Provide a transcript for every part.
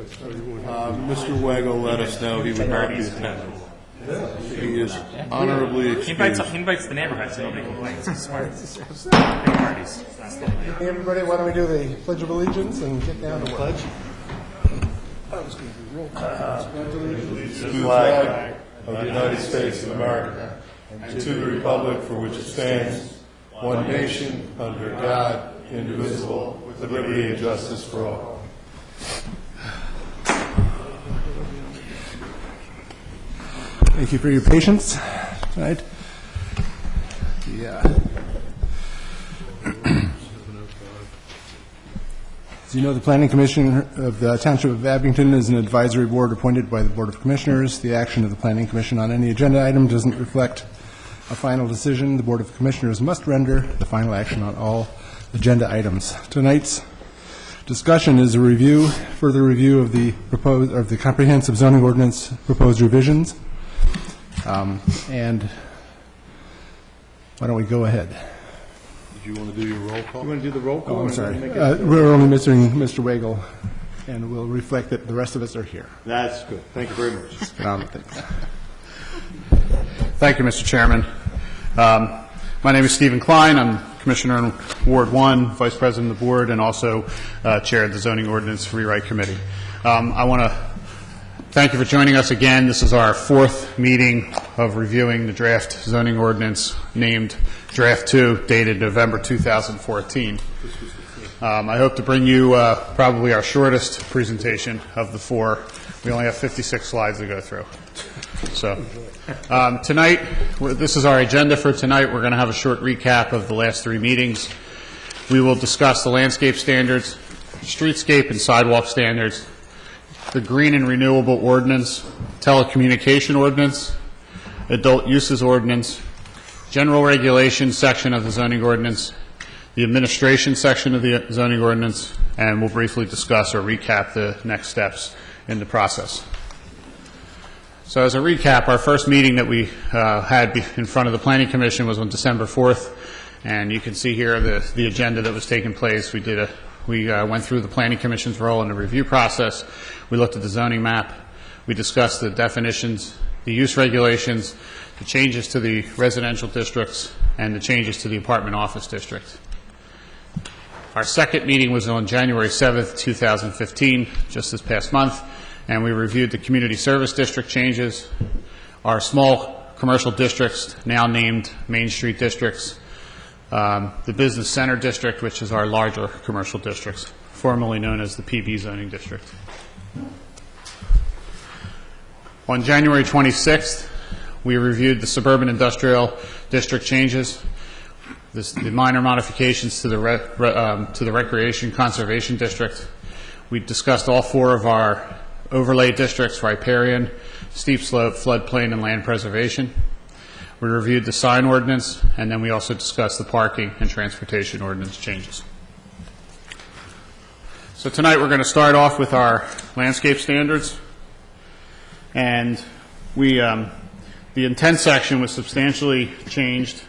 Mr. Wago let us know he would not be attending. He is honorably excused. He invites the neighborhood so nobody complains. He's smart. Big parties. Hey everybody, why don't we do the Pledge of Allegiance and get down to pledge? To the flag of the United States of America and to the republic for which it stands, one nation, under God, indivisible, with liberty and justice for all. Thank you for your patience tonight. As you know, the Planning Commission of the Township of Abington is an advisory board appointed by the Board of Commissioners. The action of the Planning Commission on any agenda item doesn't reflect a final decision. The Board of Commissioners must render the final action on all agenda items. Tonight's discussion is a further review of the comprehensive zoning ordinance proposed revisions. And why don't we go ahead? Did you want to do your roll call? You want to do the roll call? Oh, I'm sorry. We're only missing Mr. Wagle, and we'll reflect that the rest of us are here. That's good. Thank you very much. Thank you, Mr. Chairman. My name is Stephen Klein. I'm Commissioner in Ward 1, Vice President of the Board, and also Chair of the Zoning Ordinance Rewrite Committee. I want to thank you for joining us again. This is our fourth meeting of reviewing the draft zoning ordinance named Draft 2, dated November 2014. I hope to bring you probably our shortest presentation of the four. We only have 56 slides to go through. So tonight, this is our agenda for tonight. We're going to have a short recap of the last three meetings. We will discuss the landscape standards, streetscape and sidewalk standards, the green and renewable ordinance, telecommunication ordinance, adult uses ordinance, general regulation section of the zoning ordinance, the administration section of the zoning ordinance, and we'll briefly discuss or recap the next steps in the process. So as a recap, our first meeting that we had in front of the Planning Commission was on December 4th, and you can see here the agenda that was taking place. We went through the Planning Commission's role in the review process. We looked at the zoning map. We discussed the definitions, the use regulations, the changes to the residential districts, and the changes to the apartment office district. Our second meeting was on January 7th, 2015, just this past month, and we reviewed the community service district changes, our small commercial districts, now named Main Street districts, the business center district, which is our larger commercial districts, formerly known as the PB zoning district. On January 26th, we reviewed the suburban industrial district changes, the minor modifications to the recreation conservation district. We discussed all four of our overlay districts: riparian, steep slope, floodplain, and land preservation. We reviewed the sign ordinance, and then we also discussed the parking and transportation ordinance changes. So tonight we're going to start off with our landscape standards, and the intent section was substantially changed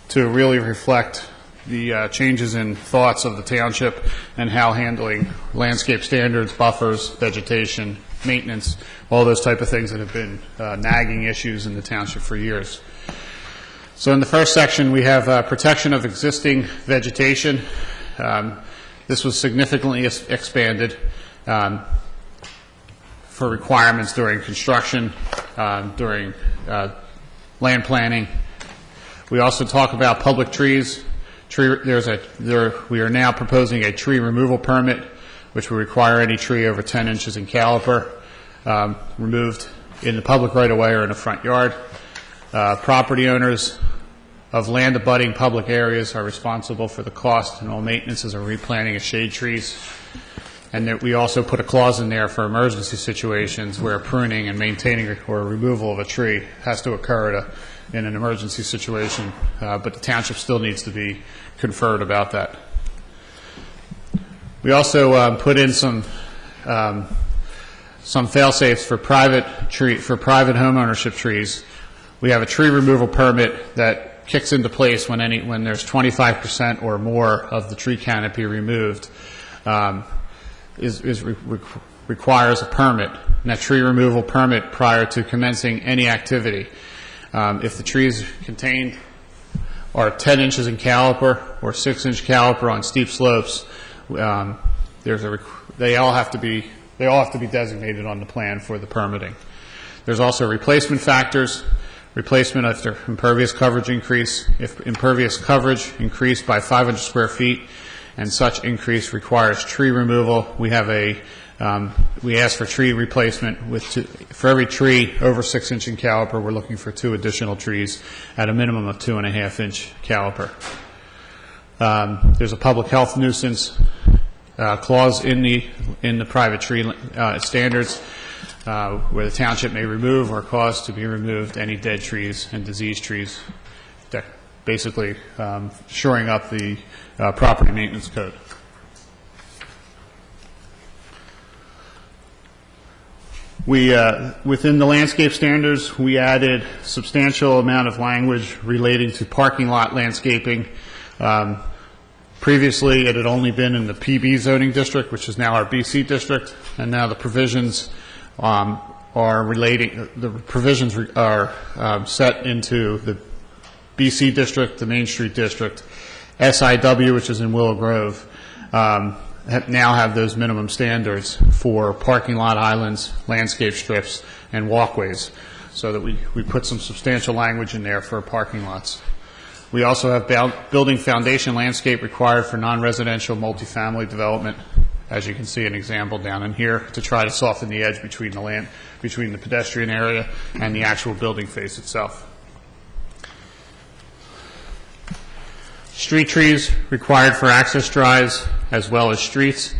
to really reflect the changes in thoughts of the township and how handling landscape standards, buffers, vegetation, maintenance, all those type of things that have been nagging issues in the township for years. So in the first section, we have protection of existing vegetation. This was significantly expanded for requirements during construction, during land planning. We also talk about public trees. We are now proposing a tree removal permit, which will require any tree over 10 inches in caliber removed in the public right-of-way or in the front yard. Property owners of land abutting public areas are responsible for the cost and all maintenances of replanting of shade trees. And that we also put a clause in there for emergency situations where pruning and maintaining or removal of a tree has to occur in an emergency situation, but the township still needs to be conferred about that. We also put in some fail-safes for private home ownership trees. We have a tree removal permit that kicks into place when there's 25% or more of the tree canopy removed. Is requires a permit, and that tree removal permit prior to commencing any activity. If the trees contained are 10 inches in caliper or 6-inch caliper on steep slopes, they all have to be designated on the plan for the permitting. There's also replacement factors. Replacement after impervious coverage increase. If impervious coverage increased by 500 square feet and such increase requires tree removal, we ask for tree replacement for every tree over 6-inch in caliper. We're looking for 2 additional trees at a minimum of 2.5-inch caliper. There's a public health nuisance clause in the private tree standards, where the township may remove or cause to be removed any dead trees and diseased trees, basically shoring up the property maintenance code. Within the landscape standards, we added substantial amount of language relating to parking lot landscaping. Previously, it had only been in the PB zoning district, which is now our BC district, and now the provisions are set into the BC district, the Main Street district, SIW, which is in Willow Grove, now have those minimum standards for parking lot islands, landscape strips, and walkways, so that we put some substantial language in there for parking lots. We also have building foundation landscape required for non-residential multifamily development, as you can see an example down in here, to try to soften the edge between the pedestrian area and the actual building face itself. Street trees required for access drives as well as streets,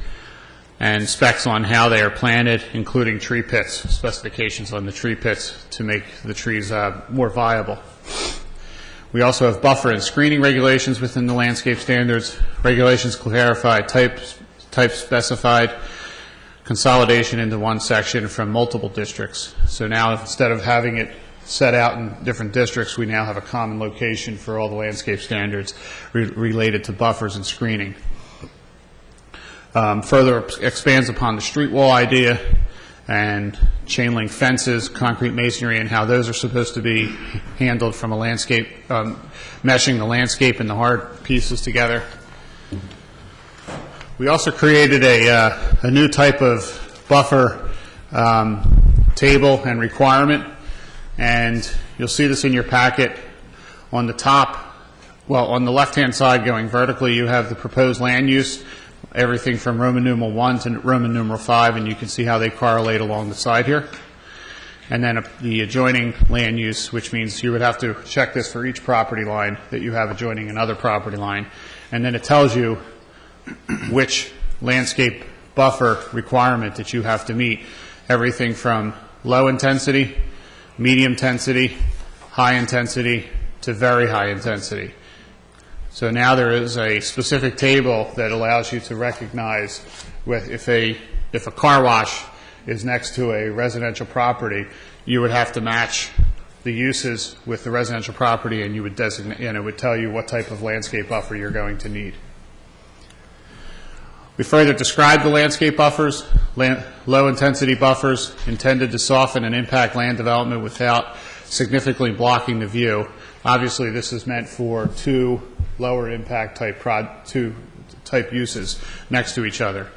and specs on how they are planted, including tree pits, specifications on the tree pits to make the trees more viable. We also have buffer and screening regulations within the landscape standards. Regulations clarify type specified, consolidation into one section from multiple districts. So now instead of having it set out in different districts, we now have a common location for all the landscape standards related to buffers and screening. Further expands upon the street wall idea and chain link fences, concrete masonry, and how those are supposed to be handled from a landscape, meshing the landscape and the hard pieces together. We also created a new type of buffer table and requirement, and you'll see this in your packet. On the top, well, on the left-hand side going vertically, you have the proposed land use, everything from Roman numeral 1 to Roman numeral 5, and you can see how they correlate along the side here. And then the adjoining land use, which means you would have to check this for each property line that you have adjoining another property line. And then it tells you which landscape buffer requirement that you have to meet. Everything from low intensity, medium intensity, high intensity, to very high intensity. So now there is a specific table that allows you to recognize if a car wash is next to a residential property, you would have to match the uses with the residential property, and you would designate, and it would tell you what type of landscape buffer you're going to need. We further describe the landscape buffers, low intensity buffers intended to soften and impact land development without significantly blocking the view. Obviously, this is meant for 2 lower impact type uses next to each other.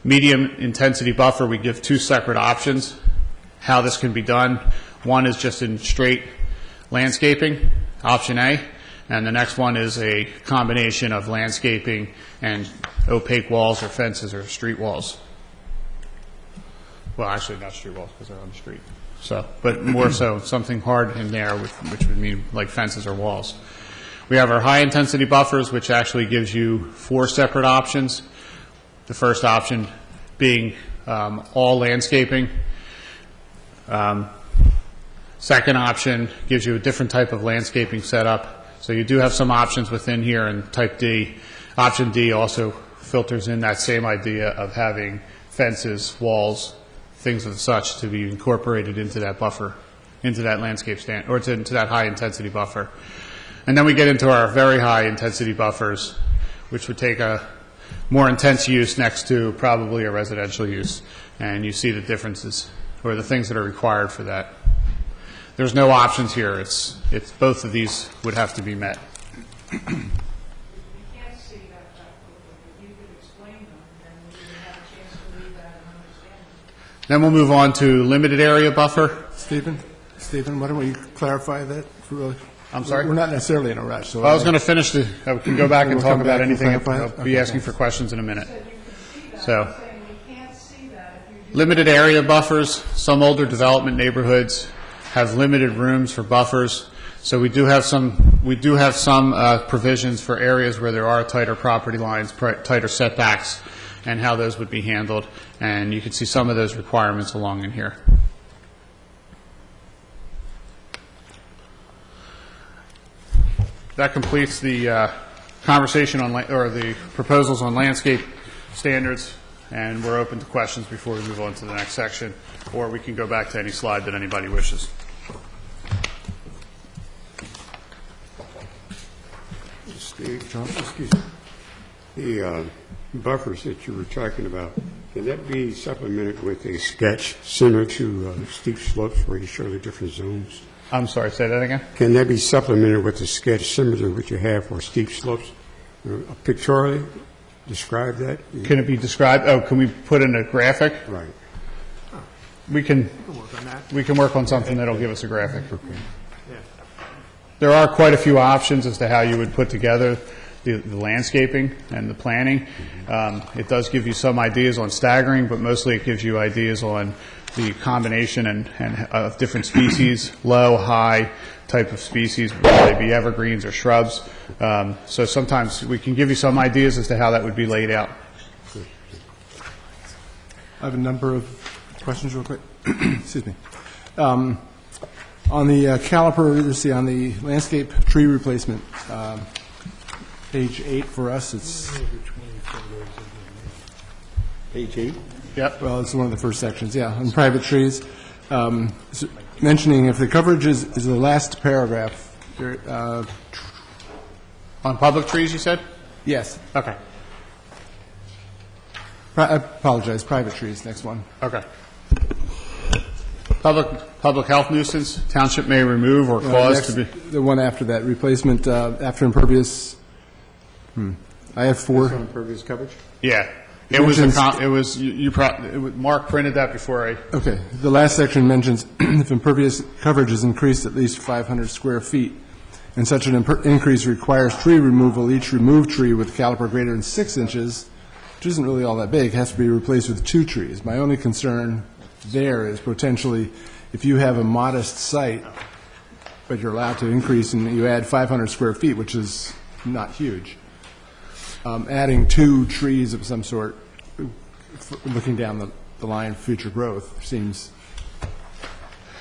Medium intensity buffer, we give 2 separate options how this can be done. One is just in straight landscaping, option A, and the next one is a combination of landscaping and opaque walls or fences or street walls. Well, actually not street walls because they're on the street. So, but more so something hard in there, which would mean like fences or walls. We have our high intensity buffers, which actually gives you 4 separate options. The first option being all landscaping. Second option gives you a different type of landscaping setup. So you do have some options within here in type D. Option D also filters in that same idea of having fences, walls, things of such to be incorporated into that buffer, into that landscape stand, or into that high intensity buffer. And then we get into our very high intensity buffers, which would take more intense use next to probably a residential use, and you see the differences or the things that are required for that. There's no options here. It's both of these would have to be met. You can't see that, if you could explain them, then we would have a chance to read that and understand it. Then we'll move on to limited area buffer. Stephen, why don't we clarify that? I'm sorry? We're not necessarily in a rush, so. I was going to finish I can go back and We'll talk come about back and anything. clarify it? I'll be Okay. asking for questions in a minute. You can see that, So- I'm saying we can't see that if you do. Limited area buffers, some older development neighborhoods have limited rooms for buffers. So we do have some provisions for areas where there are tighter property lines, tighter setbacks, and how those would be handled. And you can see some of those requirements along in here. That completes the conversation on, or the proposals on landscape standards, and we're open to questions before we move on to the next section, or we can go back to any slide that anybody wishes. Steve, excuse me. The buffers that you were talking about, can that be supplemented with a sketch similar to steep slopes where you show the different zones? I'm sorry, say that again? Can that be supplemented with a sketch similar to what you have for steep slopes? Pictorially describe that? Can it be described? Oh, can we put in a graphic? Right. We can work on something that'll give us a graphic. There are quite a few options as to how you would put together the landscaping and the planning. It does give you some ideas on staggering, but mostly it gives you ideas on the combination of different species, low, high type of species, whether they be evergreens or shrubs. So sometimes we can give you some ideas as to how that would be laid out. I have a number of questions real quick. Excuse me. On the caliper, you see on the landscape tree replacement, page 8 for us, it's, Page 8? Yep. well, it's one of the first sections, yeah, on private trees. Mentioning if the coverage is the last paragraph, On public trees, you said? yes, Okay. I apologize, private trees, next one. Okay. Public health nuisance, township may remove or cause to be. The one after that, replacement after impervious, I have 4. Impervious coverage? Yeah. Mark printed that before I. Okay. The last section mentions if impervious coverage is increased at least 500 square feet, and such an increase requires tree removal, each removed tree with caliper greater than 6 inches, which isn't really all that big, has to be replaced with 2 trees. My only concern there is potentially if you have a modest site, but you're allowed to increase and you add 500 square feet, which is not huge, adding 2 trees of some sort, looking down the line for future growth, seems...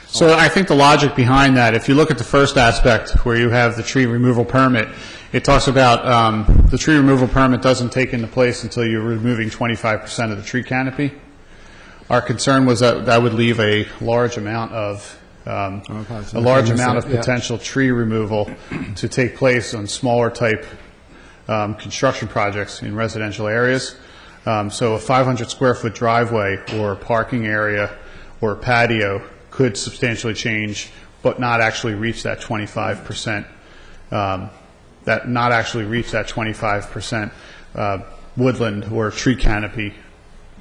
So I think the logic behind that, if you look at the first aspect where you have the tree removal permit, it talks about the tree removal permit doesn't take into place until you're removing 25% of the tree canopy. Our concern was that that would leave a large amount of potential tree removal to take place on smaller type construction projects in residential areas. So a 500 square foot driveway or parking area or patio could substantially change, but not actually reach that 25%. Not actually reach that 25% woodland or tree canopy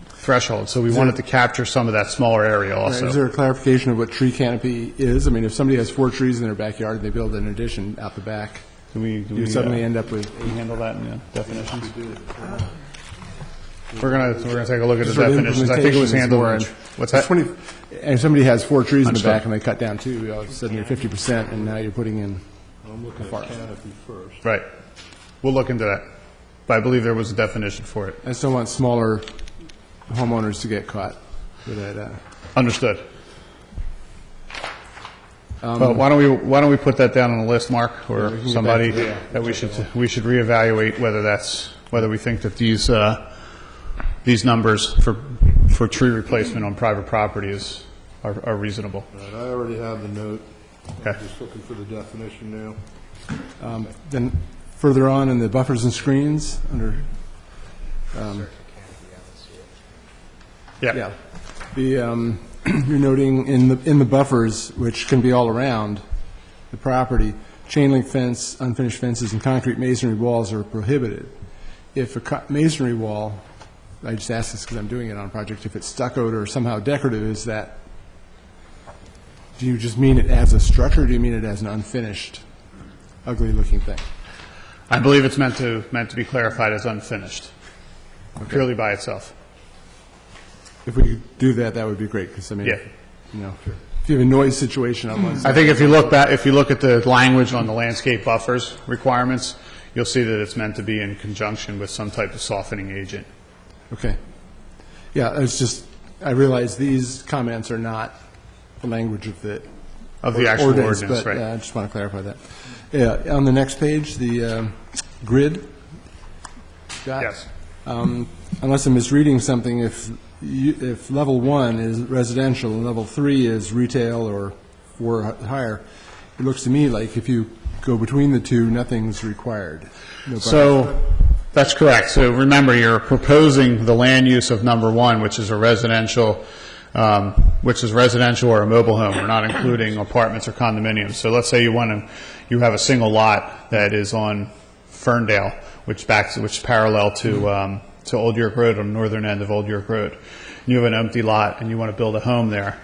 threshold. So we wanted to capture some of that smaller area also. Is there a clarification of what tree canopy is? I mean, if somebody has 4 trees in their backyard and they build an addition out the back, Do we suddenly end up with... handle that in the definitions? We're gonna take a look at the Sort of definitions. I think it was implementation is handled more in, in- what's that? And if somebody has 4 trees in the Understood. back and they cut down 2, all of a sudden you're 50%, and now you're putting in... Right. We'll look into that. But I believe there was a definition for it. I still want smaller homeowners to get caught with that. Understood. Well, why don't we put that down on the list, Mark, Yeah, or we can get somebody back to that. that we should reevaluate whether we think that these numbers for tree replacement on private property are reasonable. Right, I already have the note. Okay. I'm just looking for the definition now. Then further on in the buffers and screens, under Yeah. The, you're noting in the buffers, which can be all around the property, chain link fence, unfinished fences, and concrete masonry walls are prohibited. If a masonry wall, I just ask this because I'm doing it on a project, if it's stuccoed or somehow decorative, is that, do you just mean it as a structure, or do you mean it as an unfinished, ugly-looking thing? I believe it's meant to be clarified as unfinished, purely by itself. If we could do that, that would be great, because, I mean, Yeah. you know, if you have a noise situation on one I side. think if you look at the language on the landscape buffers requirements, you'll see that it's meant to be in conjunction with some type of softening agent. Okay. Yeah, it's just, I realize these comments are not the language of the Actual ordinance, but right? I just want to clarify that. Yeah, on the next page, the grid. Scott? Yes. Unless I'm misreading something, if level 1 is residential and level 3 is retail or higher, it looks to me like if you go between the two, nothing's required. No So, that's correct. So remember, you're proposing the land use of number 1, which is a residential, or a mobile home. We're not including apartments or condominiums. So let's say you have a single lot that is on Ferndale, which is parallel to Old York Road, on the northern end of Old York Road. You have an empty lot and you want to build a home there.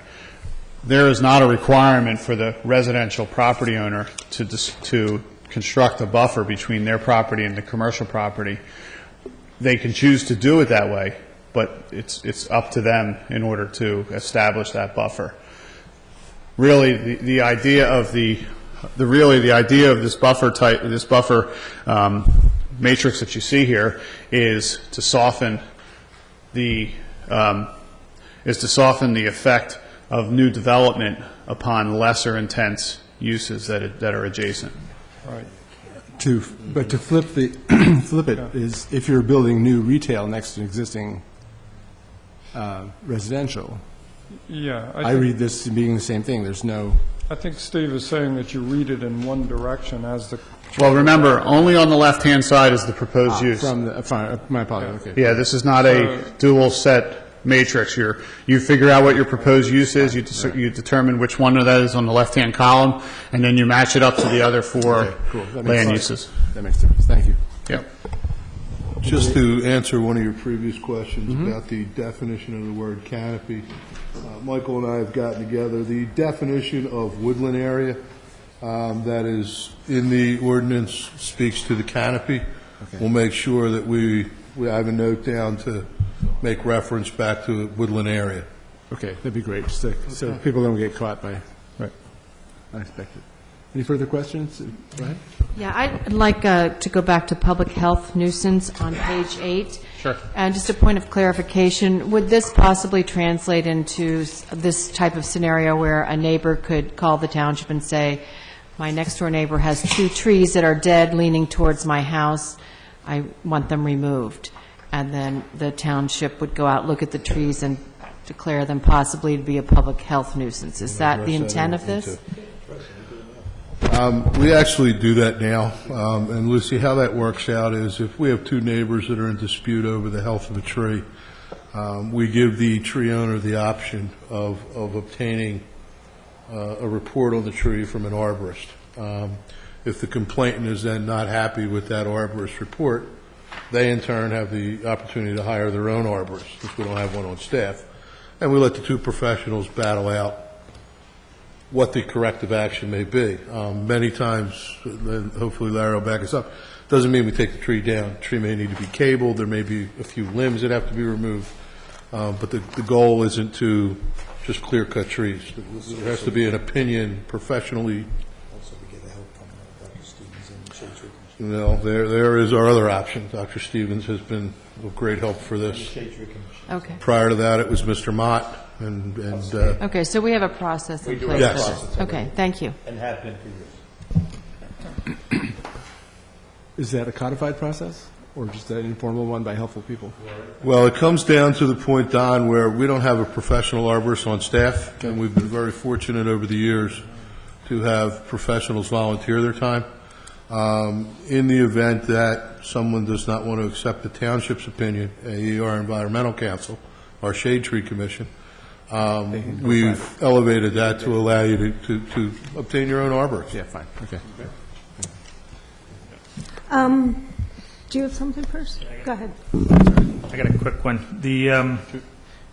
There is not a requirement for the residential property owner to construct a buffer between their property and the commercial property. They can choose to do it that way, but it's up to them in order to establish that buffer. Really, the idea of this buffer type, this buffer matrix that you see here, is to soften the effect of new development upon lesser intense uses that are adjacent. But to flip flip it is if you're building new retail next to an existing residential. Yeah, I read this as being the same thing. There's no. I think Steve is saying that you read it in one direction as the. Well, remember, only on the left-hand side is the proposed use. From the, fine, my apologies, okay. Yeah, this is not a dual set matrix. You figure out what your proposed use is, you determine which one of that is on the left-hand column, and then you match it up to the other four land uses. That makes sense. Thank you. Yep. Just to answer one of your previous questions about the definition of the word canopy, Michael and I have gotten together. The definition of woodland area that is in the ordinance speaks to the canopy. Okay. We'll make sure that we have a note down to make reference back to woodland area. Okay, that'd be great, just so people don't get caught by unexpected. Any further questions? Go ahead. Yeah, I'd like to go back to public health nuisance on page 8. Sure. And just a point of clarification, would this possibly translate into this type of scenario where a neighbor could call the township and say, my next-door neighbor has 2 trees that are dead leaning towards my house, I want them removed? And then the township would go out, look at the trees, and declare them possibly to be a public health nuisance. Is that the intent of this? We actually do that now, and Lucy, how that works out is if we have 2 neighbors that are in dispute over the health of a tree, we give the tree owner the option of obtaining a report on the tree from an arborist. If the complainant is then not happy with that arborist report, they in turn have the opportunity to hire their own arborist, since we don't have one on staff, and we let the 2 professionals battle out what the corrective action may be. Many times, and hopefully Larry will back us up, doesn't mean we take the tree down. The tree may need to be cabled, there may be a few limbs that have to be removed, but the goal isn't to just clear-cut trees. There has to be an opinion professionally. Also, we get help from Dr. Stevens and Shade Tree Commission. You know, there is our other option. Dr. Stevens has been of great help for this. Shade Tree Commission. Okay. Prior to that, it was Mr. Mott, and Okay, so we have a process in place. Yes. for this. Okay, thank you. And have been for years. Is that a codified process, or just an informal one by helpful people? well, it comes down to the point, Don, where we don't have a professional arborist on staff, and we've been very fortunate over the years to have professionals volunteer their time. In the event that someone does not want to accept the township's opinion, our environmental council, our shade tree commission, we've elevated that to allow you to obtain your own arborist. Yeah, fine, okay. Do you have something first? Go ahead. I got a quick one. The,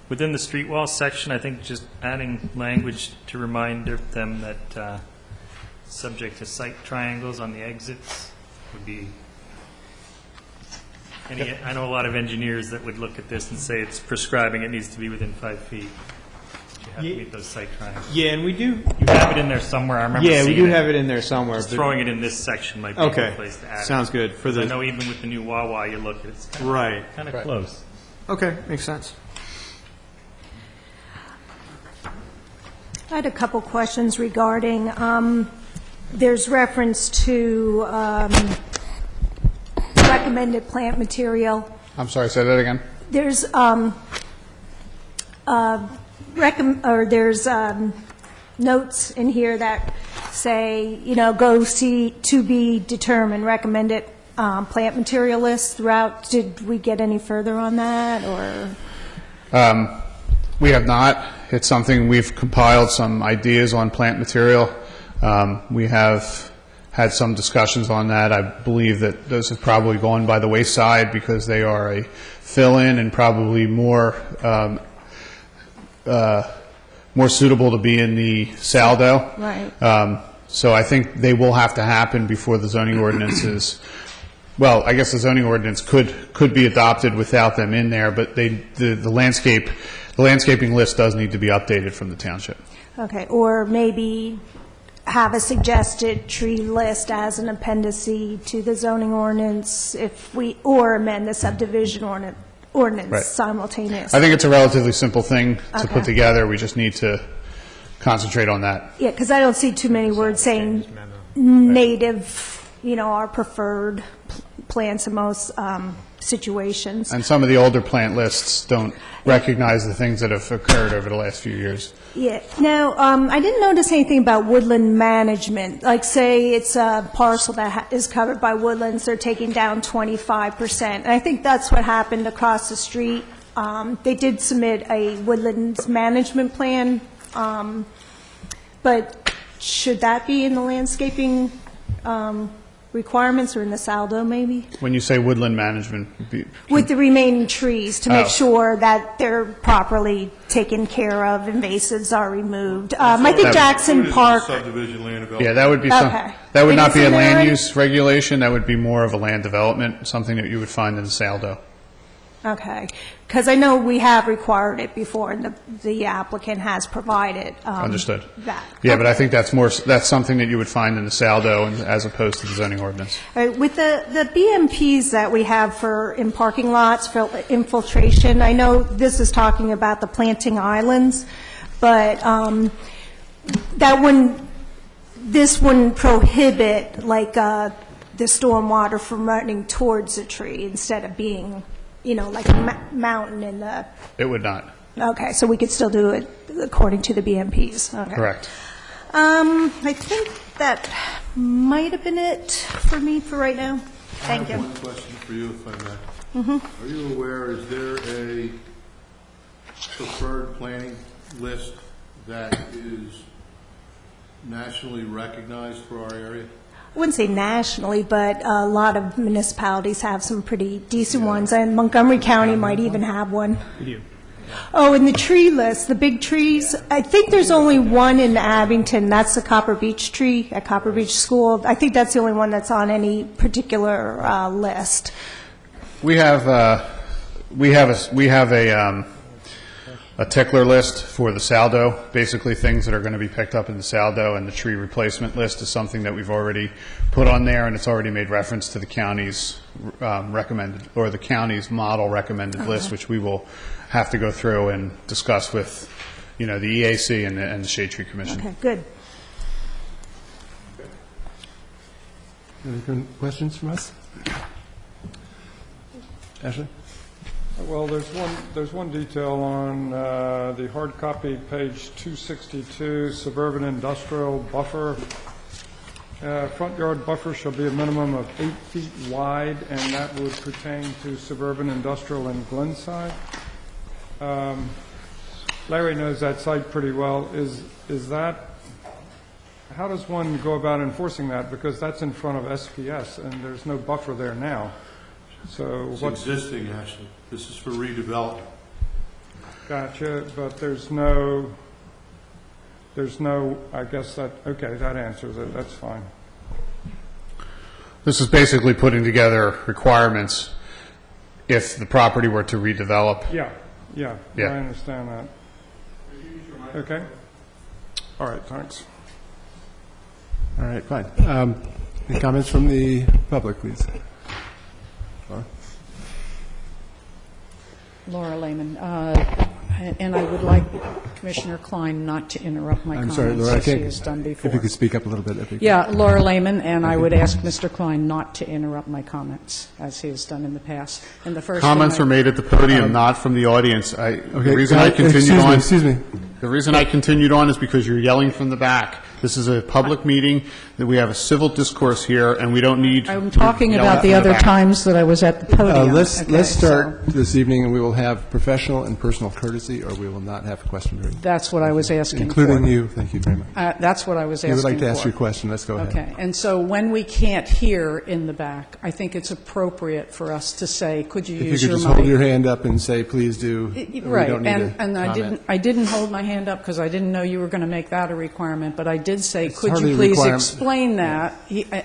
within the street wall section, I think just adding language to remind them that subject to site triangles on the exits would be, I know a lot of engineers that would look at this and say it's prescribing it needs to be within 5 feet. You have to meet those site triangles. Yeah, and we do. You have it in there somewhere. I remember Yeah, we seeing do it. have it in there somewhere. Just but- throwing it in this section might be a Okay, good place to add sounds it. good. For 'Cause I the know even with the new Wawa, you look, it's right. kind of close. Okay, makes sense. I had a couple questions regarding, there's reference to recommended plant material. I'm sorry, say that again? There's, there's notes in here that say, go see to be determined recommended plant material list throughout. Did we get any further on that, or? We have not. It's something we've compiled some ideas on plant material. We have had some discussions on that. I believe that those have probably gone by the wayside because they are a fill-in and probably more suitable to be in the saldo. Right. So I think they will have to happen before the zoning ordinances. Well, I guess the zoning ordinance could be adopted without them in there, but the landscaping list does need to be updated from the township. Okay, or maybe have a suggested tree list as an appendice to the zoning ordinance or amend the subdivision ordinance Right. simultaneously. I think it's a relatively simple thing to Okay. put together. We just need to concentrate on that. Yeah, because I don't see too many words saying native, our preferred plants in most situations. And some of the older plant lists don't recognize the things that have occurred over the last few years. Yeah. Now, I didn't notice anything about woodland management. Like, say it's a parcel that is covered by woodlands, they're taking down 25%. And I think that's what happened across the street. They did submit a woodlands management plan, but should that be in the landscaping requirements or in the saldo, maybe? When you say woodland management, With the remaining trees, to make Oh. sure that they're properly taken care of, invasives are removed. I think That- Jackson Park, Subdivision land development. yeah, that would be Okay. that would It not be a isn't there land already? use regulation. That would be more of a land development, something that you would find in the saldo. okay, because I know we have required it before, and the applicant has provided Understood. that. Yeah, but I think that's something that you would find in the saldo as opposed to the zoning ordinance. All right, with the BMPs that we have in parking lots for infiltration, I know this is talking about the planting islands, but this wouldn't prohibit, like, the stormwater from running towards the tree instead of being, like a mountain in the, It would not. okay, so we could still do it according to the BMPs, okay. Correct. I think that might have been it for me for right now. Thank I have you. one question for you, if I may. Are you aware, is there a preferred planning list that is nationally recognized for our area? I wouldn't say nationally, but a lot of municipalities have some pretty decent ones, and Montgomery County might even have one. Oh, and the tree list, the big trees, I think there's only one in Abington, that's the Copper Beech tree at Copper Beech School. I think that's the only one that's on any particular list. We have a tickler list for the saldo, basically things that are going to be picked up in the saldo, and the tree replacement list is something that we've already put on there, and it's already made reference to the county's recommended, or the county's model recommended list, which we will have to go through and discuss with, the EAC and the Shade Tree Commission. Okay, good. Any questions from us? Ashley? Well, there's one detail on the hard copy, page 262, suburban industrial buffer. Front yard buffer shall be a minimum of 8 feet wide, and that would pertain to suburban industrial and Glenside. Larry knows that site pretty well. Is that, how does one go about enforcing that? Because that's in front of SPS, and there's no buffer there now. So It's what's... existing, actually. This is for redevelopment. Gotcha, but there's no, I guess that, okay, that answers it, that's fine. This is basically putting together requirements if the property were to redevelop. Yeah, I Yeah. understand that. Okay. All right, thanks. All right, fine. Any comments from the public, please? Laura Lehman, and I would like Commissioner Klein not to interrupt my I'm comments sorry, Laura, I as he can't, has done before. if you could speak up a little bit. If you could. Yeah, Laura Lehman, and I would ask Mr. Klein not to interrupt my comments as he has done in the past. And the first Comments thing were made at the podium, not from the audience. The reason I continued on. Excuse me. The reason I continued on is because you're yelling from the back. This is a public meeting, that we have a civil discourse here, and we don't need... I'm talking yell about from the other back. times that I was at the podium. Let's Okay, start so this evening, and we will have professional and personal courtesy, or we will not have a question period. that's what I was asking Including for. you. Thank you very much. That's what I was If asking you would like to for. ask your question, let's go ahead. Okay, and so when we can't hear in the back, I think it's appropriate for us to say, could you If you use could your just mic? hold your hand up and say, please do. We Right, don't need to and comment. I didn't hold my hand up because I didn't know you were going to make that a requirement, but I did say, It's could hardly you a please requirement. explain that?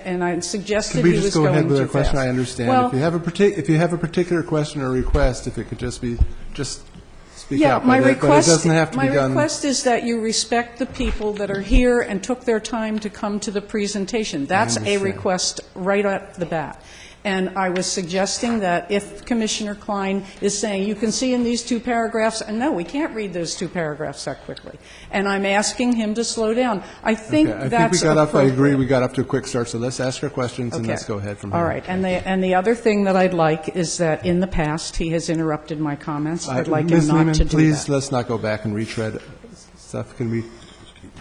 And I suggested Could we he just was go going ahead with too our question? fast. I understand. Well, If you have a particular question or request, if it could just be, just speak yeah, out. my But it doesn't have to be my done. request is that you respect the people that are here and took their time to come to the presentation. That's a understand. request right at the bat. And I was suggesting that if Commissioner Klein is saying, you can see in these 2 paragraphs, and no, we can't read those 2 paragraphs that quickly. And I'm asking him to slow down. I think Okay, that's I agree, appropriate. we got up to a quick start, so let's ask our questions and Okay. let's go ahead from here. All right, and the other thing that I'd like is that in the past, he has interrupted my comments. I'd like him Ms. not Lehman, to do please, that. let's not go back and retread stuff. Can we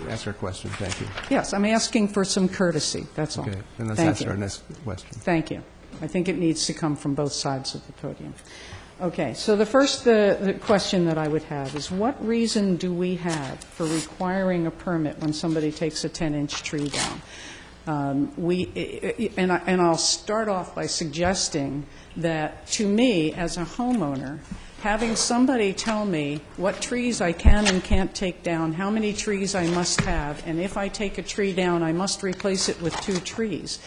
ask our question? Thank you. Yes, I'm asking for some courtesy, that's all. Okay, then let's Thank ask you. our next question. Thank you. I think it needs to come from both sides of the podium. Okay, so the first the question that I would have is, what reason do we have for requiring a permit when somebody takes a 10-inch tree down? And I'll start off by suggesting that, to me, as a homeowner, having somebody tell me what trees I can and can't take down, how many trees I must have, and if I take a tree down, I must replace it with 2 trees,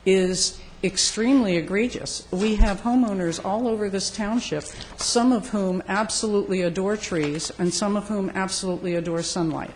is extremely egregious. We have homeowners all over this township, some of whom absolutely adore trees, and some of whom absolutely adore sunlight.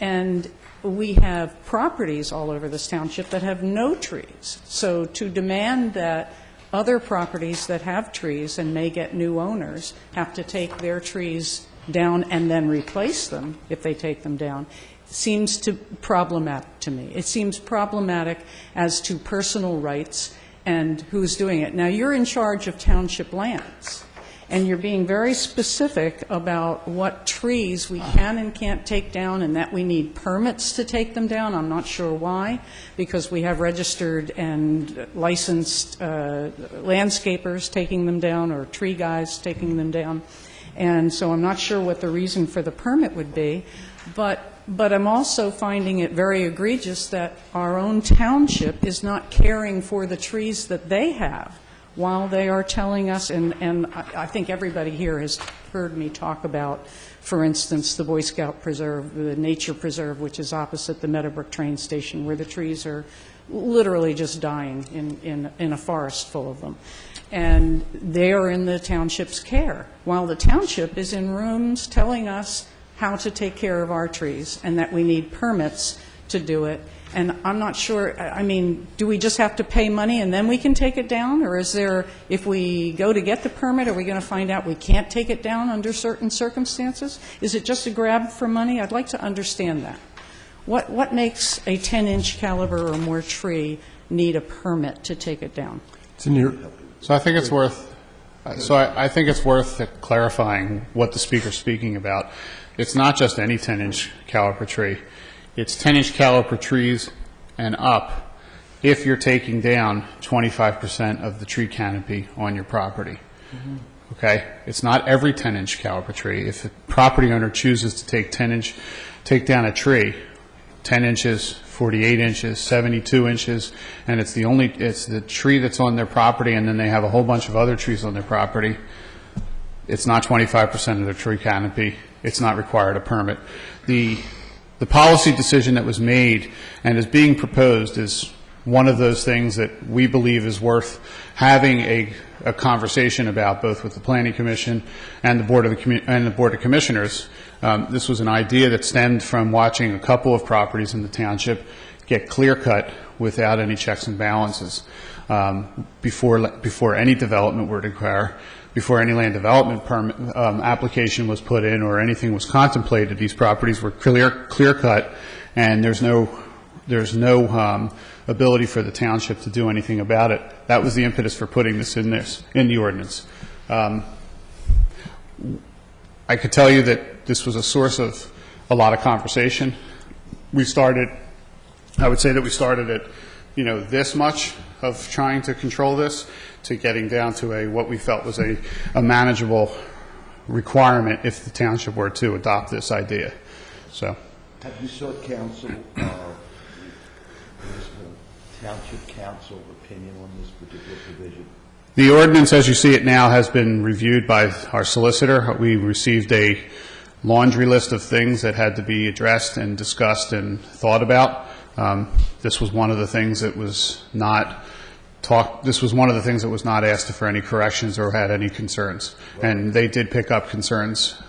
And we have properties all over this township that have no trees. So to demand that other properties that have trees and may get new owners have to take their trees down and then replace them if they take them down seems problematic to me. It seems problematic as to personal rights and who's doing it. Now, you're in charge of township lands, and you're being very specific about what trees we can and can't take down and that we need permits to take them down. I'm not sure why, because we have registered and licensed landscapers taking them down or tree guys taking them down. And so I'm not sure what the reason for the permit would be. But I'm also finding it very egregious that our own township is not caring for the trees that they have while they are telling us, and I think everybody here has heard me talk about, for instance, the Boy Scout Preserve, the Nature Preserve, which is opposite the Meadowbrook train station, where the trees are literally just dying in a forest full of them. And they are in the township's care, while the township is in rooms telling us how to take care of our trees and that we need permits to do it. And I'm not sure, I mean, do we just have to pay money and then we can take it down? Or is there, if we go to get the permit, are we going to find out we can't take it down under certain circumstances? Is it just a grab for money? I'd like to understand that. What makes a 10-inch caliber or more tree need a permit to take it down? It's in your, So I think it's worth, I think it's worth clarifying what the speaker's speaking about. It's not just any 10-inch caliper tree. It's 10-inch caliper trees and up if you're taking down 25% of the tree canopy on your property. Okay? It's not every 10-inch caliber tree. If the property owner chooses to take down a tree, 10 inches, 48 inches, 72 inches, and it's the tree that's on their property, and then they have a whole bunch of other trees on their property, it's not 25% of their tree canopy. It's not required a permit. The policy decision that was made and is being proposed is one of those things that we believe is worth having a conversation about, both with the Planning Commission and the Board of Commissioners. This was an idea that stemmed from watching a couple of properties in the township get clear-cut without any checks and balances before any development were to occur. Before any land development permit application was put in or anything was contemplated, these properties were clear-cut, and there's no ability for the township to do anything about it. That was the impetus for putting this in the ordinance. I could tell you that this was a source of a lot of conversation. I would say that we started at, this much of trying to control this, to getting down to what we felt was a manageable requirement if the township were to adopt this idea. So, Have you sought council, township council opinion on this particular provision? the ordinance, as you see it now, has been reviewed by our solicitor. We received a laundry list of things that had to be addressed and discussed and thought about. This was one of the things that was not asked for any corrections or had any concerns. And they did pick up concerns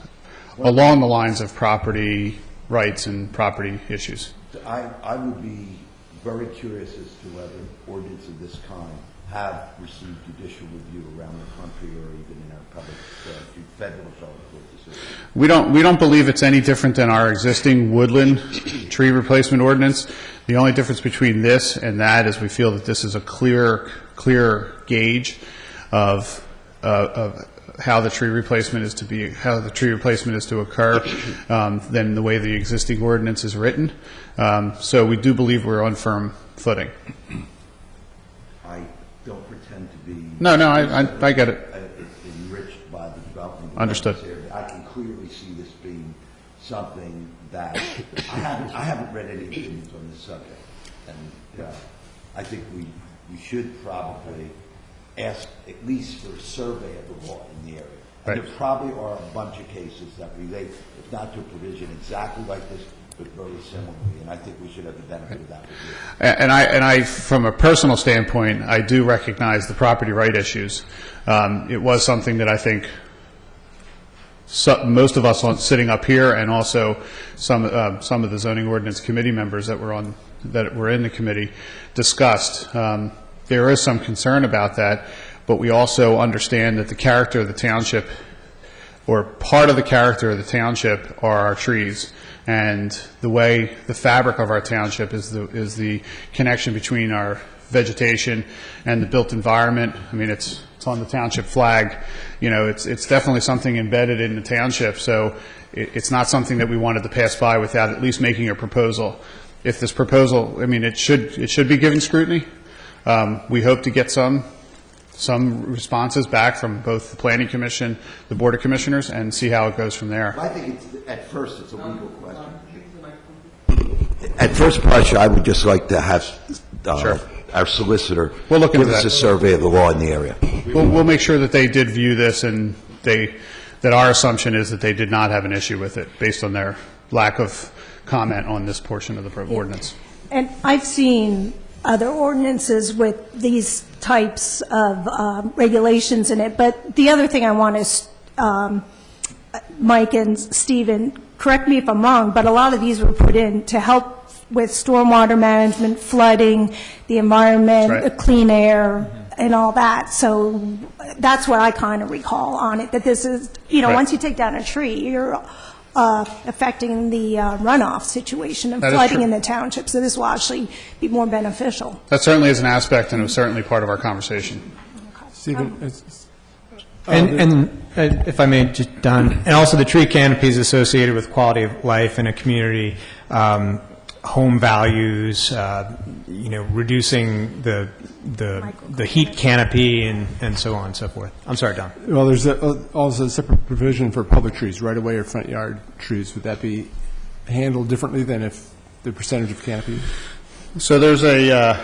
along the lines of property rights and property issues. I would be very curious as to whether ordinance of this kind have received judicial review around the country or even in our public, federal court decisions. We don't believe it's any different than our existing woodland tree replacement ordinance. The only difference between this and that is we feel that this is a clear gauge of how the tree replacement is to occur than the way the existing ordinance is written. So we do believe we're on firm footing. I don't pretend to be... No, I get it. Enriched by the development. Understood. I can clearly see this being something that I haven't read any opinions on this subject, and I think we should probably ask at least for a survey of the law in the area. And Right. there probably are a bunch of cases that relate, if not to a provision exactly like this, but very similarly, and I think we should have the benefit of that review. And I, from a personal standpoint, I do recognize the property right issues. It was something that I think most of us sitting up here, and also some of the zoning ordinance committee members that were in the committee, discussed. There is some concern about that, but we also understand that the character of the township, or part of the character of the township, are our trees. And the fabric of our township is the connection between our vegetation and the built environment. I mean, it's on the township flag. It's definitely something embedded in the township. So it's not something that we wanted to pass by without at least making a proposal. If this proposal, it should be given scrutiny. We hope to get some responses back from both the Planning Commission, the Board of Commissioners, and see how it goes from there. I think at first it's a legal question. At first blush, I would just like to have Sure. our solicitor We'll look into give us that. a survey of the law in the area. We'll make sure that they did view this, and that our assumption is that they did not have an issue with it, based on their lack of comment on this portion of the ordinance. And I've seen other ordinances with these types of regulations in it, but the other thing I want to, Mike and Stephen, correct me if I'm wrong, but a lot of these were put in to help with stormwater management, flooding, the environment, Right. the clean air, and all that. So that's what I kind of recall on it, that this is, Right. once you take down a tree, you're affecting the runoff situation and That is flooding true. in the township, so this will actually be more beneficial. That certainly is an aspect, and it was certainly part of our conversation. Stephen, And if I may, just Don, and also the tree canopy is associated with quality of life in a community. home values, reducing the heat canopy and so on and so forth. I'm sorry, Don. Well, there's also a separate provision for public trees, right-of-way or front yard trees. Would that be handled differently than if the percentage of canopy? So there's a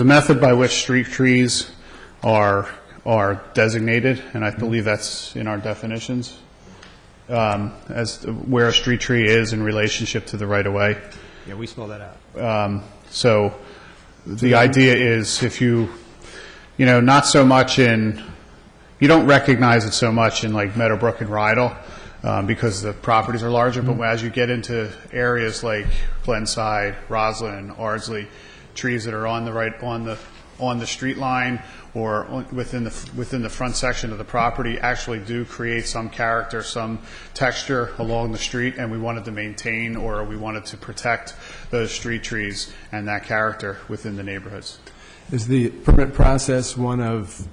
method by which street trees are designated, and I believe that's in our definitions, as to where a street tree is in relationship to the right-of-way. Yeah, we spell that out. So the idea is if not so much you don't recognize it so much in like Meadowbrook and Rydell because the properties are larger, but as you get into areas like Glenside, Roslyn, Ardsley, trees that are on the street line or within the front section of the property actually do create some character, some texture along the street, and we wanted to maintain or we wanted to protect those street trees and that character within the neighborhoods. Is the permit process one of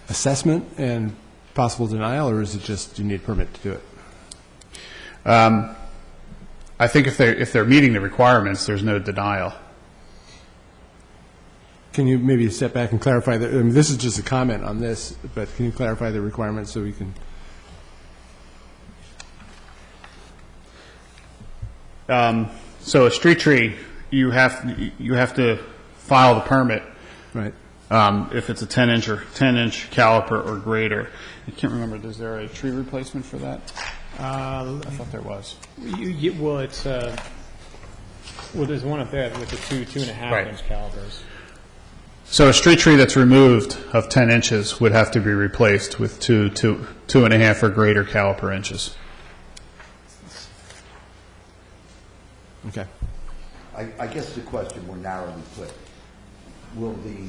assessment and possible denial, or is it just you need a permit to do it? I think if they're meeting the requirements, there's no denial. Can you maybe step back and clarify that? I mean, this is just a comment on this, but can you clarify the requirements so we can? So a street tree, you have to file the permit. Right. If it's a 10-inch caliper or greater. I can't remember. Is there a tree replacement for that? I thought there was. There's one up there with the 2.5 inch calipers. So a street tree that's removed of 10 inches would have to be replaced with 2.5 or greater caliper inches. Okay. I guess the question more narrowly put, will the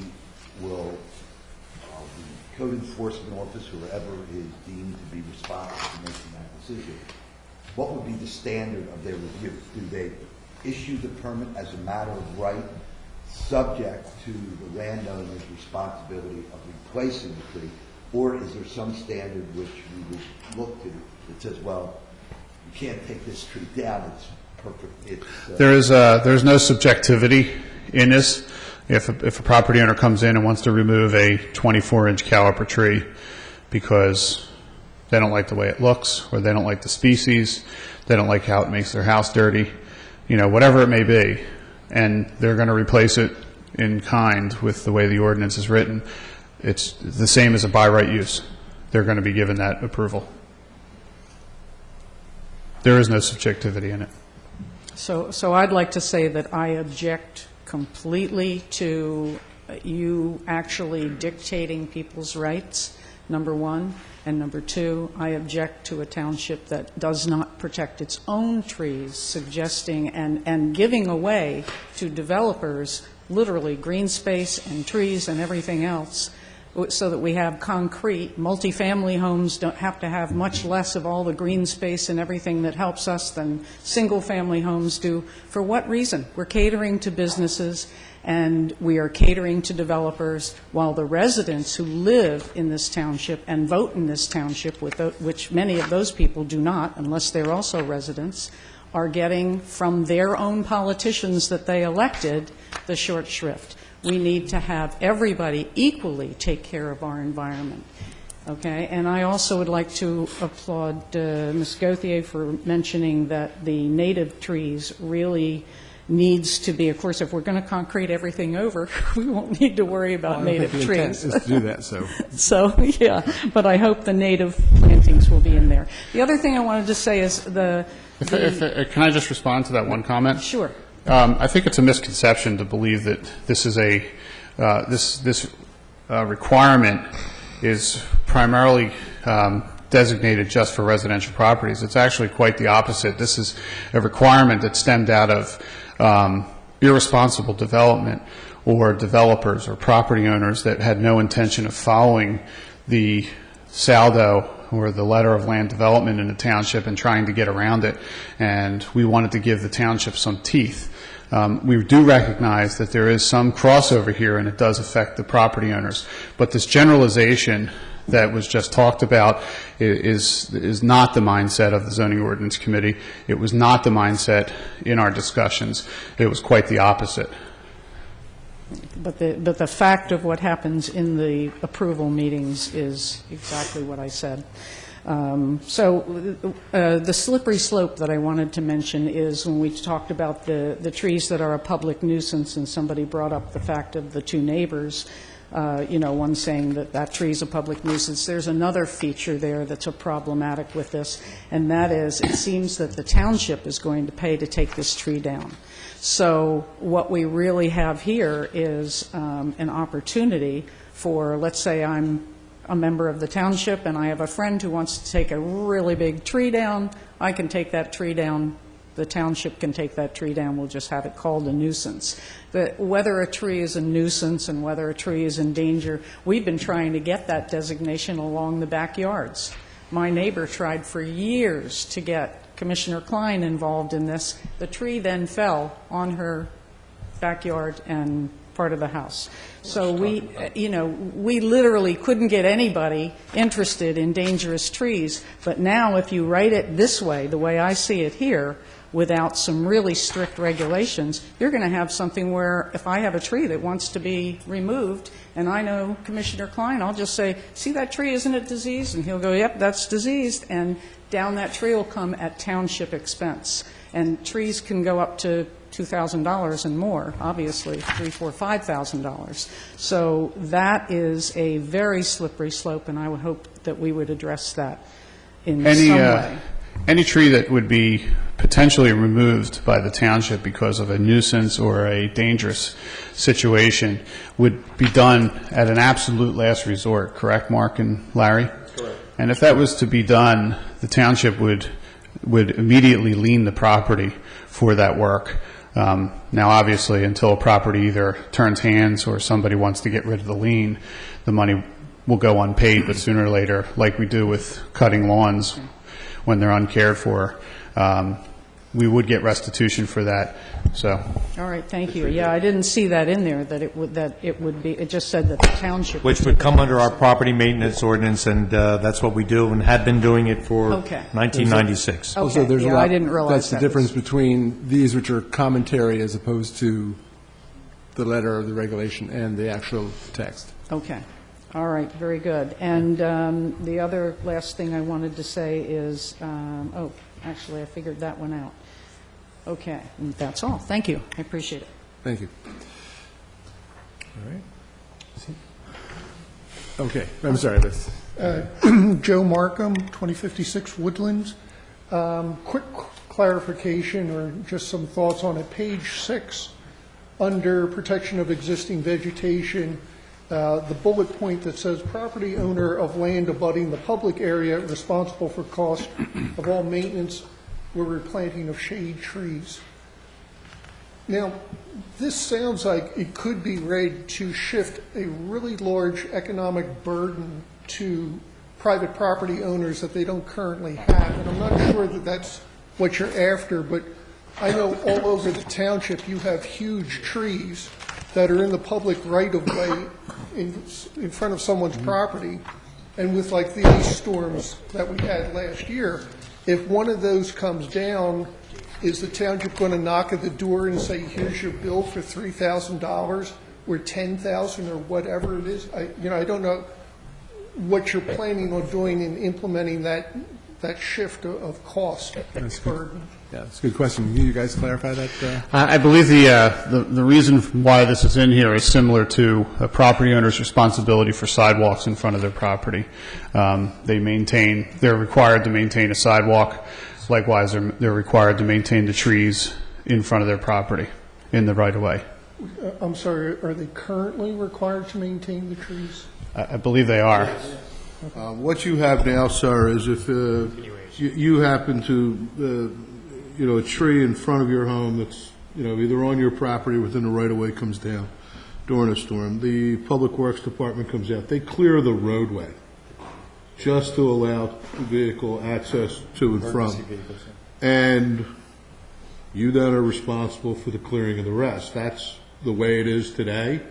code enforcement officer, whoever is deemed to be responsible for making that decision, what would be the standard of their review? Do they issue the permit as a matter of right, subject to the landowner's responsibility of replacing the tree, or is there some standard which we would look to that says, well, you can't take this tree down, it's perfect. There's no subjectivity in this. If a property owner comes in and wants to remove a 24-inch caliper tree because they don't like the way it looks, or they don't like the species, they don't like how it makes their house dirty, whatever it may be, and they're going to replace it in kind with the way the ordinance is written, it's the same as a by right use. They're going to be given that approval. There is no subjectivity in it. So I'd like to say that I object completely to you actually dictating people's rights, number one. And number two, I object to a township that does not protect its own trees, suggesting and giving away to developers literally green space and trees and everything else, so that we have concrete. Multifamily homes don't have to have much less of all the green space and everything that helps us than single-family homes do. For what reason? We're catering to businesses and we are catering to developers, while the residents who live in this township and vote in this township, which many of those people do not, unless they're also residents, are getting from their own politicians that they elected the short shrift. We need to have everybody equally take care of our environment. Okay, and I also would like to applaud Ms. Gauthier for mentioning that the native trees really needs to be, of course, if we're going to concrete everything over, we won't need to worry about native trees. Is to do that, so. So, yeah, but I hope the native plantings will be in there. The other thing I wanted to say is can I just respond to that one comment? Sure. I think it's a misconception to believe that this is this requirement is primarily designated just for residential properties. It's actually quite the opposite. This is a requirement that stemmed out of irresponsible development or developers or property owners that had no intention of following the saldo or the letter of land development in the township and trying to get around it. And we wanted to give the township some teeth. We do recognize that there is some crossover here and it does affect the property owners. But this generalization that was just talked about is not the mindset of the Zoning Ordinance Committee. It was not the mindset in our discussions. It was quite the opposite. But the fact of what happens in the approval meetings is exactly what I said. The slippery slope that I wanted to mention is when we talked about the trees that are a public nuisance, and somebody brought up the fact of the two neighbors, one saying that tree is a public nuisance. There's another feature there that's problematic with this, and that is it seems that the township is going to pay to take this tree down. So what we really have here is an opportunity for, let's say I'm a member of the township and I have a friend who wants to take a really big tree down. I can take that tree down. The township can take that tree down. We'll just have it called a nuisance. Whether a tree is a nuisance and whether a tree is in danger, we've been trying to get that designation along the backyards. My neighbor tried for years to get Commissioner Klein involved in this. The tree then fell on her backyard and part of the house. So we literally couldn't get anybody interested in dangerous trees. But now if you write it this way, the way I see it here, without some really strict regulations, you're going to have something where if I have a tree that wants to be removed and I know Commissioner Klein, I'll just say, see that tree, isn't it diseased? And he'll go, yep, that's diseased. And down that tree will come at township expense. And trees can go up to $2,000 and more, obviously, $3,000, $4,000, $5,000. So that is a very slippery slope, and I would hope that we would address that in some way. Any tree that would be potentially removed by the township because of a nuisance or a dangerous situation would be done at an absolute last resort, correct, Mark and Larry? Correct. And if that was to be done, the township would immediately lien the property for that work. Now, obviously, until a property either turns hands or somebody wants to get rid of the lien, the money will go unpaid, but sooner or later, like we do with cutting lawns when they're uncared for, we would get restitution for that. So, all right, thank you. Yeah, I didn't see that in there, that it would be, it just said that the township. Which would come under our property maintenance ordinance, and that's what we do and had been doing it for 1996. Okay. Also, there's Yeah, a lot, I didn't realize that's the that difference between these, which are commentary, as opposed to the letter of the regulation and the actual text. Okay. All right, very good. And the other last thing I wanted to say is, actually, I figured that one out. Okay, and that's all. Thank you. I appreciate it. Thank you. All right. Okay, I'm sorry. Joe Markham, 2056 Woodlands. Quick clarification or just some thoughts on it. Page 6, under protection of existing vegetation, the bullet point that says property owner of land abutting the public area responsible for cost of all maintenance or replanting of shade trees. Now, this sounds like it could be read to shift a really large economic burden to private property owners that they don't currently have. And I'm not sure that that's what you're after, but I know all over the township you have huge trees that are in the public right-of-way in front of someone's property. And with like the ice storms that we had last year, if one of those comes down, is the township going to knock at the door and say, here's your bill for $3,000 or $10,000 or whatever it is? I don't know what you're planning on doing in implementing that shift of cost burden. Yeah, that's a good question. Can you guys clarify that? I believe the reason why this is in here is similar to a property owner's responsibility for sidewalks in front of their property. They're required to maintain a sidewalk. Likewise, they're required to maintain the trees in front of their property in the right-of-way. I'm sorry, are they currently required to maintain the trees? I believe they are. What you have now, sir, is if you happen to, a tree in front of your home that's, either on your property or within the right-of-way comes down during a storm, the Public Works Department comes out. They clear the roadway just to allow vehicle access to and from. And you then are responsible for the clearing of the rest. That's the way it is today.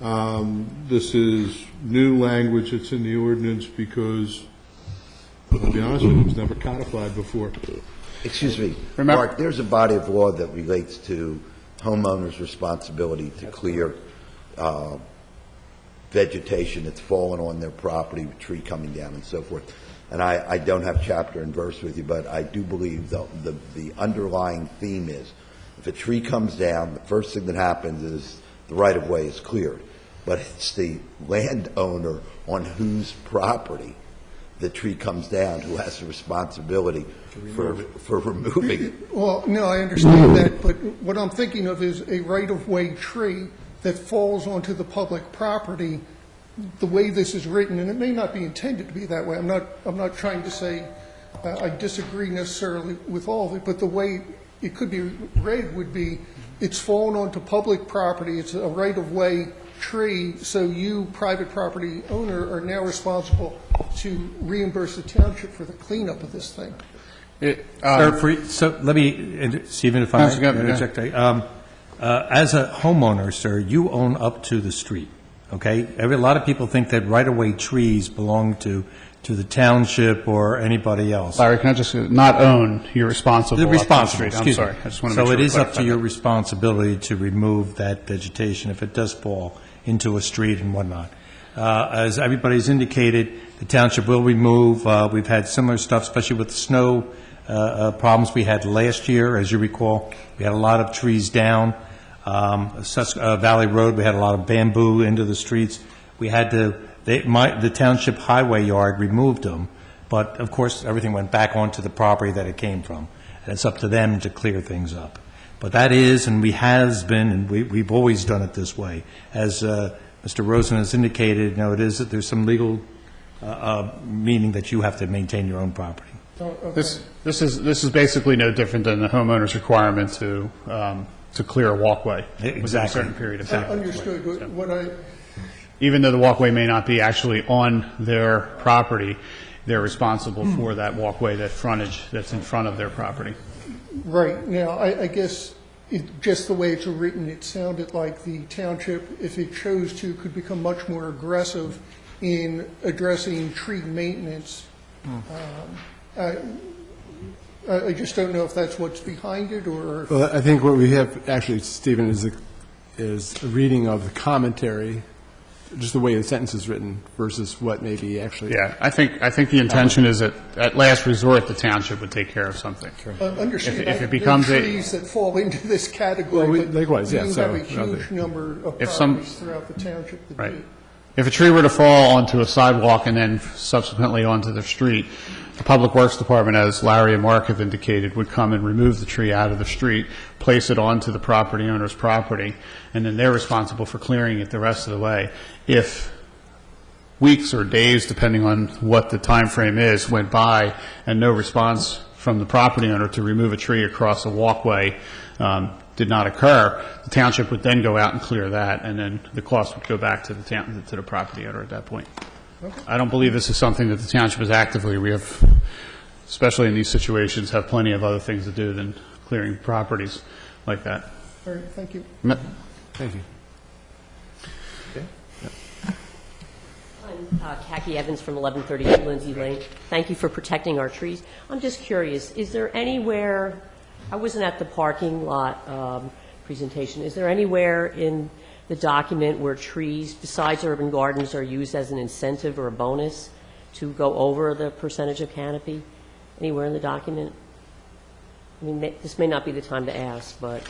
This is new language that's in the ordinance because, I'll be honest with you, it was never codified before. Excuse me, Mark, there's a body of law that relates to homeowners' responsibility to clear vegetation that's fallen on their property, tree coming down and so forth. And I don't have chapter and verse with you, but I do believe the underlying theme is if a tree comes down, the first thing that happens is the right-of-way is cleared. But it's the landowner on whose property the tree comes down who has the responsibility for removing it. Well, no, I understand that, but what I'm thinking of is a right-of-way tree that falls onto the public property. The way this is written, and it may not be intended to be that way. I'm not trying to say I disagree necessarily with all of it, but the way it could be read would be it's fallen onto public property. It's a right-of-way tree, so you, private property owner, are now responsible to reimburse the township for the cleanup of this thing. So let me, Stephen, if I may interject. As a homeowner, sir, you own up to the street, okay? A lot of people think that right-of-way trees belong to the township or anybody else. Larry, can I just, not own, you're responsible. They're responsible, I'm excuse me. sorry. I just want to make So sure it is up to clarify your that. responsibility to remove that vegetation if it does fall into a street and whatnot. As everybody's indicated, the township will remove. We've had similar stuff, especially with the snow problems we had last year. As you recall, we had a lot of trees down. Valley Road, we had a lot of bamboo into the streets. We had to, the township highway yard removed them, but of course, everything went back onto the property that it came from. And it's up to them to clear things up. But that is, and has been, and we've always done it this way. As Mr. Rosen has indicated, you know, it is that there's some legal meaning that you have to maintain your own property. This is basically no different than the homeowner's requirement to clear a walkway within a certain period of time. Understood. Even though the walkway may not be actually on their property, they're responsible for that walkway, that frontage that's in front of their property. Right. Now, I guess just the way it's written, it sounded like the township, if it chose to, could become much more aggressive in addressing tree maintenance. I just don't know if that's what's behind it, or... Well, I think what we have, actually, Stephen, is a reading of the commentary, just the way the sentence is written, versus what may be actually... Yeah, I think the intention is that at last resort, the township would take care of something. Understand. If it becomes there are trees that fall into this category, Well, but likewise, yeah, you so, have a huge number of if properties throughout the township that Right. do. If a tree were to fall onto a sidewalk and then subsequently onto the street, the Public Works Department, as Larry and Mark have indicated, would come and remove the tree out of the street, place it onto the property owner's property, and then they're responsible for clearing it the rest of the way. If weeks or days, depending on what the time frame is, went by and no response from the property owner to remove a tree across a walkway did not occur, the township would then go out and clear that, and then the cost would go back to the property owner at that point. Okay. I don't believe this is something that the township is actively, we have, especially in these situations, have plenty of other things to do than clearing properties like that. All right, thank you. Thank you. I'm Khaki Evans from 1138 Lindsay Lane. Thank you for protecting our trees. I'm just curious, is there anywhere, I wasn't at the parking lot presentation, is there anywhere in the document where trees, besides urban gardens, are used as an incentive or a bonus to go over the percentage of canopy? Anywhere in the document? I mean, this may not be the time to ask, but,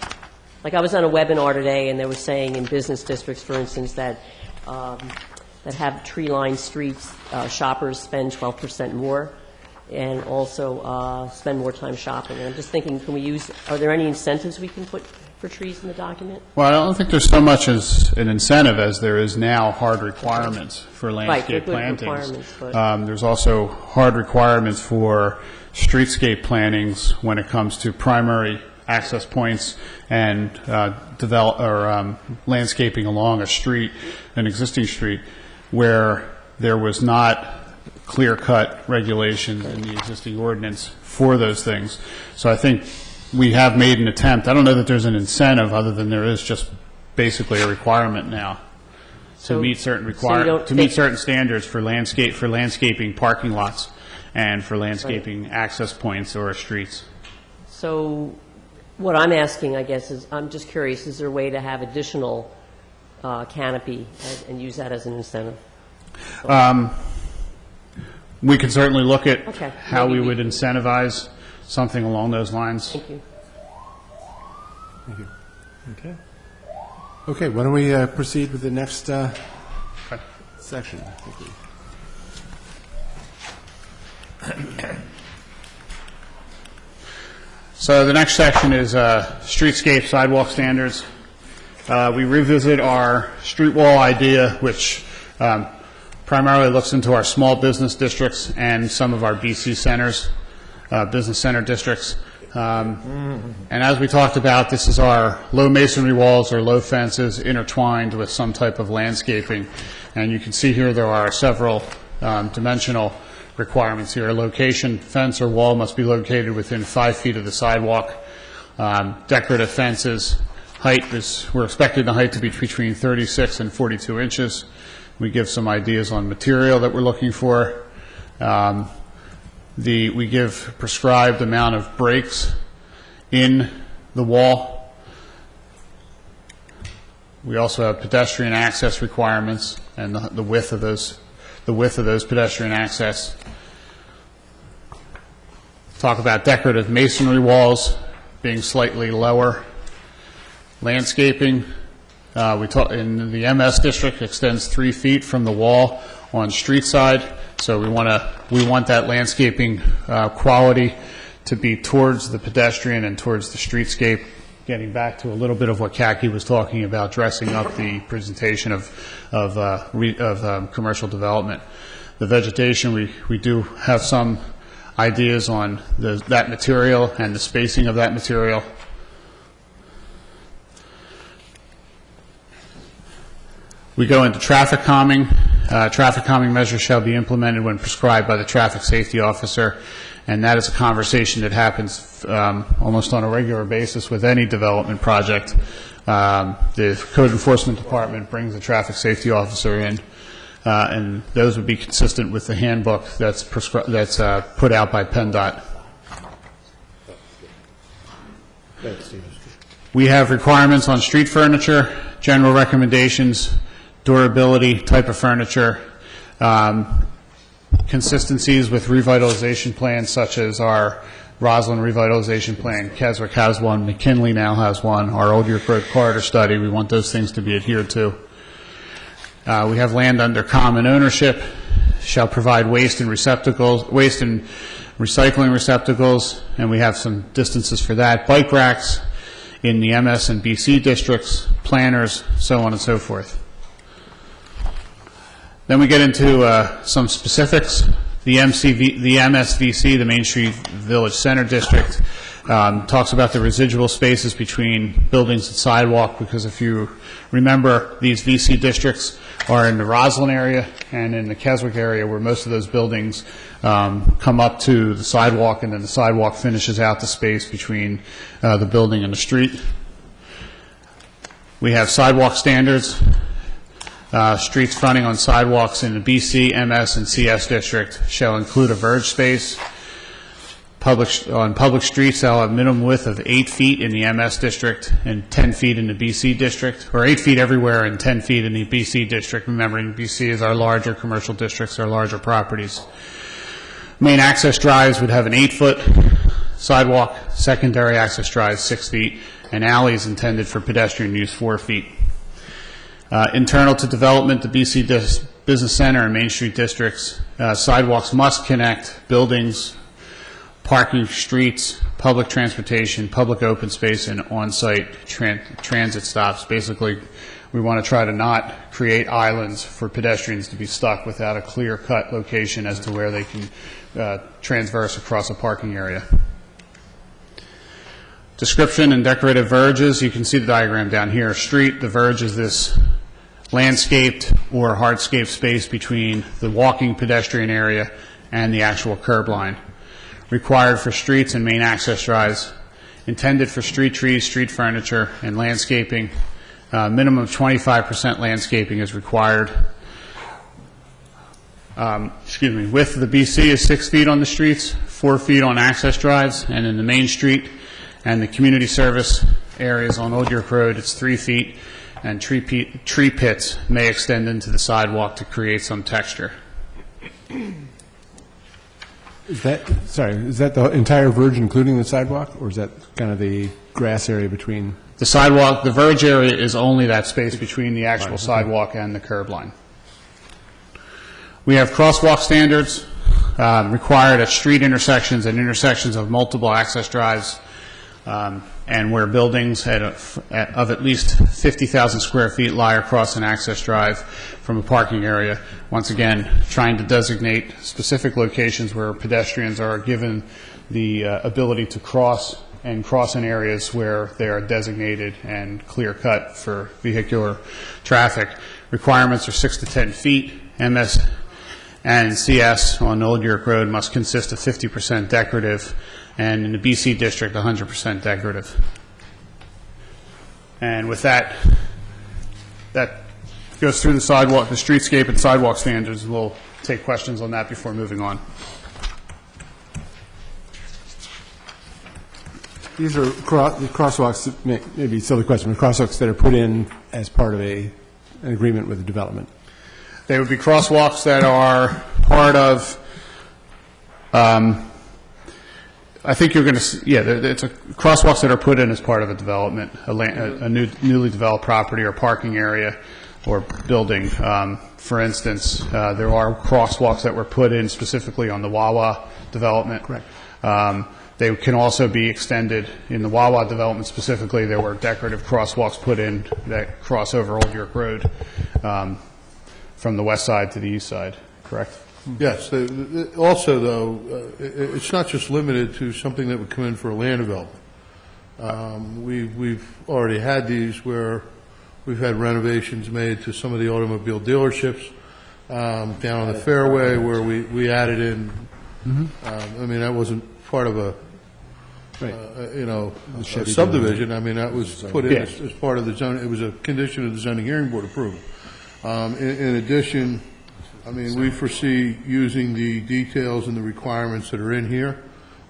like, I was on a webinar today, and they were saying in business districts, for instance, that that have tree-lined streets, shoppers spend 12% more and also spend more time shopping. And I'm just thinking, can we use, are there any incentives we can put for trees in the document? Well, I don't think there's so much as an incentive as there is now hard requirements for landscape good plantings. requirements, but- There's also hard requirements for streetscape plantings when it comes to primary access points and landscaping along a street, an existing street, where there was not clear-cut regulations in the existing ordinance for those things. So I think we have made an attempt. I don't know that there's an incentive other than there is just basically a requirement now. to meet certain certain standards for landscaping parking lots and for landscaping access points or streets. So what I'm asking, I guess, is I'm just curious, is there a way to have additional canopy and use that as an incentive? We could certainly look at Okay. how we would incentivize something along those lines. Thank you. Okay. Okay, why don't we proceed with the next section? Thank you. So the next section is streetscape sidewalk standards. We revisit our street wall idea, which primarily looks into our small business districts and some of our BC centers, business center districts. And as we talked about, this is our low masonry walls or low fences intertwined with some type of landscaping. And you can see here there are several dimensional requirements here. A location, fence or wall must be located within 5 feet of the sidewalk. Decorative fences, we're expecting the height to be between 36 and 42 inches. We give some ideas on material that we're looking for. We give prescribed amount of breaks in the wall. We also have pedestrian access requirements and the width of those pedestrian access. Talk about decorative masonry walls being slightly lower. Landscaping, in the MS district extends 3 feet from the wall on street side, so we want that landscaping quality to be towards the pedestrian and towards the streetscape. Getting back to a little bit of what Kaki was talking about, dressing up the presentation of commercial development. The vegetation, we do have some ideas on that material and the spacing of that material. We go into traffic calming. Traffic calming measures shall be implemented when prescribed by the traffic safety officer, and that is a conversation that happens almost on a regular basis with any development project. The Code Enforcement Department brings the traffic safety officer in, and those would be consistent with the handbook that's put out by PennDOT. We have requirements on street furniture, general recommendations, durability, type of furniture, consistencies with revitalization plans such as our Roslyn revitalization plan. Keswick has one, McKinley now has one, our Old York Road corridor study, we want those things to be adhered to. We have land under common ownership, shall provide waste and recycling receptacles, and we have some distances for that. Bike racks in the MS and BC districts, planners, so on and so forth. Then we get into some specifics. The MSVC, the Main Street Village Center District, talks about the residual spaces between buildings and sidewalk, because if you remember, these VC districts are in the Roslyn area and in the Keswick area, where most of those buildings come up to the sidewalk, and then the sidewalk finishes out the space between the building and the street. We have sidewalk standards. Streets fronting on sidewalks in the BC, MS, and CS district shall include a verge space. On public streets, they'll have minimum width of 8 feet in the MS district and 10 feet in the BC district, or 8 feet everywhere and 10 feet in the BC district, remembering BC is our larger commercial districts, our larger properties. Main access drives would have an 8-foot sidewalk, secondary access drives 6 feet, and alleys intended for pedestrian use 4 feet. Internal to development, the BC Business Center and Main Street districts, sidewalks must connect buildings, parking, streets, public transportation, public open space, and on-site transit stops. Basically, we want to try to not create islands for pedestrians to be stuck without a clear-cut location as to where they can transverse across a parking area. Description and decorative verges. You can see the diagram down here. Street, the verge is this landscaped or hardscape space between the walking pedestrian area and the actual curb line. Required for streets and main access drives. Intended for street trees, street furniture, and landscaping. Minimum of 25% landscaping is required. Width of the BC is 6 feet on the streets, 4 feet on access drives, and in the main street and the community service areas on Old York Road, it's 3 feet, and tree pits may extend into the sidewalk to create some texture. Is that the entire verge, including the sidewalk, or is that kind of the grass area between? The sidewalk, the verge area is only that space between the actual sidewalk and the curb line. We have crosswalk standards required at street intersections and intersections of multiple access drives, and where buildings of at least 50,000 square feet lie across an access drive from a parking area. Once again, trying to designate specific locations where pedestrians are given the ability to cross in areas where they are designated and clear-cut for vehicular traffic. Requirements are 6 to 10 feet. MS and CS on Old York Road must consist of 50% decorative, and in the BC district, 100% decorative. And with that goes through the sidewalk, the streetscape and sidewalk standards. We'll take questions on that before moving on. These are crosswalks, maybe a silly question, but crosswalks that are put in as part of an agreement with the development. They would be crosswalks that are part of, I think you're going to, it's crosswalks that are put in as part of a development, a newly developed property or parking area or building. For instance, there are crosswalks that were put in specifically on the Wawa development. Correct. They can also be extended in the Wawa development specifically. There were decorative crosswalks put in that cross over Old York Road from the west side to the east side, correct? Yes. Also, though, it's not just limited to something that would come in for a land development. We've already had these where we've had renovations made to some of the automobile dealerships down on the fairway where we added in, I mean, that wasn't part of a a subdivision. I mean, that was put in as part of the zone. It was a condition of the zoning hearing board approval. In addition, I mean, we foresee using the details and the requirements that are in here,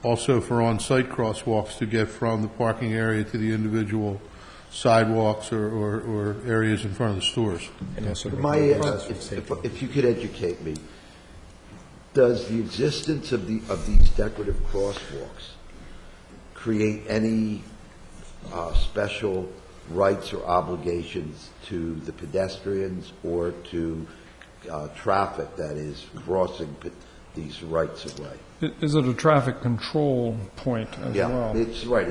also for on-site crosswalks to get from the parking area to the individual sidewalks or areas in front of the stores. If you could educate me, does the existence of these decorative crosswalks create any special rights or obligations to the pedestrians or to traffic that is crossing these rights of way? Is it a traffic control point as well? Yeah, it's right.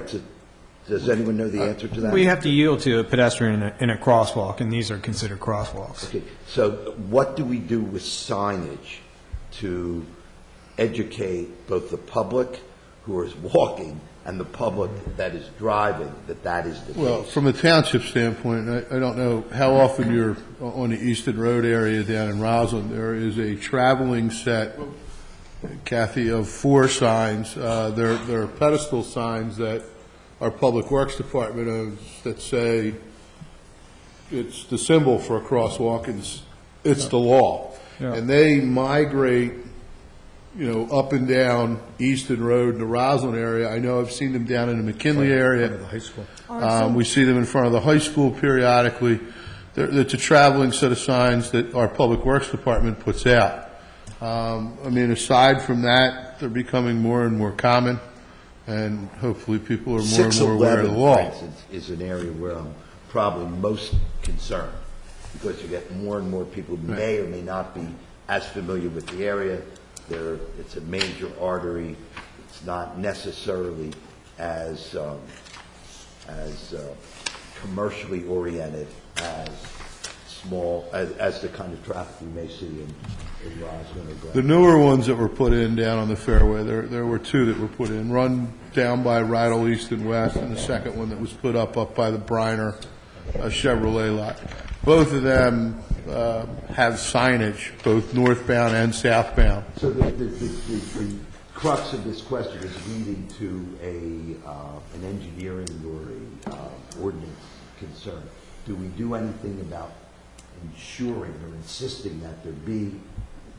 Does anyone know the answer to that? We have to yield to a pedestrian in a crosswalk, and these are considered crosswalks. Okay, so what do we do with signage to educate both the public who is walking and the public that is driving that is the case? Well, from a township standpoint, I don't know how often you're on the Easton Road area down in Roslyn. There is a traveling set, Kathy, of 4 signs. There are pedestal signs that our Public Works Department owns that say it's the symbol for a crosswalk, it's the law. Yeah. And they migrate, up and down Easton Road in the Roslyn area. I know I've seen them down in the McKinley area. The high school. We see them in front of the high school periodically. It's a traveling set of signs that our Public Works Department puts out. I mean, aside from that, they're becoming more and more common, and hopefully people are more and more aware of the 611, law. for instance, is an area where I'm probably most concerned, because you get more and more people who may or may not be as familiar with the area. It's a major artery. It's not necessarily as commercially oriented as the kind of traffic we may see in Roslyn or Glen. The newer ones that were put in down on the fairway, there were 2 that were put in, run down by Rydell East and West, and the second one that was put up by the Briner Chevrolet lot. Both of them have signage, both northbound and southbound. So the crux of this question is leading to an engineering or a ordinance concern. do we do anything about ensuring or insisting that there be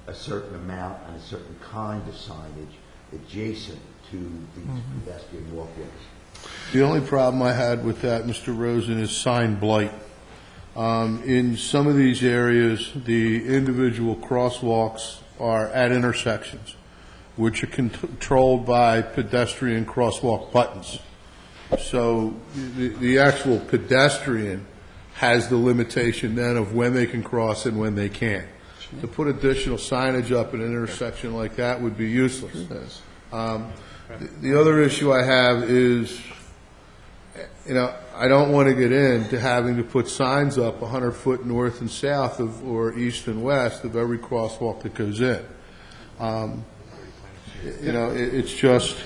a certain amount and a certain kind of signage adjacent to these pedestrian walkways? The only problem I had with that, Mr. Rosen, is sign blight. In some of these areas, the individual crosswalks are at intersections, which are controlled by pedestrian crosswalk buttons. So the actual pedestrian has the limitation then of when they can cross and when they can't. To put additional signage up at an intersection like that would be useless. The other issue I have is, I don't want to get into having to put signs up 100 foot north and south of, or east and west of every crosswalk that goes in. It's just,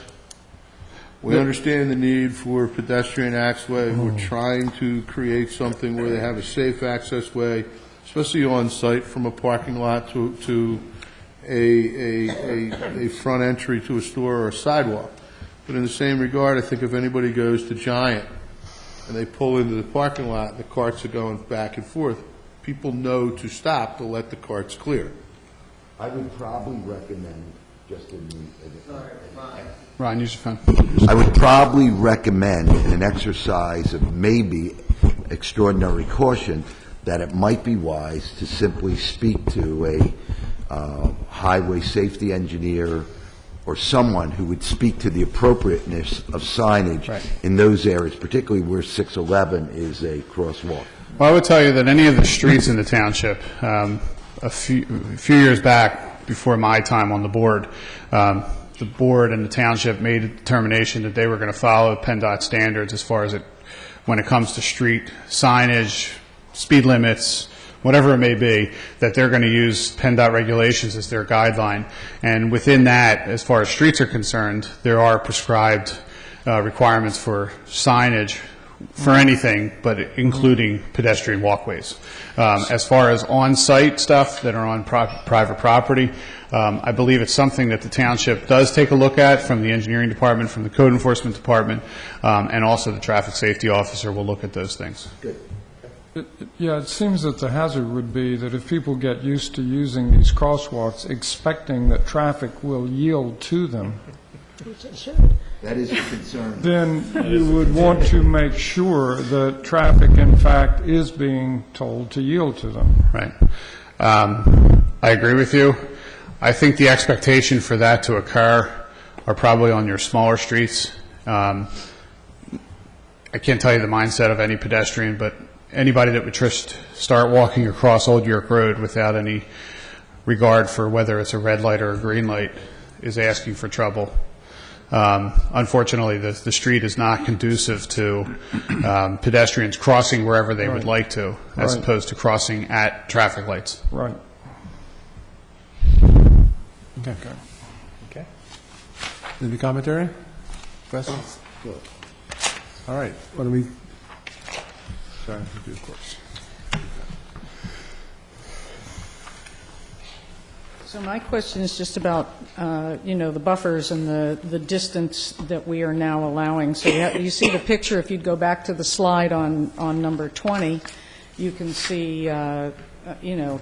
we understand the need for pedestrian access. We're trying to create something where they have a safe access way, especially on site from a parking lot to a front entry to a store or a sidewalk. But in the same regard, I think if anybody goes to Giant and they pull into the parking lot and the carts are going back and forth, people know to stop to let the carts clear. I would probably recommend, just in the... Ron, use your phone. I would probably recommend, in an exercise of maybe extraordinary caution, that it might be wise to simply speak to a highway safety engineer or someone who would speak to the appropriateness of signage in those areas, particularly where 611 is a crosswalk. Well, I would tell you that any of the streets in the township, a few years back, before my time on the board and the township made a determination that they were going to follow PennDOT standards as far as when it comes to street signage, speed limits, whatever it may be, that they're going to use PennDOT regulations as their guideline. And within that, as far as streets are concerned, there are prescribed requirements for signage for anything, but including pedestrian walkways. As far as on-site stuff that are on private property, I believe it's something that the township does take a look at from the engineering department, from the code enforcement department, and also the traffic safety officer will look at those things. Good. Yeah, it seems that the hazard would be that if people get used to using these crosswalks, expecting that traffic will yield to them, That is a concern. then you would want to make sure that traffic, in fact, is being told to yield to them. Right. I agree with you. I think the expectation for that to occur are probably on your smaller streets. I can't tell you the mindset of any pedestrian, but anybody that would just start walking across Old York Road without any regard for whether it's a red light or a green light is asking for trouble. Unfortunately, the street is not conducive to pedestrians crossing wherever they would like to, as opposed to crossing at traffic lights. Right. Okay. Any commentary? Questions? All right. What do we... Sorry, of course. So my question is just about, the buffers and the distance that we are now allowing. So you see the picture, if you'd go back to the slide on number 20, you can see, a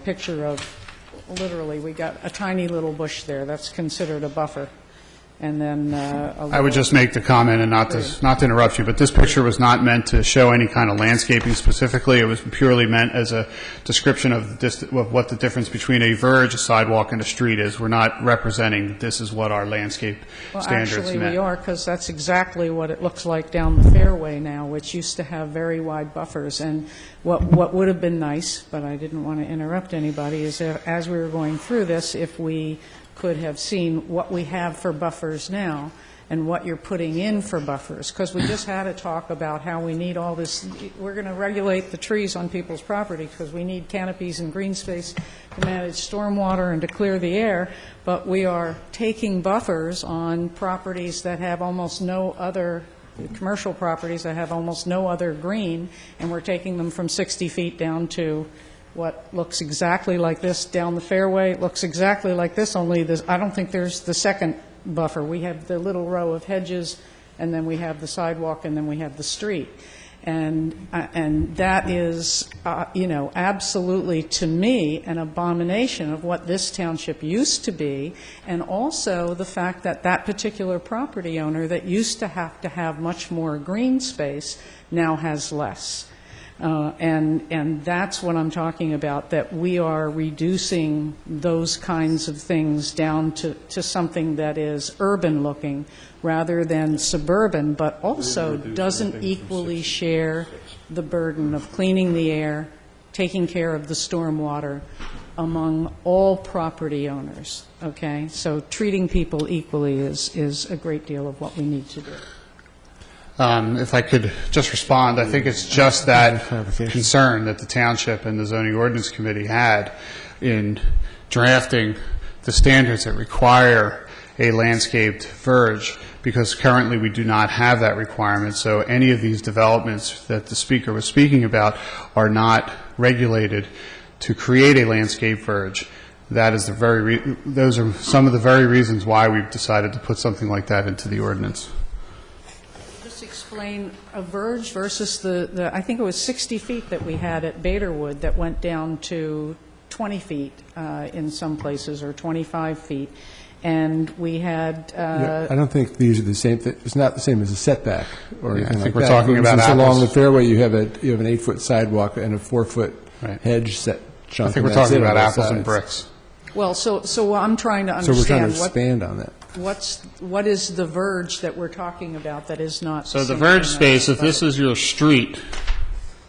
picture of, literally, we got a tiny little bush there. That's considered a buffer. And then I would just make the comment, and not to interrupt you, but this picture was not meant to show any kind of landscaping specifically. It was purely meant as a description of what the difference between a verge, a sidewalk, and a street is. We're not representing that this is what our landscape standards meant. Actually, we are, because that's exactly what it looks like down the fairway now, which used to have very wide buffers. And what would have been nice, but I didn't want to interrupt anybody, is as we were going through this, if we could have seen what we have for buffers now and what you're putting in for buffers, because we just had a talk about how we need all this. We're going to regulate the trees on people's property because we need canopies and green space to manage stormwater and to clear the air, but we are taking buffers on properties that have almost no other, commercial properties that have almost no other green, and we're taking them from 60 feet down to what looks exactly like this down the fairway. It looks exactly like this, only this, I don't think there's the second buffer. We have the little row of hedges, and then we have the sidewalk, and then we have the street. And that is, absolutely, to me, an abomination of what this township used to be, and also the fact that that particular property owner that used to have much more green space now has less. And that's what I'm talking about, that we are reducing those kinds of things down to something that is urban-looking rather than suburban, but also doesn't equally share the burden of cleaning the air, taking care of the stormwater among all property owners, okay? So treating people equally is a great deal of what we need to do. If I could just respond, I think it's just that concern that the Township and the Zoning Ordinance Committee had in drafting the standards that require a landscaped verge, because currently we do not have that requirement. So any of these developments that the speaker was speaking about are not regulated to create a landscape verge. That is those are some of the very reasons why we've decided to put something like that into the ordinance. Just explain a verge versus the I think it was 60 feet that we had at Baderwood that went down to 20 feet in some places, or 25 feet. And we had... I don't think these are the same. It's not the same as a setback or anything I think like we're that. talking For about instance, apples. along the fairway, you have an 8-foot sidewalk and a 4-foot hedge set chunk. I think we're and that's talking it on about both apples and sides. bricks. Well, so I'm trying to So we're trying understand to expand on that. what is the verge that we're talking about that is not... So the same verge thing space, as if this is your street,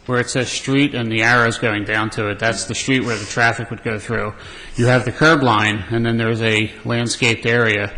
where it says street and the arrow's going down to it, that's the street where the traffic would go through. You have the curb line, and then there's a landscaped area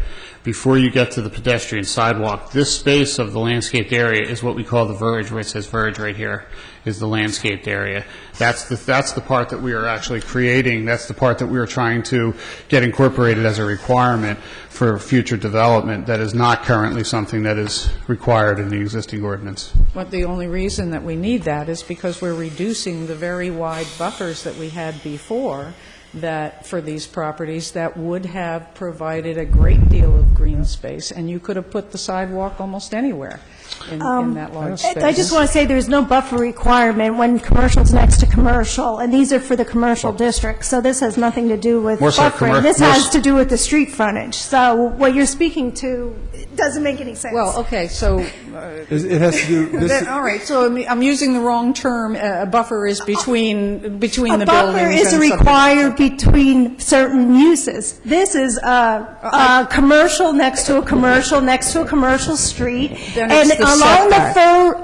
before you get to the pedestrian sidewalk. This space of the landscaped area is what we call the verge, where it says verge right here, is the landscaped area. That's the part that we are actually creating. That's the part that we are trying to get incorporated as a requirement for future development. That is not currently something that is required in the existing ordinance. But the only reason that we need that is because we're reducing the very wide buffers that we had before, that for these properties that would have provided a great deal of green space, and you could have put the sidewalk almost anywhere in that large space. I just want to say there's no buffer requirement when commercial's next to commercial, and these are for the commercial district, so this has nothing to do with More so buffering. This has to do with the street frontage. So what you're speaking to doesn't make any sense. Well, okay, so... It has to do... This, all right, so I'm using the wrong term. A buffer is between the buildings and a buffer is required between certain uses. This is a commercial next to a commercial next to a commercial street, Then and it's the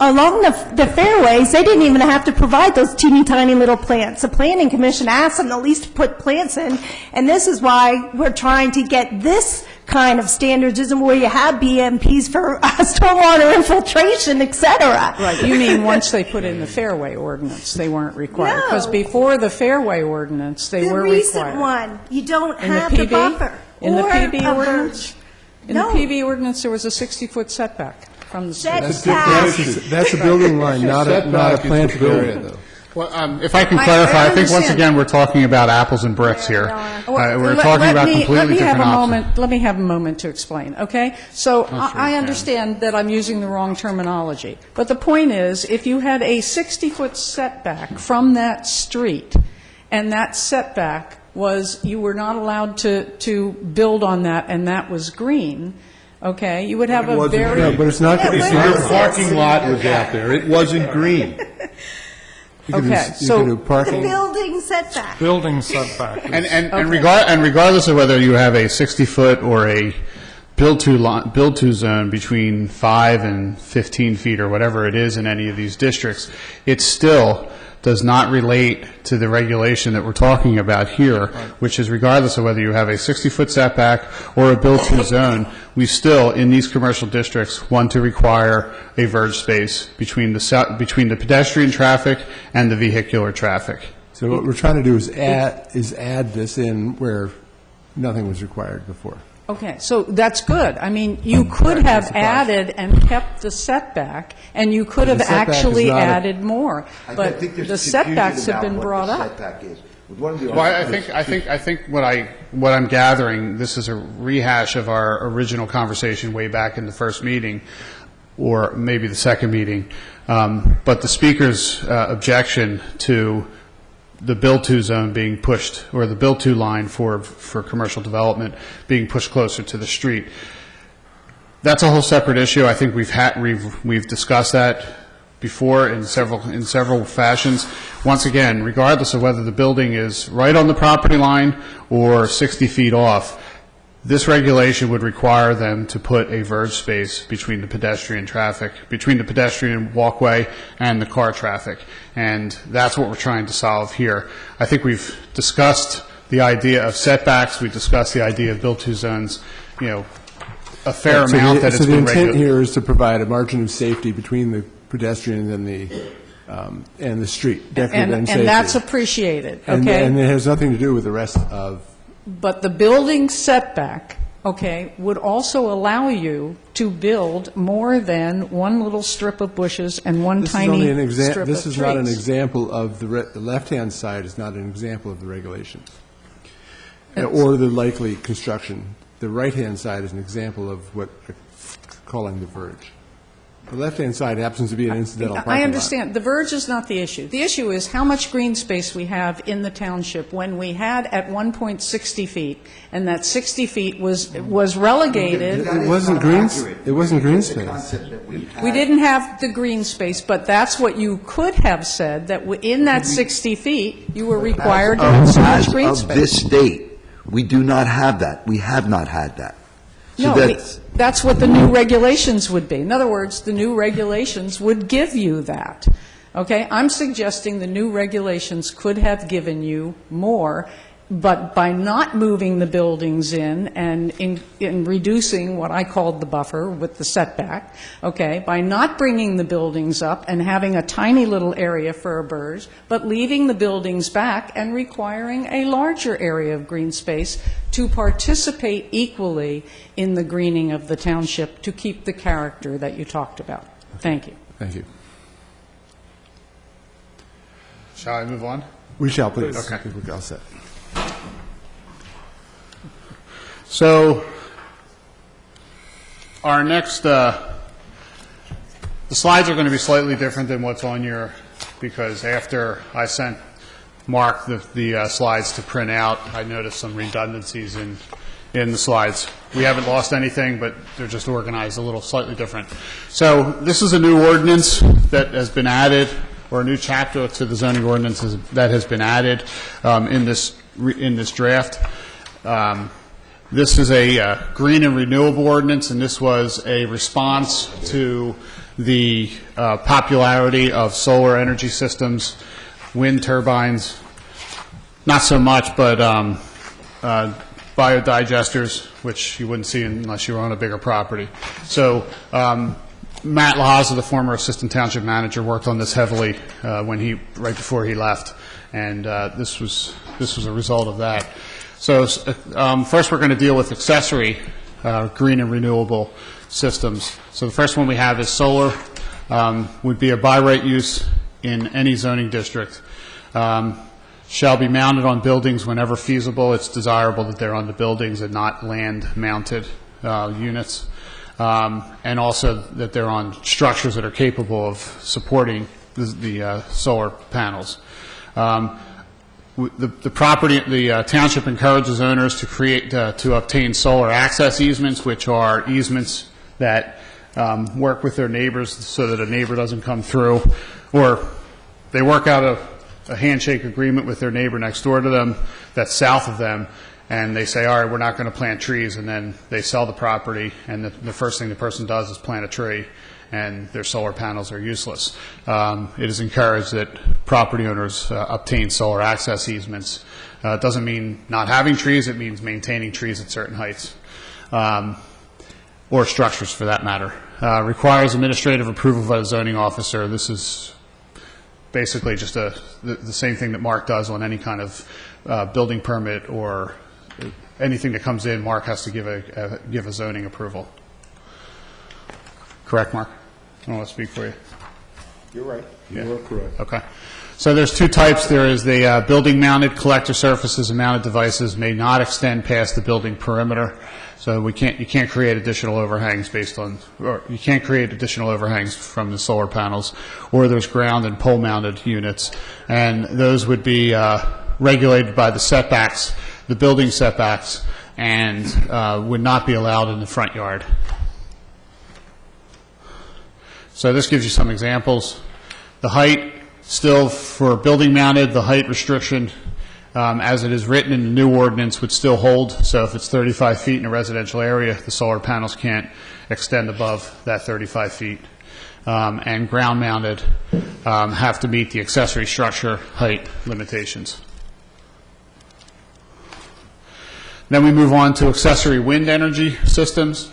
along the fairways, they didn't even have to provide those teeny tiny little plants. The Planning Commission asked them at least to put plants in, and this is why we're trying to get this kind of standardism where you have BMPs for stormwater infiltration, et cetera. Right, you mean once they put in the fairway ordinance, they weren't required? Because No. before the fairway ordinance, they were The recent required. one, you don't In the have the PB? buffer. In the or PB a ordinance? verge. In the No. PB ordinance, there was a 60-foot setback from the street. that's a building line, not a Setback is planted the area, building. though. Well, if I can clarify, I think once understand. again, we're talking about apples and bricks here. We're talking about completely different options. Let me have a moment to explain, okay? So I understand that I'm using the wrong terminology, but the point is, if you had a 60-foot setback from that street, and that setback was, you were not allowed to build on that, and that was green, okay, you would have a very... No, but it's not... Your parking lot was out there. It wasn't green. Okay, You so can do The parking. building setback. Building setback. And regardless of whether you have a 60-foot or a build-to zone between 5 and 15 feet or whatever it is in any of these districts, it still does not relate to the regulation that we're talking about here, which is regardless of whether you have a 60-foot setback or a build-to zone, we still, in these commercial districts, want to require a verge space between the pedestrian traffic and the vehicular traffic. So what we're trying to do is add this in where nothing was required before. Okay, so that's good. I mean, you could have added and kept the setback, and you could have The setback is actually not a- added more, I but think there's the confusion setbacks have about been what brought the up. setback is. With one of the Well, I ordinances- think what I'm gathering, this is a rehash of our original conversation way back in the first meeting. or maybe the second meeting. But the speaker's objection to the build-to zone being pushed, or the build-to line for commercial development being pushed closer to the street, that's a whole separate issue. I think we've discussed that before in several fashions. Once again, regardless of whether the building is right on the property line or 60 feet off, this regulation would require them to put a verge space between the pedestrian traffic, between the pedestrian walkway and the car traffic. And that's what we're trying to solve here. I think we've discussed the idea of setbacks. We discussed the idea of build-to zones, a fair amount that it's So the been intent regulated. here is to provide a margin of safety between the pedestrian and the street. Definitely And safety. that's appreciated, And okay? it has nothing to do with the rest of, But the building setback, okay, would also allow you to build more than one little strip of bushes and one this is only an tiny strip example. of This is not an trees. example of the left-hand side is not an example of the regulations, or the likely construction. The right-hand side is an example of what we're calling the verge. The left-hand side happens to be an incidental parking lot. I understand. The verge is not the issue. The issue is how much green space we have in the township when we had at one point 60 feet, and that 60 feet was relegated. It wasn't green. It wasn't green space. We didn't have the green space, but that's what you could have said, that in that 60 feet, you were required to have so much green Of space. this state, we do not have that. We have not had that. So No, that's what the new regulations would be. In other words, the new regulations would give you that. Okay? I'm suggesting the new regulations could have given you more, but by not moving the buildings in and in reducing what I called the buffer with the setback, okay, by not bringing the buildings up and having a tiny little area for a verge, but leaving the buildings back and requiring a larger area of green space to participate equally in the greening of the township to keep the character that you talked about. Thank you. Thank you. Shall I move on? We shall, please. Okay. I think we're all set. So, our next, the slides are going to be slightly different than what's on your, because after I sent Mark the slides to print out, I noticed some redundancies in the slides. We haven't lost anything, but they're just organized a little slightly different. So, this is a new ordinance that has been added, or a new chapter to the zoning ordinances that has been added in this draft. This is a green and renewable ordinance, and this was a response to the popularity of solar energy systems, wind turbines, not so much, but biodigesters, which you wouldn't see unless you were on a bigger property. So Matt Lahaza, the former assistant township manager, worked on this heavily right before he left, and this was a result of that. So first we're going to deal with accessory green and renewable systems. So the first one we have is solar, would be a by right use in any zoning district. Shall be mounted on buildings whenever feasible. It's desirable that they're on the buildings and not land-mounted units. And also that they're on structures that are capable of supporting the solar panels. The township encourages owners to obtain solar access easements, which are easements that work with their neighbors so that a neighbor doesn't come through, or they work out a handshake agreement with their neighbor next door to them that's south of them, and they say, all right, we're not going to plant trees, and then they sell the property, and the first thing the person does is plant a tree, and their solar panels are useless. It is encouraged that property owners obtain solar access easements. It doesn't mean not having trees, it means maintaining trees at certain heights, or structures for that matter. Requires administrative approval by the zoning officer. This is basically just the same thing that Mark does on any kind of building permit or anything that comes in. Mark has to give a zoning approval. Correct, Mark? I don't want to speak for you. You're right. Yeah. You are correct. Okay. So there's two types. There is the building-mounted collector surfaces and mounted devices may not extend past the building perimeter. So you can't create additional overhangs you can't create additional overhangs from the solar panels. Or there's ground and pole-mounted units, and those would be regulated by the setbacks, the building setbacks, and would not be allowed in the front yard. So this gives you some examples. The height, still for building mounted, the height restriction as it is written in the new ordinance would still hold. So if it's 35 feet in a residential area, the solar panels can't extend above that 35 feet. And ground mounted have to meet the accessory structure height limitations. Then we move on to accessory wind energy systems.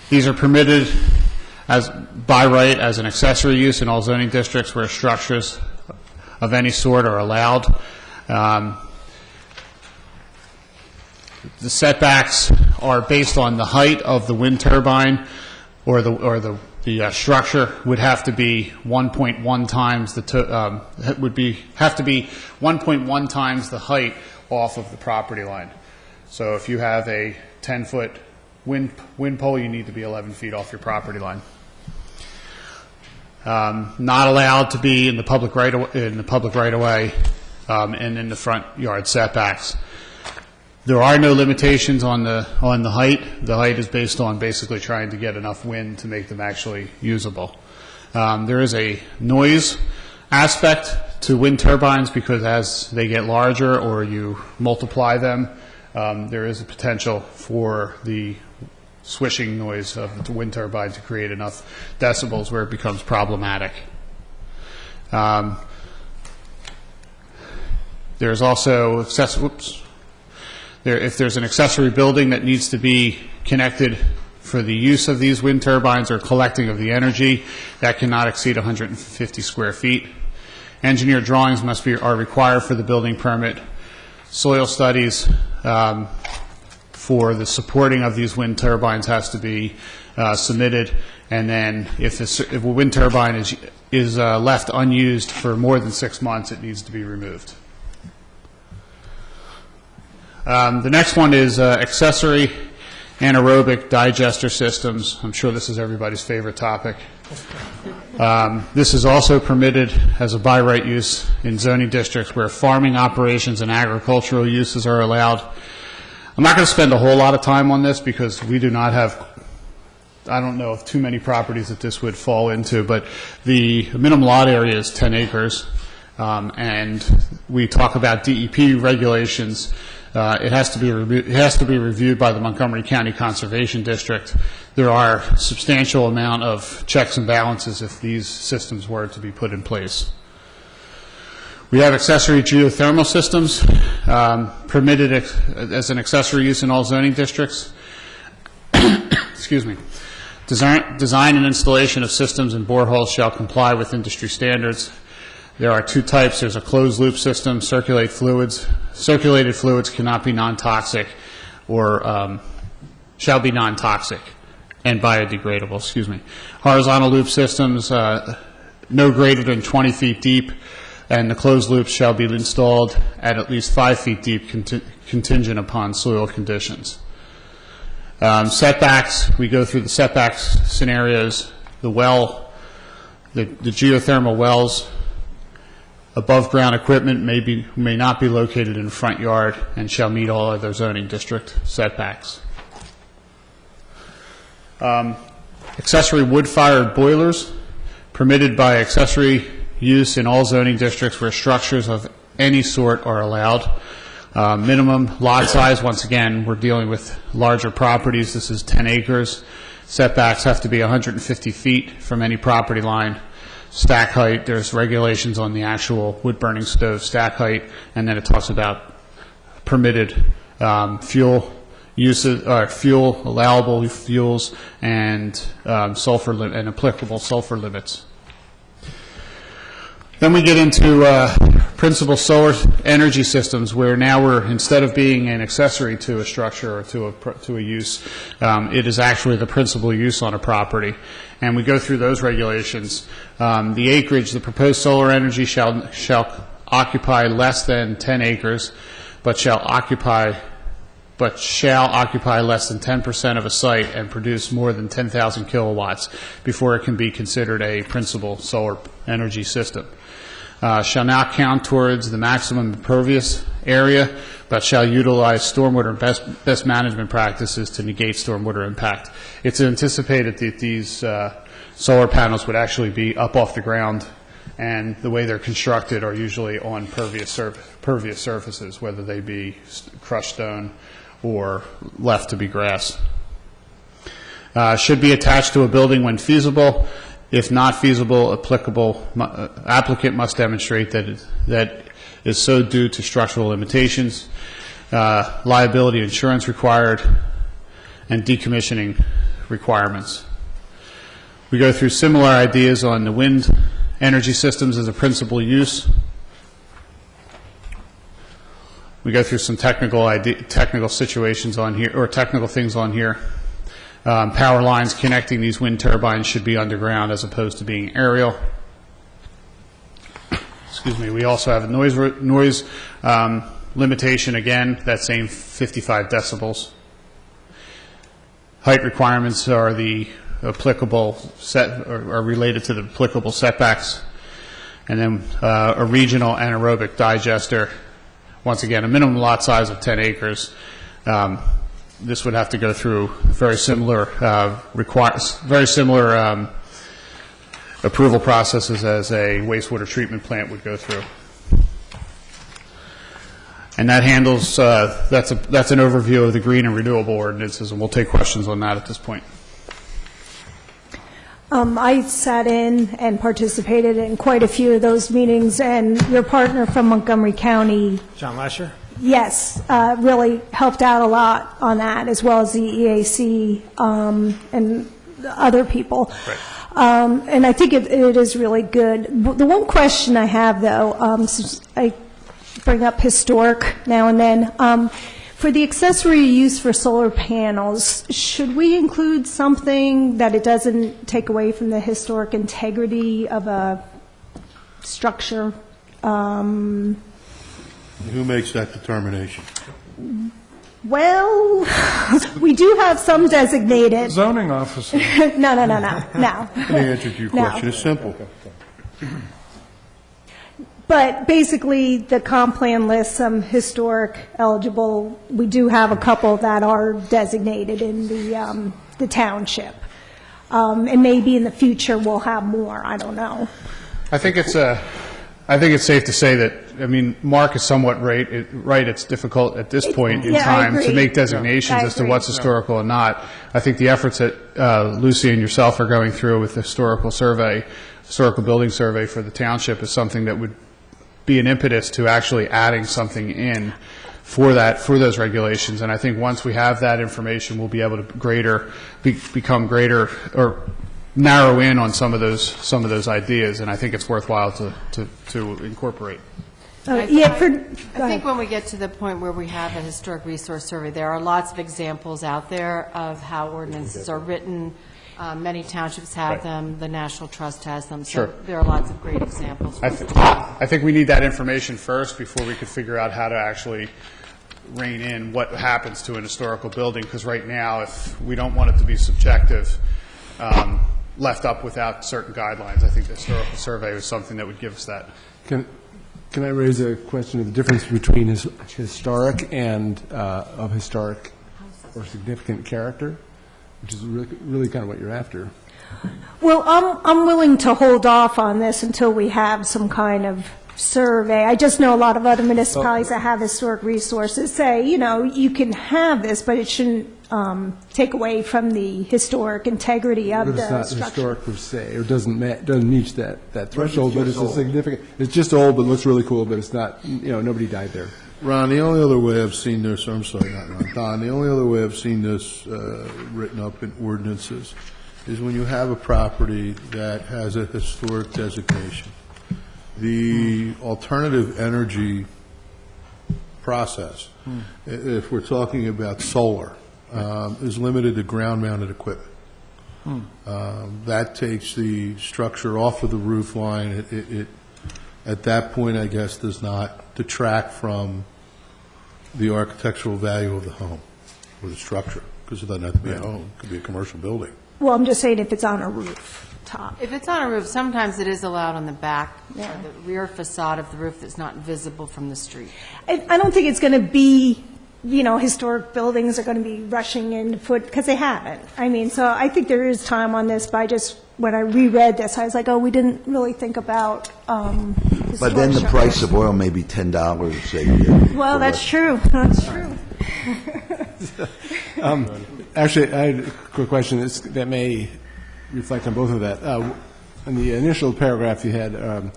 These are permitted by right as an accessory use in all zoning districts where structures of any sort are allowed. The setbacks are based on the height of the wind turbine, or the structure would have to be 1.1 times have to be 1.1 times the height off of the property line. So if you have a 10-foot wind pole, you need to be 11 feet off your property line. Not allowed to be in the public right of way and in the front yard setbacks. There are no limitations on the height. The height is based on basically trying to get enough wind to make them actually usable. There is a noise aspect to wind turbines because as they get larger or you multiply them, there is a potential for the swishing noise of the wind turbine to create enough decibels where it becomes problematic. There's also if there's an accessory building that needs to be connected for the use of these wind turbines or collecting of the energy, that cannot exceed 150 square feet. Engineer drawings are required for the building permit. Soil studies for the supporting of these wind turbines has to be submitted, and then if a wind turbine is left unused for more than 6 months, it needs to be removed. The next one is accessory anaerobic digester systems. I'm sure this is everybody's favorite topic. This is also permitted as a by right use in zoning districts where farming operations and agricultural uses are allowed. I'm not going to spend a whole lot of time on this because we do not have, I don't know of too many properties that this would fall into, but the minimum lot area is 10 acres, and we talk about DEP regulations. It has to be reviewed by the Montgomery County Conservation District. There are substantial amount of checks and balances if these systems were to be put in place. We have accessory geothermal systems permitted as an accessory use in all zoning districts. Excuse me. Design and installation of systems and boreholes shall comply with industry standards. There are two types. There's a closed-loop system, circulated fluids. Circulated fluids cannot be non-toxic or shall be non-toxic and biodegradable, excuse me. Horizontal loop systems, no greater than 20 feet deep, and the closed loops shall be installed at least 5 feet deep, contingent upon soil conditions. Setbacks, we go through the setbacks scenarios. The geothermal wells, above ground equipment may not be located in the front yard and shall meet all other zoning district setbacks. Accessory wood-fired boilers, permitted by accessory use in all zoning districts where structures of any sort are allowed. Minimum lot size, once again, we're dealing with larger properties. This is 10 acres. Setbacks have to be 150 feet from any property line. Stack height, there's regulations on the actual wood-burning stove stack height, and then it talks about permitted fuel uses, allowable fuels, and sulfur and applicable sulfur limits. Then we get into principal solar energy systems, where now instead of being an accessory to a structure or to a use, it is actually the principal use on a property. And we go through those regulations. The acreage, the proposed solar energy shall occupy less than 10 acres, but shall occupy less than 10% of a site and produce more than 10,000 kilowatts before it can be considered a principal solar energy system. Shall not count towards the maximum impervious area, but shall utilize stormwater best management practices to negate stormwater impact. It's anticipated that these solar panels would actually be up off the ground, and the way they're constructed are usually on pervious surfaces, whether they be crushed stone or left to be grass. Should be attached to a building when feasible. If not feasible, applicant must demonstrate that is so due to structural limitations, liability insurance required, and decommissioning requirements. We go through similar ideas on the wind energy systems as a principal use. We go through some technical situations on here, or technical things on here. Power lines connecting these wind turbines should be underground as opposed to being aerial. Excuse me. We also have a noise limitation, again, that same 55 decibels. Height requirements are the applicable are related to the applicable setbacks. And then a regional anaerobic digester, once again, a minimum lot size of 10 acres. This would have to go through very similar approval processes as a wastewater treatment plant would go through. And that handles that's an overview of the green and renewable ordinances, and we'll take questions on that at this point. I sat in and participated in quite a few of those meetings, and your partner from Montgomery County, John Lasher? yes, really helped out a lot on that, as well as the EAC and other people. Right. And I think it is really good. The one question I have, though, since I bring up historic now and then, for the accessory use for solar panels, should we include something that it doesn't take away from the historic integrity of a structure? Who makes that determination? Well, we do have some designated. Zoning officer. No. The answer to your question is simple. But basically, the comp plan lists some historic eligible. We do have a couple that are designated in the township. And maybe in the future, we'll have more. I don't know. I think it's safe to say that, I mean, Mark is somewhat right. It's difficult at this point in time to make designations as to what's historical and not. I think the efforts that Lucy and yourself are going through with the historical building survey for the township is something that would be an impetus to actually adding something in for those regulations. And I think once we have that information, we'll be able to become greater or narrow in on some of those ideas, and I think it's worthwhile to incorporate. I think when we get to the point where we have a historic resource survey, there are lots of examples out there of how ordinances are written. Many townships have them. The National Trust has them. So there are lots of great examples. I think we need that information first before we could figure out how to actually rein in what happens to an historical building, because right now, if we don't want it to be subjective, left up without certain guidelines, I think the historical survey is something that would give us that. Can I raise a question of the difference between historic and of historic or significant character, which is really kind of what you're after? Well, I'm willing to hold off on this until we have some kind of survey. I just know a lot of other municipalities that have historic resources say, you can have this, but it shouldn't take away from the historic integrity of the structure. It's not historic per se, or doesn't meet that threshold, but it's a significant. It's just old, but looks really cool, but it's not. Nobody died there. Ron, the only other way I've seen this, I'm sorry, not Ron, Don, the only other way I've seen this written up in ordinances is when you have a property that has a historic designation. The alternative energy process, if we're talking about solar, is limited to ground-mounted equipment. That takes the structure off of the roof line. It at that point, I guess, does not detract from the architectural value of the home or the structure, because it doesn't have to be a home. It could be a commercial building. Well, I'm just saying if it's on a rooftop. If it's on a roof, sometimes it is allowed on the back, or the rear facade of the roof that's not visible from the street. I don't think it's going to be, historic buildings are going to be rushing in to put, because they haven't. I mean, so I think there is time on this, but when I reread this, I was like, oh, we didn't really think about But then the price of oil may be $10 a year. Well, that's true. That's true. Actually, I had a quick question that may reflect on both of that. In the initial paragraph you had,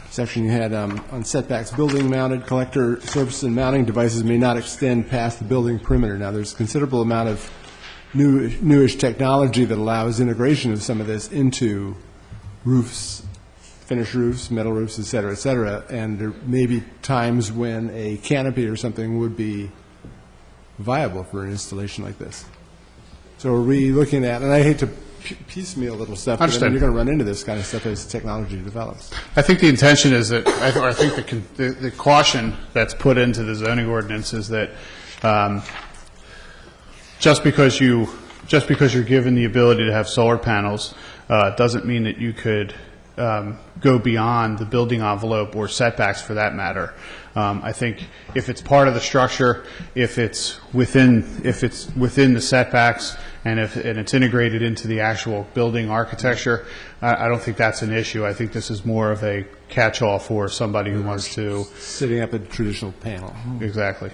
section you had on setbacks, building-mounted collector surface and mounting devices may not extend past the building perimeter. Now, there's a considerable amount of newish technology that allows integration of some of this into roofs, finished roofs, metal roofs, et cetera, and there may be times when a canopy or something would be viable for an installation like this. So are we looking at, and I hate to piecemeal little stuff, but then you're going to run into this kind of stuff as technology develops. I think the intention is that, I think the caution that's put into the zoning ordinance is that just because you're given the ability to have solar panels doesn't mean that you could go beyond the building envelope or setbacks for that matter. I think if it's part of the structure, if it's within the setbacks, and it's integrated into the actual building architecture, I don't think that's an issue. I think this is more of a catch-all for somebody who wants to setting up a traditional panel. Exactly.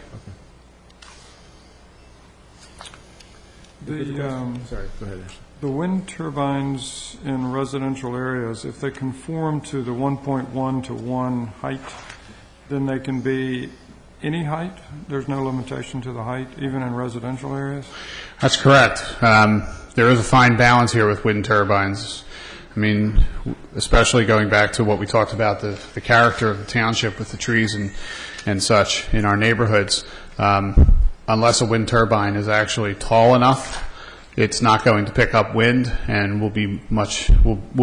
Sorry, go ahead. The wind turbines in residential areas, if they conform to the 1.1 to 1 height, then they can be any height? There's no limitation to the height, even in residential areas? That's correct. There is a fine balance here with wind turbines. I mean, especially going back to what we talked about, the character of the township with the trees and such in our neighborhoods. Unless a wind turbine is actually tall enough, it's not going to pick up wind and will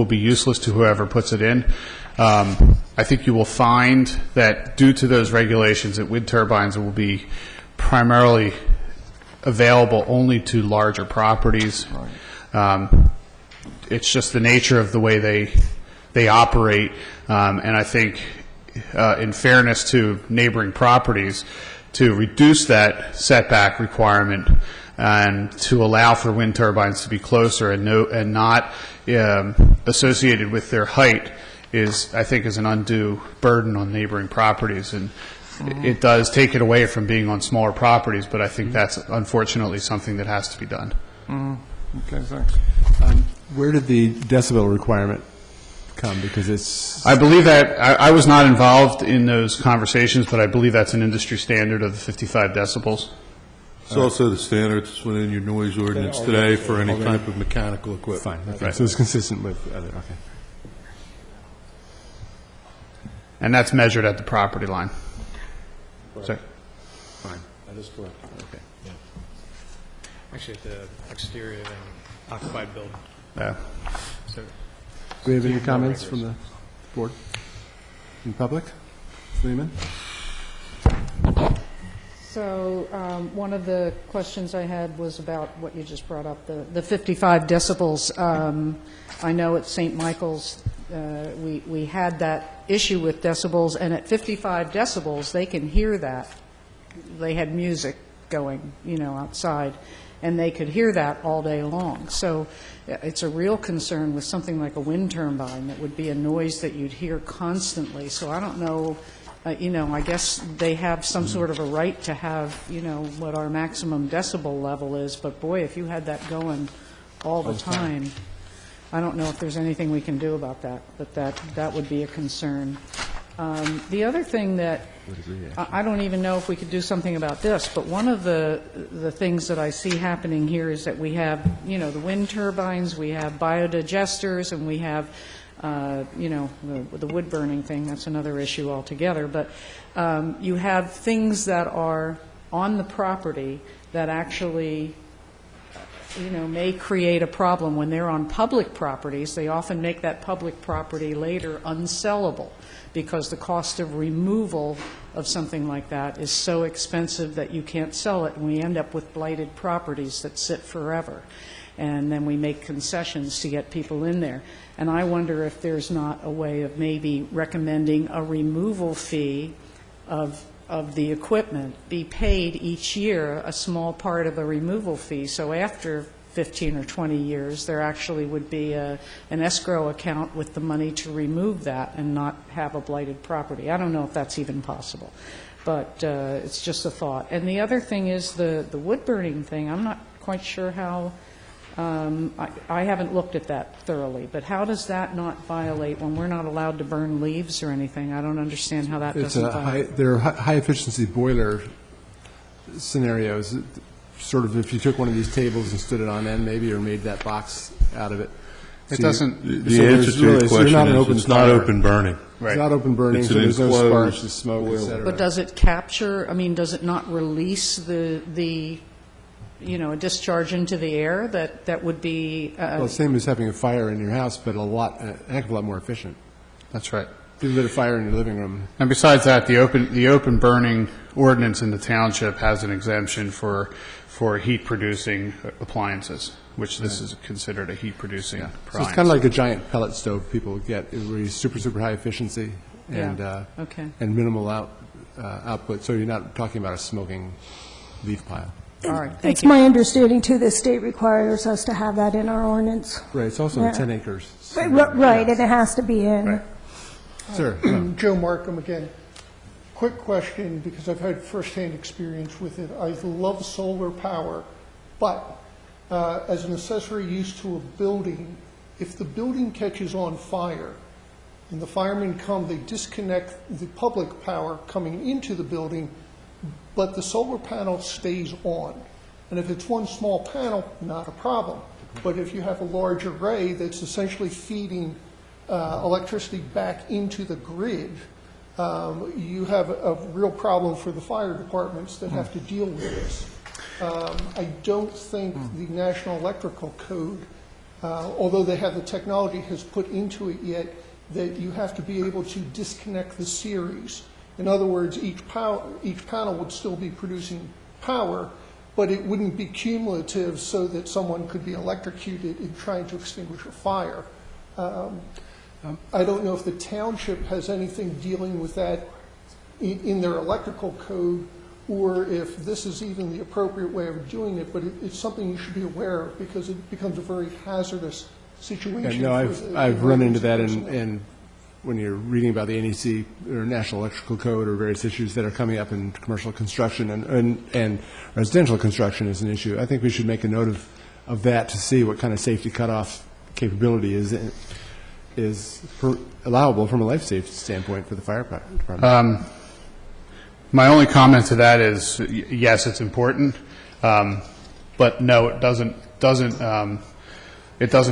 be useless to whoever puts it in. I think you will find that due to those regulations that wind turbines will be primarily available only to larger properties. It's just the nature of the way they operate, and I think in fairness to neighboring properties, to reduce that setback requirement and to allow for wind turbines to be closer and not associated with their height I think is an undue burden on neighboring properties, and it does take it away from being on smaller properties, but I think that's unfortunately something that has to be done. Okay, thanks. Where did the decibel requirement come? Because it's... I believe that, I was not involved in those conversations, but I believe that's an industry standard of the 55 decibels. It's also the standards within your noise ordinance today for any type of mechanical equipment. Fine, okay. Right. So it's consistent with other, okay. And that's measured at the property line. So, fine. That is correct. Okay. Yeah. Actually, at the exterior of an occupied building. Yeah. Do So, we have any comments from the board? In public? Lehman? So one of the questions I had was about what you just brought up, the 55 decibels. I know at St. Michael's we had that issue with decibels, and at 55 decibels they can hear that. They had music going, outside, and they could hear that all day long. So it's a real concern with something like a wind turbine that would be a noise that you'd hear constantly. So I don't know. I guess they have some sort of a right to have, what our maximum decibel level is, but boy, if you had that going all the time, I don't know if there's anything we can do about that, but that would be a concern. The other thing that, I don't even know if we could do something about this, but one of the things that I see happening here is that we have, the wind turbines, we have biodigesters, and we have the wood burning thing, that's another issue altogether. But you have things that are on the property that actually, may create a problem. When they're on public properties, they often make that public property later unsellable because the cost of removal of something like that is so expensive that you can't sell it, and we end up with blighted properties that sit forever. And then we make concessions to get people in there. And I wonder if there's not a way of maybe recommending a removal fee of the equipment be paid each year, a small part of a removal fee. So after 15 or 20 years, there actually would be an escrow account with the money to remove that and not have a blighted property. I don't know if that's even possible, but it's just a thought. And the other thing is the wood burning thing. I'm not quite sure how, I haven't looked at that thoroughly, but how does that not violate when we're not allowed to burn leaves or anything? I don't understand how that doesn't violate. There are high-efficiency boiler scenarios, sort of if you took one of these tables and stood it on end maybe, or made that box out of it. It doesn't. The answer to your question is it's not open burning. It's not open burning, so there's no sparks, there's smoke, et cetera. But does it capture, does it not release the a discharge into the air that would be... Well, it's the same as having a fire in your house, but a heck of a lot more efficient. That's right. If you lit a fire in your living room. And besides that, the open burning ordinance in the township has an exemption for heat-producing appliances, which this is considered a heat-producing appliance. So it's kind of like a giant pellet stove people get, where you super, super high efficiency and and minimal output, so you're not talking about a smoking leaf pile. All right, It's my understanding, too, the state requires us to have that in our ordinance. Right, it's also 10 acres. Right, and it has to be in. Right. Sir. Joe Markham again. Quick question, because I've had firsthand experience with it. I love solar power, but as an accessory use to a building, if the building catches on fire and the firemen come, they disconnect the public power coming into the building, but the solar panel stays on. And if it's one small panel, not a problem. But if you have a large array that's essentially feeding electricity back into the grid, you have a real problem for the fire departments that have to deal with this. I don't think the National Electrical Code, although they have the technology, has put into it yet that you have to be able to disconnect the series. In other words, each panel would still be producing power, but it wouldn't be cumulative so that someone could be electrocuted in trying to extinguish a fire. I don't know if the township has anything dealing with that in their electrical code, or if this is even the appropriate way of doing it, but it's something you should be aware of because it becomes a very hazardous situation. No, I've run into that in when you're reading about the NEC or National Electrical Code or various issues that are coming up in commercial construction and residential construction is an issue. I think we should make a note of that to see what kind of safety cutoff capability is allowable from a life safety standpoint for the fire department. My only comment to that is, yes, it's important, but no, it doesn't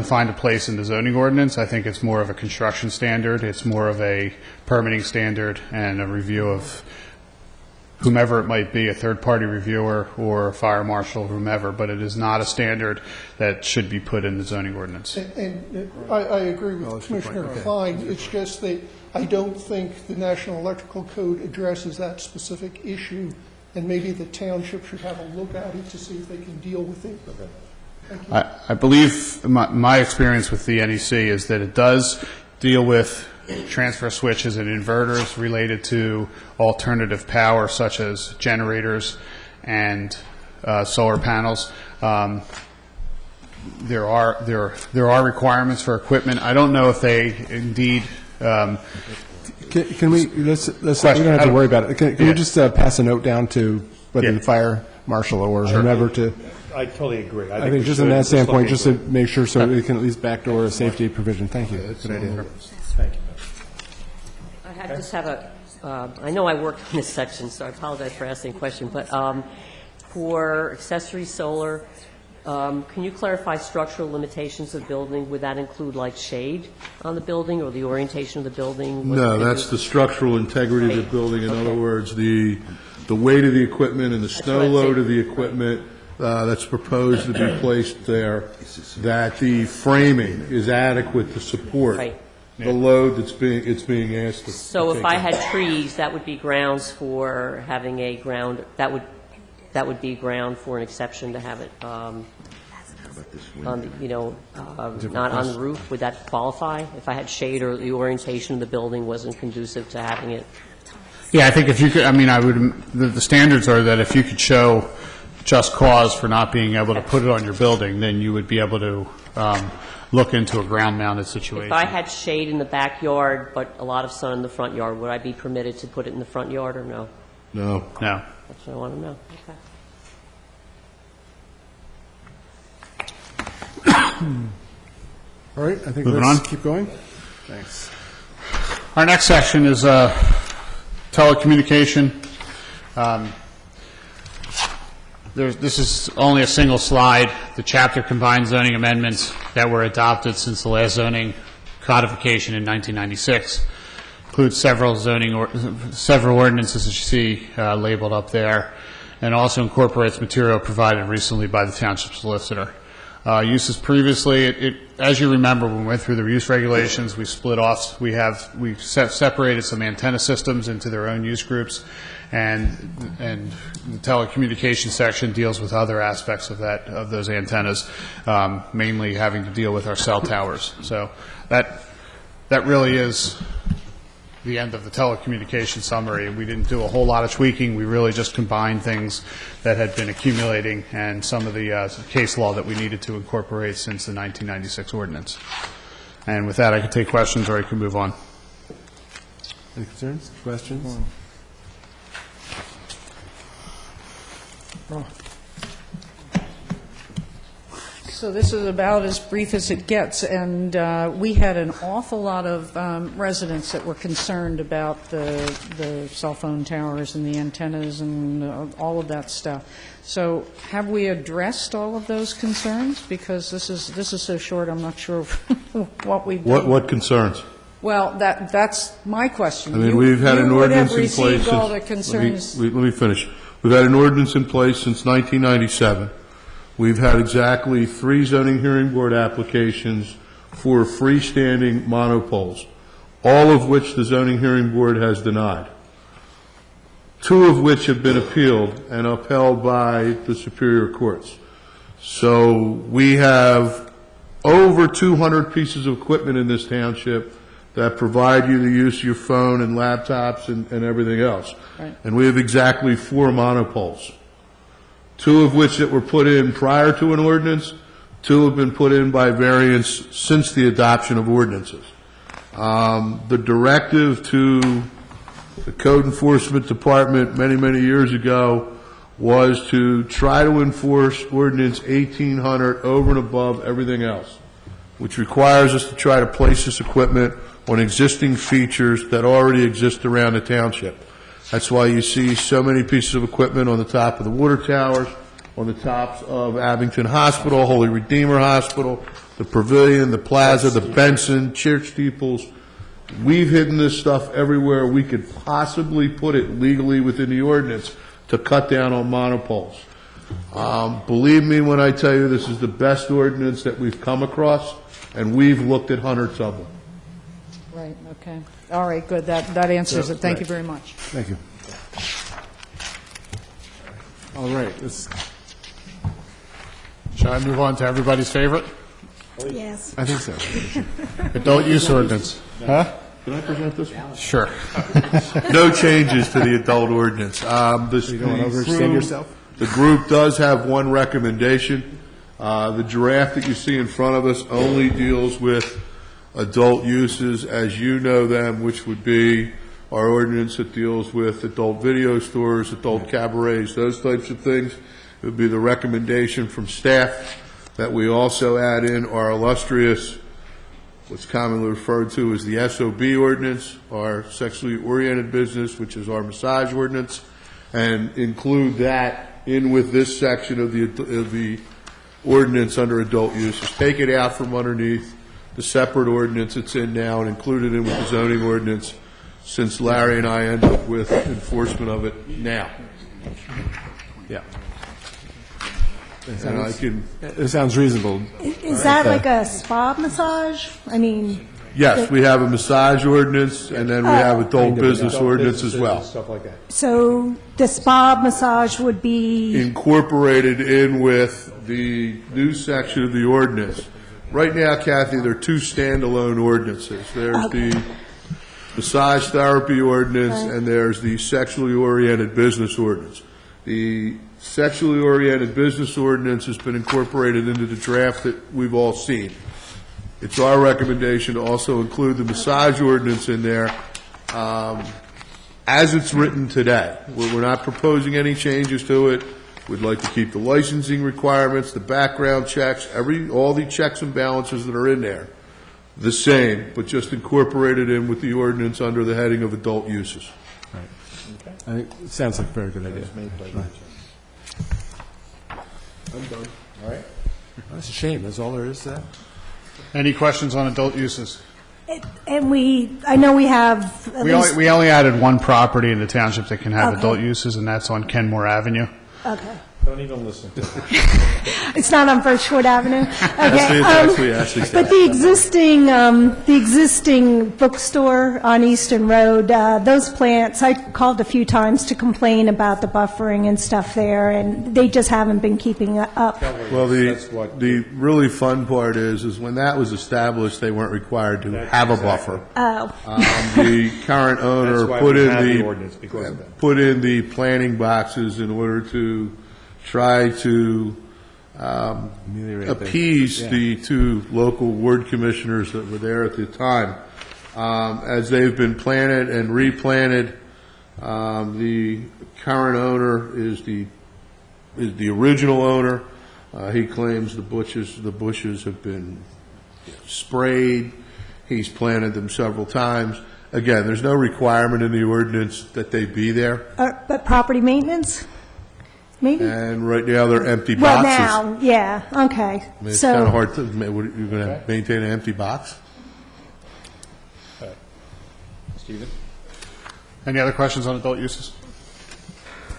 find a place in the zoning ordinance. I think it's more of a construction standard. It's more of a permitting standard and a review of whomever it might be, a third-party reviewer or a fire marshal, whomever, but it is not a standard that should be put in the zoning ordinance. And I agree with Commissioner Klein. It's just that I don't think the National Electrical Code addresses that specific issue, and maybe the township should have a look at it to see if they can deal with it. I believe my experience with the NEC is that it does deal with transfer switches and inverters related to alternative power, such as generators and solar panels. There are requirements for equipment. I don't know if they indeed. Can we let's we don't have to worry about it. Can we just pass a note down to whether the fire marshal or whomever to? I totally agree. I think just in that standpoint, just to make sure so we can at least backdoor a safety provision. Thank you. Good idea. Thank you. I just have I know I worked on this section, so I apologize for asking a question, but for accessory solar, Can you clarify structural limitations of building? Would that include like shade on the building or the orientation of the building? No, that's the structural integrity of the building. In other words, the weight of the equipment and the snow load of the equipment that's proposed to be placed there, that the framing is adequate to support the load that's being asked to So if take I in. had trees, that would be grounds for having a ground, that would be ground for an exception to have it, on the, not on the roof. Would that qualify? If I had shade or the orientation of the building wasn't conducive to having it? Yeah, I think if you could, the standards are that if you could show just cause for not being able to put it on your building, then you would be able to look into a ground-mounted situation. If I had shade in the backyard but a lot of sun in the front yard, would I be permitted to put it in the front yard or no? No. No. That's what I want to know. Okay. All right, I think Moving let's on. keep going. Thanks. Our next section is telecommunication. This is only a single slide. The chapter combines zoning amendments that were adopted since the last zoning codification in 1996. Includes several ordinances that you see labeled up there, and also incorporates material provided recently by the township solicitor. Uses previously, as you remember, when we went through the use regulations, we split off. We separated some antenna systems into their own use groups, and the telecommunication section deals with other aspects of those antennas, mainly having to deal with our cell towers. So that really is the end of the telecommunication summary. We didn't do a whole lot of tweaking. We really just combined things that had been accumulating and some of the case law that we needed to incorporate since the 1996 ordinance. And with that, I can take questions or I can move on. Any concerns, questions? So this is about as brief as it gets, and we had an awful lot of residents that were concerned about the cell phone towers and the antennas and all of that stuff. So have we addressed all of those concerns? Because this is so short, I'm not sure what we've done. What concerns? Well, that's my question. I mean, we've had an ordinance in place You would have received all the concerns. Let me finish. We've had an ordinance in place since 1997. We've had exactly 3 zoning hearing board applications for freestanding monopoles, all of which the zoning hearing board has denied, 2 of which have been appealed and upheld by the superior courts. So we have over 200 pieces of equipment in this township that provide you the use of your phone and laptops and everything else. Right. And we have exactly 4 monopoles, 2 of which that were put in prior to an ordinance, 2 have been put in by variance since the adoption of ordinances. The directive to the Code Enforcement Department many years ago was to try to enforce Ordinance 1800 over and above everything else, which requires us to try to place this equipment on existing features that already exist around the township. That's why you see so many pieces of equipment on the top of the water towers, on the tops of Abington Hospital, Holy Redeemer Hospital, the Pavilion, the Plaza, the Benson, church steeples. We've hidden this stuff everywhere we could possibly put it legally within the ordinance to cut down on monopoles. Believe me when I tell you this is the best ordinance that we've come across, and we've looked at hundreds of them. Right, okay. All right, good. That answers it. Thank you very much. Thank you. All right, Shall I move on to everybody's favorite? Yes. I think so. Adult use ordinance. Huh? Can I present this one? Sure. No changes to the adult ordinance. You don't want to overextend yourself? The group does have one recommendation. The draft that you see in front of us only deals with adult uses as you know them, which would be our ordinance that deals with adult video stores, adult cabarets, those types of things. It would be the recommendation from staff that we also add in our illustrious, what's commonly referred to as the SOB ordinance, our sexually oriented business, which is our massage ordinance, and include that in with this section of the ordinance under adult uses. Take it out from underneath the separate ordinance it's in now and include it in with the zoning ordinance, since Larry and I end up with enforcement of it now. Yeah. And I can, It sounds reasonable. Is that like a spa massage? I mean, yes, we have a massage ordinance, and then we have adult business ordinance as well. Stuff like that. so the spa massage would be, Incorporated in with the new section of the ordinance. Right now, Kathy, there are two standalone ordinances. There's the massage therapy ordinance, and there's the sexually oriented business ordinance. The sexually oriented business ordinance has been incorporated into the draft that we've all seen. It's our recommendation to also include the massage ordinance in there as it's written today. We're not proposing any changes to it. We'd like to keep the licensing requirements, the background checks, all the checks and balances that are in there the same, but just incorporated in with the ordinance under the heading of adult uses. I think it sounds like a very good idea. I'm done. All right. That's a shame. That's all there is to that. Any questions on adult uses? and I know we have at least... We only added one property in the township that can have adult uses, and that's on Kenmore Avenue. Okay. Don't even listen to it. It's not on First Short Avenue? Okay. Actually, But the existing bookstore on Eastern Road, those plants, I called a few times to complain about the buffering and stuff there, and they just haven't been keeping up. Well, the really fun part is when that was established, they weren't required to have a buffer. Oh. The current owner That's why put we in have the ordinance, because of that. put in the planning boxes in order to try to appease the two local ward commissioners that were there at the time. As they've been planted and replanted, the current owner is the original owner. He claims the bushes have been sprayed. He's planted them several times. Again, there's no requirement in the ordinance that they be there. But property maintenance? Maybe? And right now, they're empty Well, boxes. now, yeah, okay. I mean, it's kind of hard to, you're going to maintain an empty box? Stephen? Any other questions on adult uses?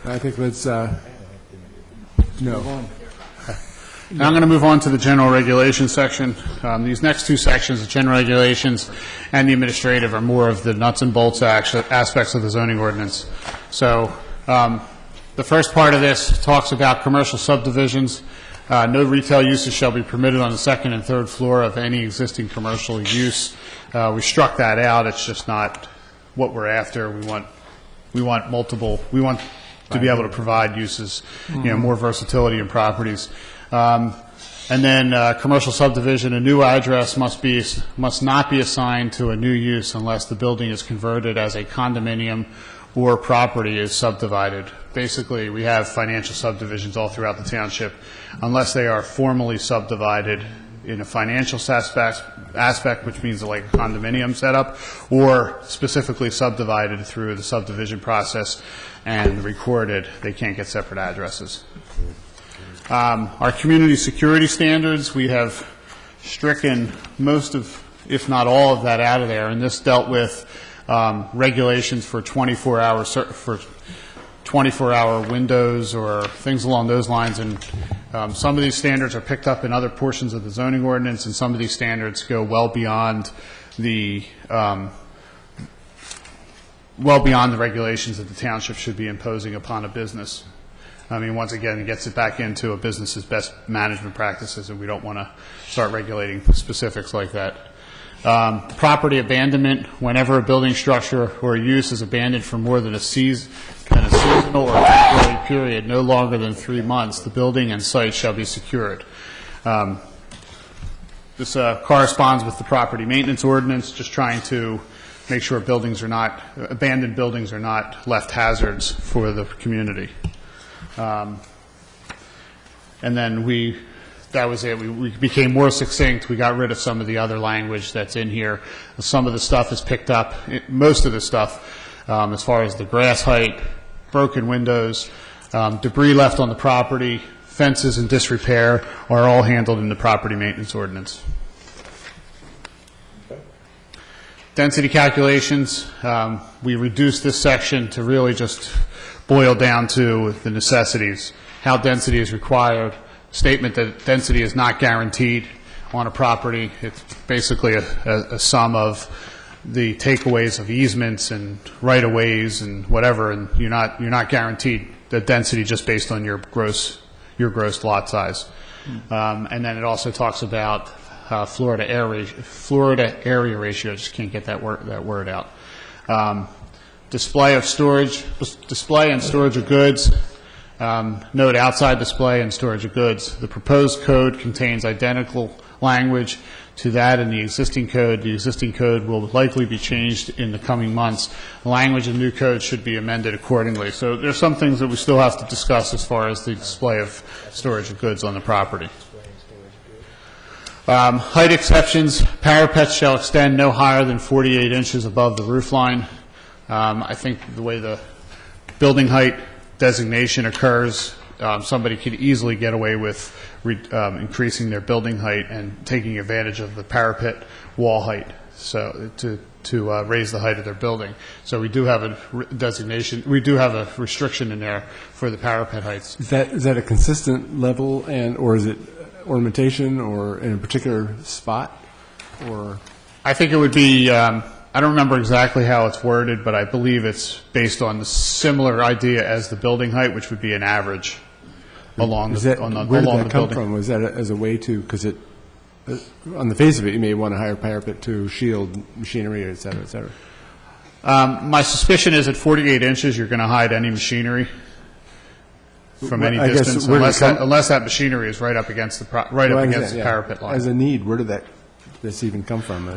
I think let's, no. Now I'm going to move on to the general regulations section. These next two sections, the general regulations and the administrative, are more of the nuts and bolts aspects of the zoning ordinance. So the first part of this talks about commercial subdivisions. No retail uses shall be permitted on the second and third floor of any existing commercial use. We struck that out. It's just not what we're after. We want multiple. We want to be able to provide uses, more versatility in properties. And then commercial subdivision, a new address must not be assigned to a new use unless the building is converted as a condominium or property is subdivided. Basically, we have financial subdivisions all throughout the township. Unless they are formally subdivided in a financial aspect, which means like a condominium setup, or specifically subdivided through the subdivision process and recorded, they can't get separate addresses. Our community security standards, we have stricken most of, if not all of that out of there, and this dealt with regulations for 24-hour windows or things along those lines, and some of these standards are picked up in other portions of the zoning ordinance, and some of these standards go well beyond the regulations that the township should be imposing upon a business. I mean, once again, it gets it back into a business's best management practices, and we don't want to start regulating specifics like that. Property abandonment, whenever a building structure or a use is abandoned for more than a seasonal or temporary period, no longer than 3 months, the building and site shall be secured. This corresponds with the property maintenance ordinance, just trying to make sure abandoned buildings are not left hazards for the community. And then that was it. We became more succinct. We got rid of some of the other language that's in here. Some of the stuff is picked up, most of the stuff, as far as the grass height, broken windows, debris left on the property, fences in disrepair are all handled in the property maintenance ordinance. Density calculations, we reduced this section to really just boil down to the necessities, how density is required, statement that density is not guaranteed on a property. It's basically a sum of the takeaways of easements and right-of-ways and whatever, and you're not guaranteed the density just based on your gross lot size. And then it also talks about Florida area ratio. I just can't get that word out. Display and storage of goods. Note outside display and storage of goods. The proposed code contains identical language to that in the existing code. The existing code will likely be changed in the coming months. The language of the new code should be amended accordingly. So there's some things that we still have to discuss as far as the display of storage of goods on the property. Height exceptions, parapets shall extend no higher than 48 inches above the roof line. I think the way the building height designation occurs, somebody could easily get away with increasing their building height and taking advantage of the parapet wall height, so to raise the height of their building. So we do have a designation, we do have a restriction in there for the parapet heights. Is that a consistent level, or is it ornamentation or in a particular spot? Or I think it would be, I don't remember exactly how it's worded, but I believe it's based on the similar idea as the building height, which would be an average along the building. Where did that come from? Was that as a way to, because it, on the face of it, you may want a higher parapet to shield machinery, et cetera, et cetera? My suspicion is at 48 inches, you're going to hide any machinery from any distance, unless that machinery is right up against the parapet line. As a need, where did this even come from?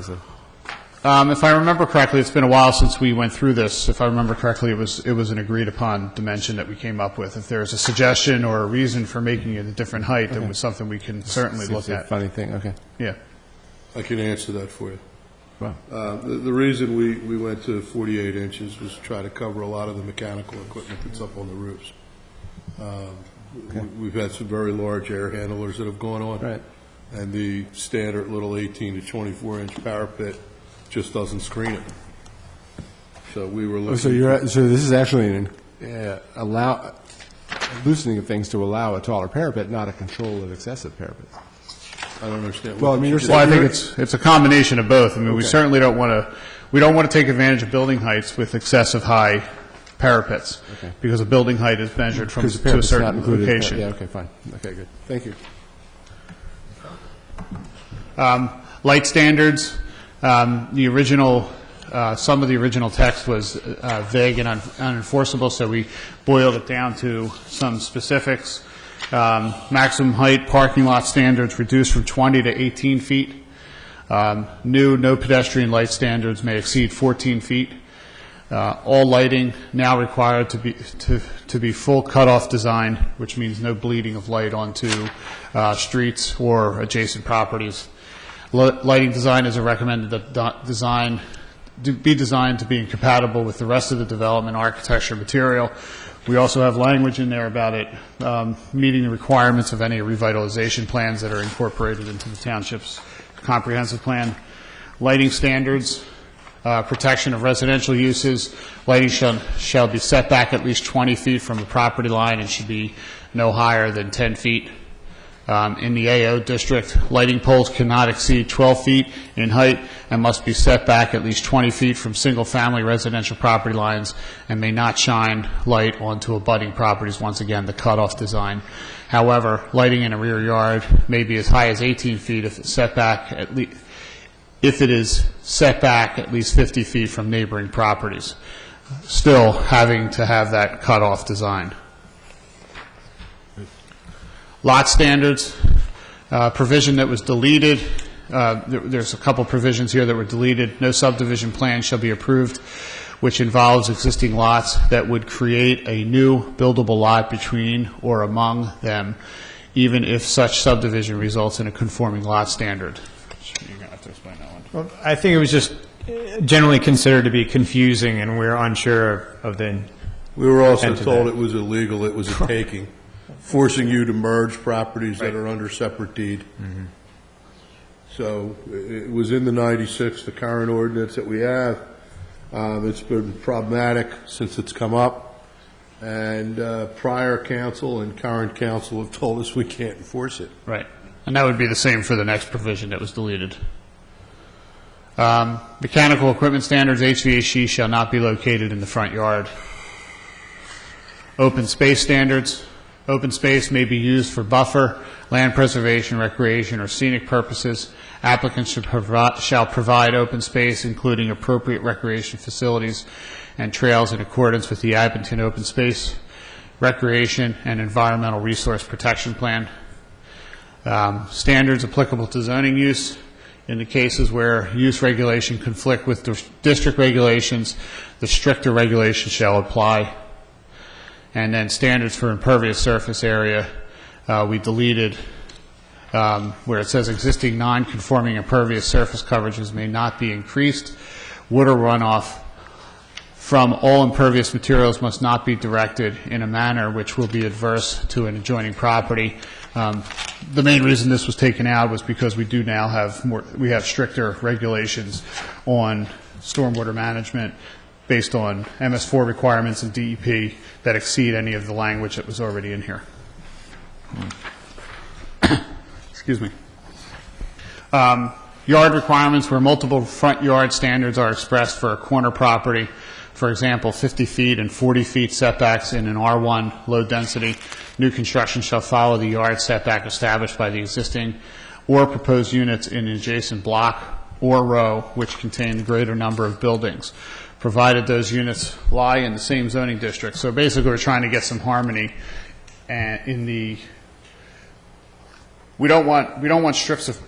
If I remember correctly, it's been a while since we went through this. If I remember correctly, it was an agreed upon dimension that we came up with. If there's a suggestion or a reason for making it a different height, then it's something we can certainly look at. Funny thing, okay. Yeah. I can answer that for you. Wow. The reason we went to 48 inches was to try to cover a lot of the mechanical equipment that's up on the roofs. We've had some very large air handlers that have gone on. Right. And the standard little 18 to 24-inch parapet just doesn't screen it. So we were looking... So this is actually a loosening of things to allow a taller parapet, not a control of excessive parapet. I don't understand. Well, I mean, I think it's a combination of both. I mean, we certainly don't want to take advantage of building heights with excessive high parapets, because a building height is measured to a certain location. Yeah, okay, fine. Okay, good. Thank you. Light standards. The original, some of the original text was vague and unenforceable, so we boiled it down to some specifics. Maximum height parking lot standards reduced from 20 to 18 feet. No pedestrian light standards may exceed 14 feet. All lighting now required to be full cutoff design, which means no bleeding of light onto streets or adjacent properties. Lighting design is a recommended design to be designed to be compatible with the rest of the development architecture material. We also have language in there about it meeting the requirements of any revitalization plans that are incorporated into the township's comprehensive plan. Lighting standards, protection of residential uses. Lighting shall be set back at least 20 feet from the property line and should be no higher than 10 feet. In the AO district, lighting poles cannot exceed 12 feet in height and must be set back at least 20 feet from single-family residential property lines and may not shine light onto abutting properties, once again, the cutoff design. However, lighting in a rear yard may be as high as 18 feet if it is set back at least 50 feet from neighboring properties, still having to have that cutoff design. Lot standards, provision that was deleted. There's a couple provisions here that were deleted. No subdivision plan shall be approved which involves existing lots that would create a new buildable lot between or among them, even if such subdivision results in a conforming lot standard. You're going to have to explain that one. Well, I think it was just generally considered to be confusing, and we're unsure of the We were also intent of told that. it was illegal, it was a taking. forcing you to merge properties that are under separate deed. So it was in the 96, the current ordinance that we have. It's been problematic since it's come up, and prior council and current council have told us we can't enforce it. Right. And that would be the same for the next provision that was deleted. Mechanical equipment standards, HVAC shall not be located in the front yard. Open space standards. Open space may be used for buffer, land preservation, recreation, or scenic purposes. Applicants shall provide open space, including appropriate recreation facilities and trails in accordance with the Abington Open Space, Recreation, and Environmental Resource Protection Plan. Standards applicable to zoning use. In the cases where use regulation conflict with district regulations, the stricter regulations shall apply. And then standards for impervious surface area, we deleted where it says existing non-conforming impervious surface coverages may not be increased. Water runoff from all impervious materials must not be directed in a manner which will be adverse to an adjoining property. The main reason this was taken out was because we do now have we have stricter regulations on stormwater management based on MS4 requirements and DEP that exceed any of the language that was already in here. Excuse me. Yard requirements where multiple front yard standards are expressed for a corner property. For example, 50 feet and 40 feet setbacks in an R1 low density. New construction shall follow the yard setback established by the existing or proposed units in an adjacent block or row which contain the greater number of buildings, provided those units lie in the same zoning district. So basically we're trying to get some harmony in the, we don't want strips of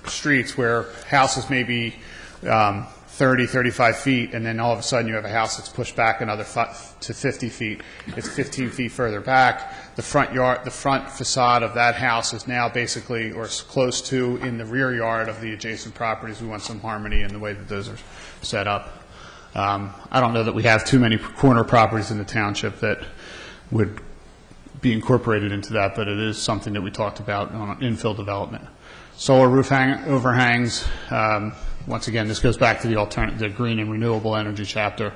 streets where houses may be 30, 35 feet, and then all of a sudden you have a house that's pushed back another to 50 feet. It's 15 feet further back. The front facade of that house is now basically, or close to, in the rear yard of the adjacent properties. We want some harmony in the way that those are set up. I don't know that we have too many corner properties in the township that would be incorporated into that, but it is something that we talked about on infill development. Solar roof overhangs. Once again, this goes back to the green and renewable energy chapter.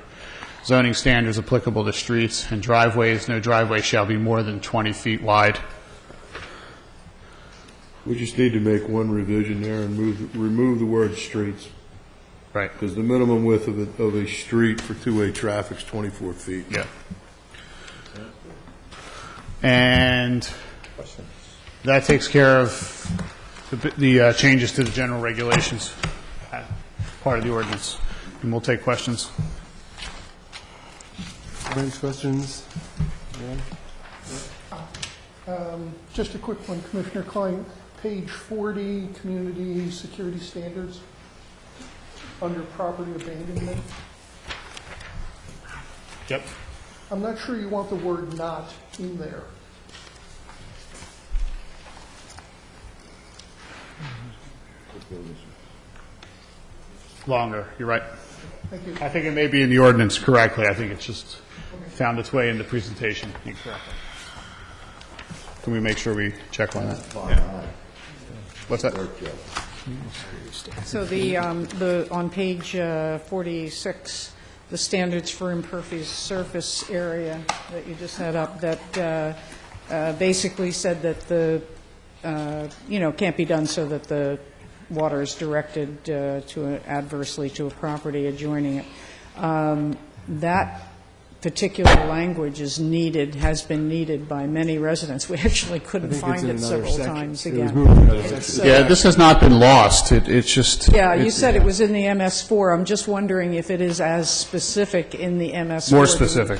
Zoning standards applicable to streets and driveways. No driveway shall be more than 20 feet wide. We just need to make one revision there and remove the word streets. Right. Because the minimum width of a street for two-way traffic is 24 feet. Yeah. And that takes care of the changes to the general regulations, part of the ordinance. And we'll take questions. Comments, questions? Just a quick one, Commissioner Klein, page 40, community security standards, under property abandonment. Yep. I'm not sure you want the word "not" in there. Longer, you're right. Thank you. I think it may be in the ordinance correctly. I think it's just found its way in the presentation incorrectly. Can we make sure we check on that? Yeah. What's that? So on page 46, the standards for impervious surface area that you just had up, that basically said that the, can't be done so that the water is directed adversely to a property adjoining it. That particular language has been needed by many residents. We actually couldn't find it several times again. Yeah, this has not been lost. It's just... Yeah, you said it was in the MS4. I'm just wondering if it is as specific in the MS4. More specific.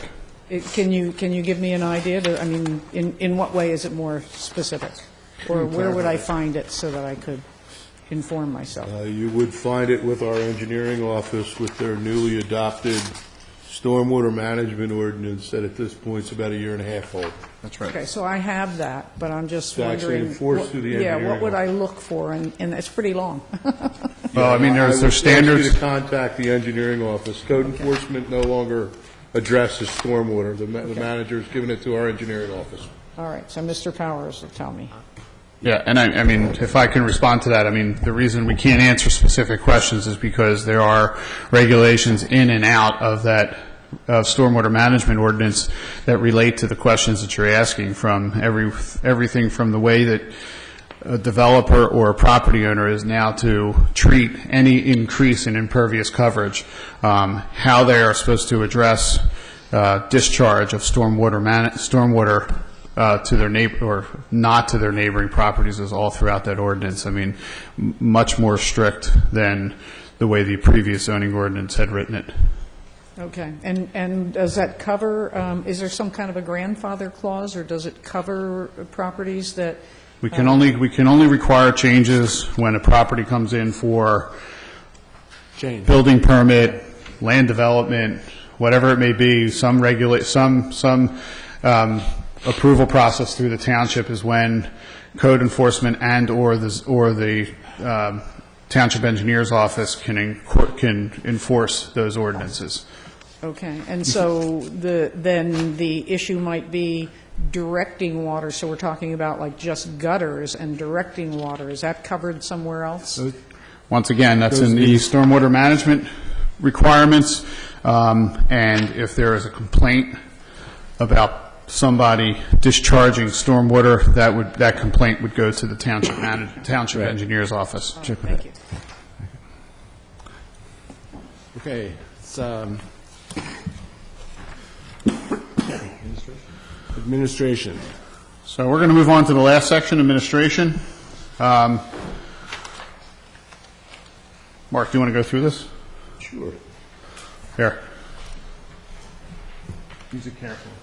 Can you give me an idea? In what way is it more specific? Or where would I find it so that I could inform myself? You would find it with our engineering office with their newly adopted stormwater management ordinance that at this point is about 1.5 years old. That's right. Okay, so I have that, but I'm just It's actually wondering. enforced through the engineering what would I look for? And it's pretty long. Well, I mean, there's I standards. would ask you to contact the engineering office. Code enforcement no longer addresses stormwater. The manager has given it to our engineering office. All right, so Mr. Powers will tell me. Yeah, and I mean, if I can respond to that, I mean, the reason we can't answer specific questions is because there are regulations in and out of that stormwater management ordinance that relate to the questions that you're asking, from everything from the way that a developer or a property owner is now to treat any increase in impervious coverage, how they are supposed to address discharge of stormwater to their neighbor or not to their neighboring properties is all throughout that ordinance. I mean, much more strict than the way the previous zoning ordinance had written it. Okay, and does that cover, is there some kind of a grandfather clause, or does it cover properties that? We can only require changes when a property comes in for building permit, land development, whatever it may be. Some approval process through the township is when code enforcement and or the township engineer's office can enforce those ordinances. Okay, and so then the issue might be directing water, so we're talking about like just gutters and directing water. Is that covered somewhere else? Once again, that's in the stormwater management requirements, and if there is a complaint about somebody discharging stormwater, that complaint would go to the township engineer's office. Thank you. Okay, it's administration. So we're going to move on to the last section, administration. Mark, do you want to go through this? Sure. Here. Use it carefully.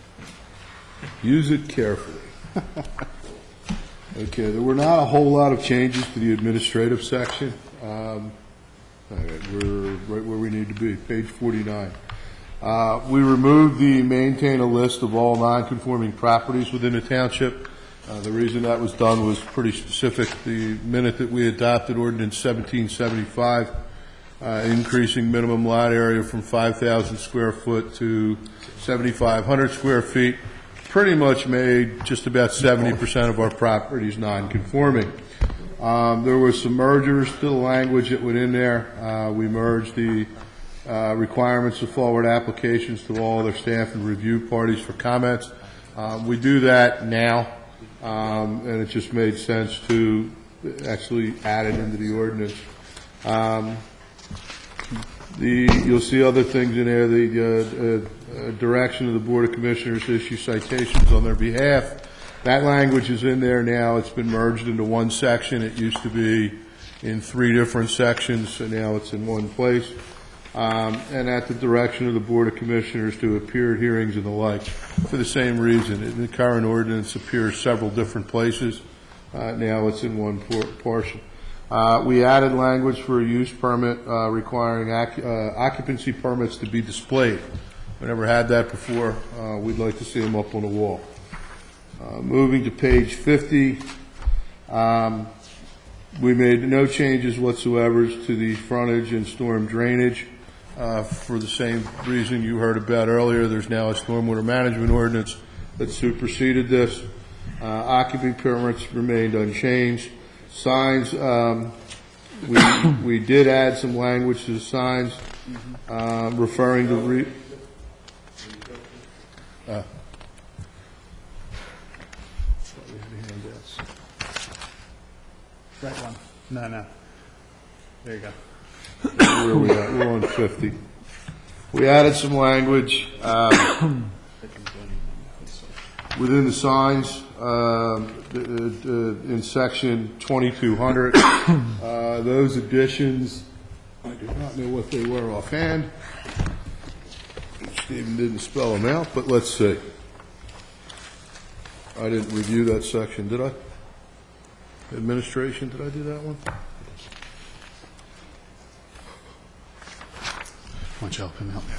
Use it carefully. Okay, there were not a whole lot of changes to the administrative section. All right, we're right where we need to be, page 49. We removed the maintain a list of all non-conforming properties within the township. The reason that was done was pretty specific. The minute that we adopted Ordinance 1775, increasing minimum lot area from 5,000 square foot to 7,500 square feet, pretty much made just about 70% of our properties non-conforming. There was some mergers to the language that went in there. We merged the requirements of forward applications to all other staff and review parties for comments. We do that now, and it just made sense to actually add it into the ordinance. You'll see other things in there. The direction of the Board of Commissioners to issue citations on their behalf. That language is in there now. It's been merged into one section. It used to be in 3 different sections, so now it's in one place. And at the direction of the Board of Commissioners to appear at hearings and the like, for the same reason. The current ordinance appears several different places. Now it's in one portion. We added language for a use permit requiring occupancy permits to be displayed. We never had that before. We'd like to see them up on the wall. Moving to page 50, we made no changes whatsoever to the frontage and storm drainage. For the same reason you heard about earlier, there's now a stormwater management ordinance that superseded this. Occupancy permits remained unchanged. Signs, we did add some language to the signs referring to Right one. No. There you go. Where are we at? We're on 50. We added some language within the signs in section 2200. Those additions, I do not know what they were offhand. Stephen didn't spell them out, but let's see. I didn't review that section, did I? Administration, did I do that one? Why don't you help him out there?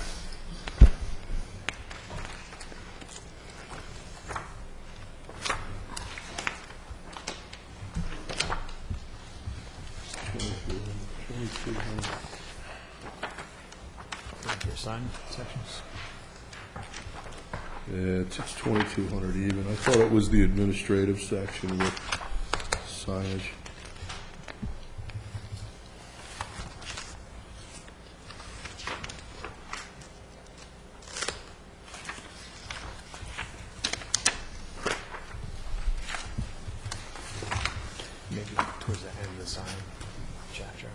Your sign sections. Yeah, it's 2,200 even. I thought it was the administrative section with signage. Maybe towards the end of the sign chapter.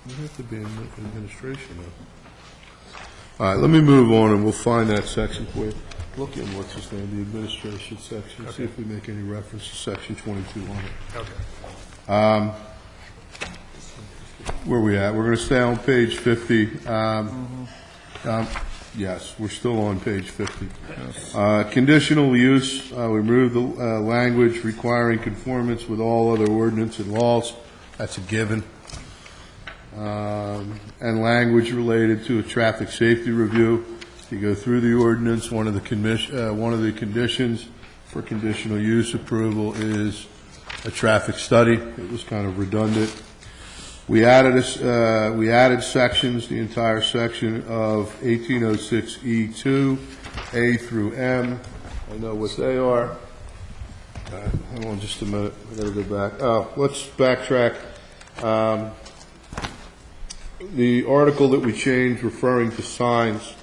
It have to be in administration, though. All right, let me move on, and we'll find that section for you. Look in, what's his name, the administration section, see if we make any reference to section 2200. Okay. Where we at? We're going to stay on page 50. Yes, we're still on page 50. Conditional use, we remove the language requiring conformance with all other ordinance and laws. That's a given. And language related to a traffic safety review. If you go through the ordinance, one of the conditions for conditional use approval is a traffic study. It was kind of redundant. We added sections, the entire section of 1806E2, A through M. I know what they are. Hang on just a minute. I got to go back. Let's backtrack. The article that we changed referring to signs.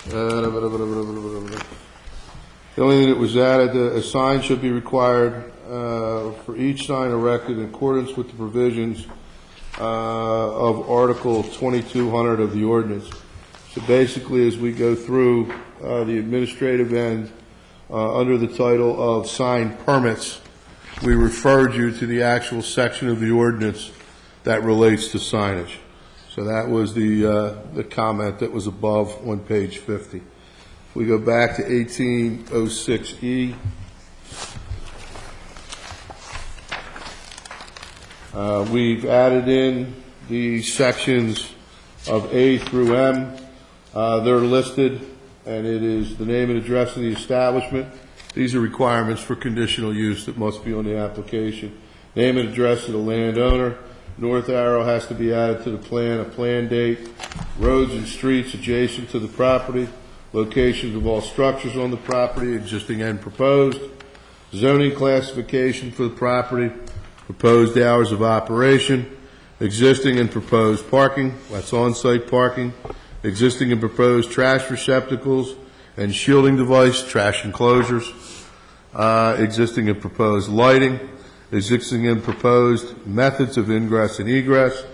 The only thing that was added, a sign should be required for each sign erected in accordance with the provisions of Article 2200 of the ordinance. So basically, as we go through the administrative end, under the title of sign permits, we referred you to the actual section of the ordinance that relates to signage. So that was the comment that was above on page 50. If we go back to 1806E, we've added in the sections of A through M. They're listed, and it is the name and address of the establishment. These are requirements for conditional use that must be on the application. Name and address of the landowner. North arrow has to be added to the plan, a plan date. Roads and streets adjacent to the property. Locations of all structures on the property, existing and proposed. Zoning classification for the property. Proposed hours of operation. Existing and proposed parking, that's on-site parking. Existing and proposed trash receptacles and shielding device, trash enclosures. Existing and proposed lighting. Existing and proposed methods of ingress and egress.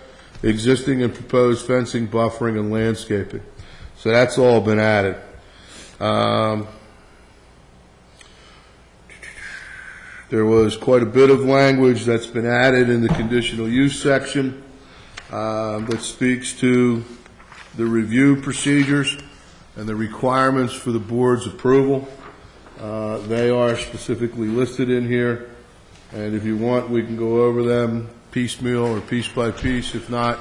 Existing and proposed fencing, buffering, and landscaping. So that's all been added. There was quite a bit of language that's been added in the conditional use section that speaks to the review procedures and the requirements for the board's approval. They are specifically listed in here, and if you want, we can go over them piecemeal or piece by piece. If not,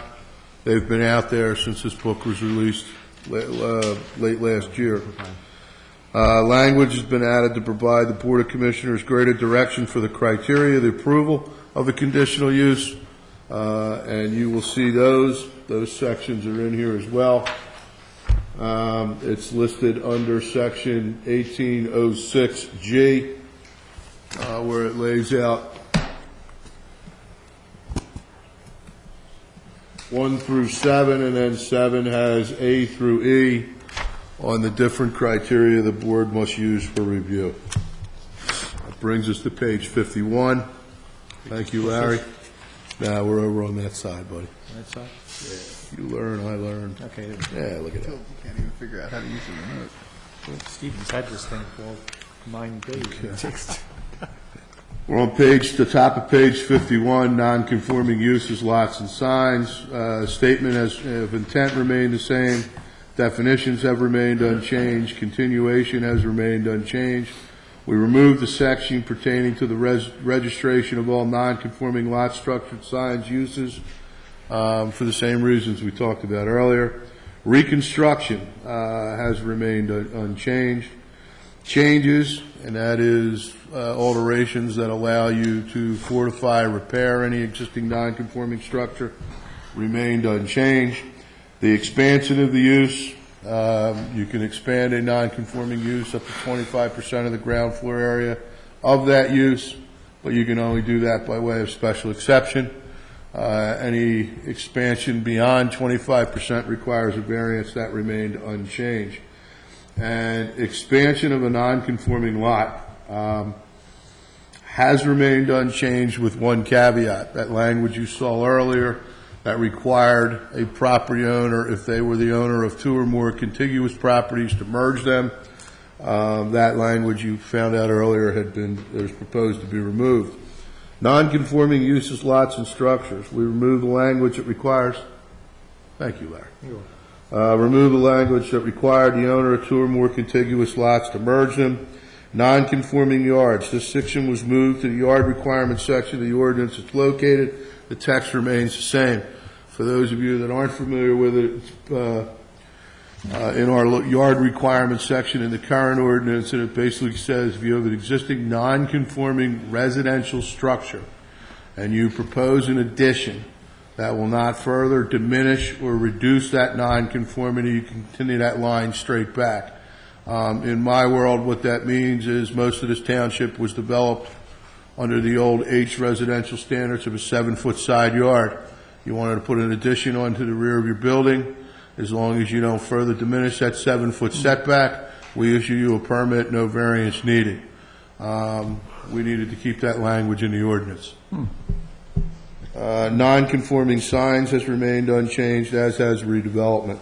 they've been out there since this book was released late last year. Language has been added to provide the Board of Commissioners greater direction for the criteria of the approval of the conditional use, and you will see those sections are in here as well. It's listed under section 1806G, where it lays out 1 through 7, and then 7 has A through E on the different criteria the board must use for review. That brings us to page 51. Thank you, Larry. Now we're over on that side, buddy. That side? Yeah. You learn, I learn. Okay. Yeah, look at that. Can't even figure out how to use the remote. Stephen's had this thing for 9 days. We're on the top of page 51, non-conforming uses, lots and signs. Statement of intent remained the same. Definitions have remained unchanged. Continuation has remained unchanged. We removed the section pertaining to the registration of all non-conforming lot structured signs uses for the same reasons we talked about earlier. Reconstruction has remained unchanged. changes, and that is alterations that allow you to fortify, repair any existing non-conforming structure, remained unchanged. The expansion of the use, you can expand a non-conforming use up to 25% of the ground floor area of that use, but you can only do that by way of special exception. Any expansion beyond 25% requires a variance. That remained unchanged. And expansion of a non-conforming lot has remained unchanged with one caveat. That language you saw earlier that required a property owner, if they were the owner of two or more contiguous properties, to merge them. That language you found out earlier was proposed to be removed. Non-conforming uses, lots, and structures. We remove the language that requires. Thank you, Larry. Remove the language that required the owner of two or more contiguous lots to merge them. Non-conforming yards. This section was moved to the yard requirement section of the ordinance. It's located. The text remains the same. For those of you that aren't familiar with it, it's in our yard requirement section in the current ordinance, and it basically says if you have an existing non-conforming residential structure and you propose an addition that will not further diminish or reduce that non-conformity, you continue that line straight back. In my world, what that means is most of this township was developed under the old H residential standards of a 7-foot side yard. You wanted to put an addition onto the rear of your building. As long as you don't further diminish that 7-foot setback, we issue you a permit, no variance needed. We needed to keep that language in the ordinance. Non-conforming signs has remained unchanged, as has redevelopment.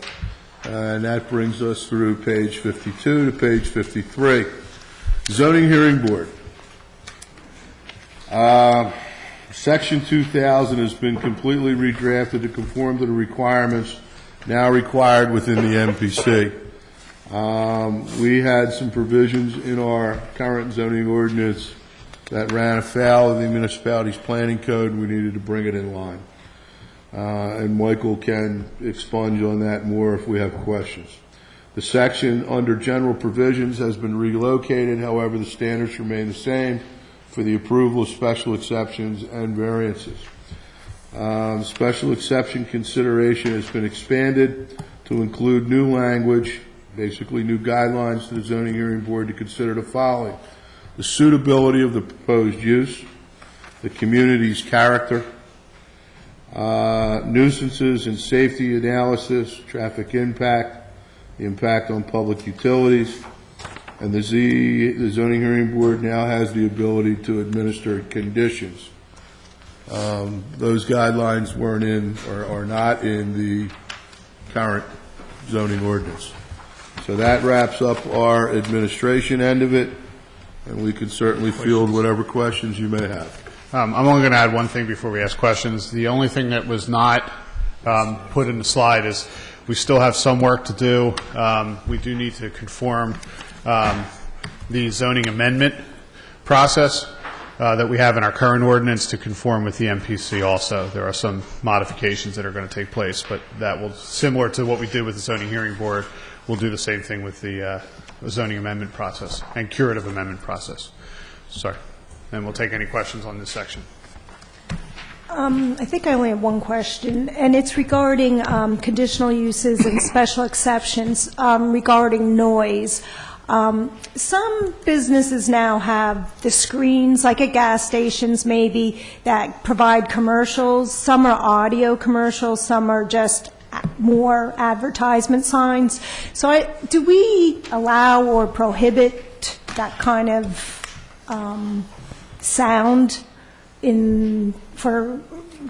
And that brings us through page 52 to page 53. Zoning Hearing Board. Section 2000 has been completely redrafted to conform to the requirements now required within the MPC. We had some provisions in our current zoning ordinance that ran afoul of the municipality's planning code, and we needed to bring it in line. And Michael can expunge on that more if we have questions. The section under general provisions has been relocated. However, the standards remain the same for the approval of special exceptions and variances. Special exception consideration has been expanded to include new language, basically new guidelines to the zoning hearing board to consider the following: the suitability of the proposed use, the community's character, nuisances and safety analysis, traffic impact, the impact on public utilities, and the zoning hearing board now has the ability to administer conditions. Those guidelines weren't in or are not in the current zoning ordinance. So that wraps up our administration end of it, and we can certainly field whatever questions you may have. I'm only going to add one thing before we ask questions. The only thing that was not put in the slide is we still have some work to do. We do need to conform the zoning amendment process that we have in our current ordinance to conform with the MPC also. There are some modifications that are going to take place, but that will, similar to what we did with the zoning hearing board, we'll do the same thing with the zoning amendment process and curative amendment process. Sorry. And we'll take any questions on this section. I think I only have one question, and it's regarding conditional uses and special exceptions regarding noise. Some businesses now have the screens, like at gas stations maybe, that provide commercials. Some are audio commercials, some are just more advertisement signs. So do we allow or prohibit that kind of sound for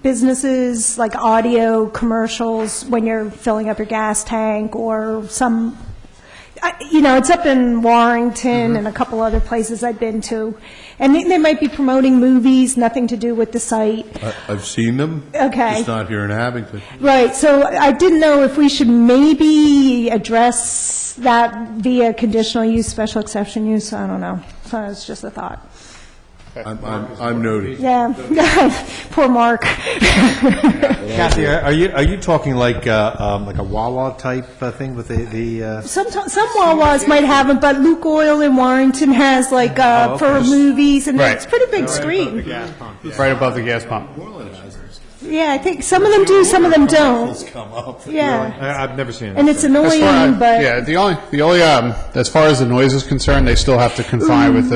businesses, like audio commercials when you're filling up your gas tank, or some, it's up in Warrington and a couple other places I've been to, and they might be promoting movies, nothing to do with the site. I've seen them. Okay. Just not here in Abington. Right, so I didn't know if we should maybe address that via conditional use, special exception use, I don't know. So it's just a thought. I'm noted. Yeah, poor Mark. Kathy, are you talking like a Wawa type thing with the? Some Wawas might have them, but Luke Oil in Warrington has like for movies, and Right. it's a pretty big screen. Right above the gas pump. Yeah, I think some of them do, some of them don't. Yeah, I've never seen it. and it's annoying, but Yeah, the only, as far as the noise is concerned, they still have to comply with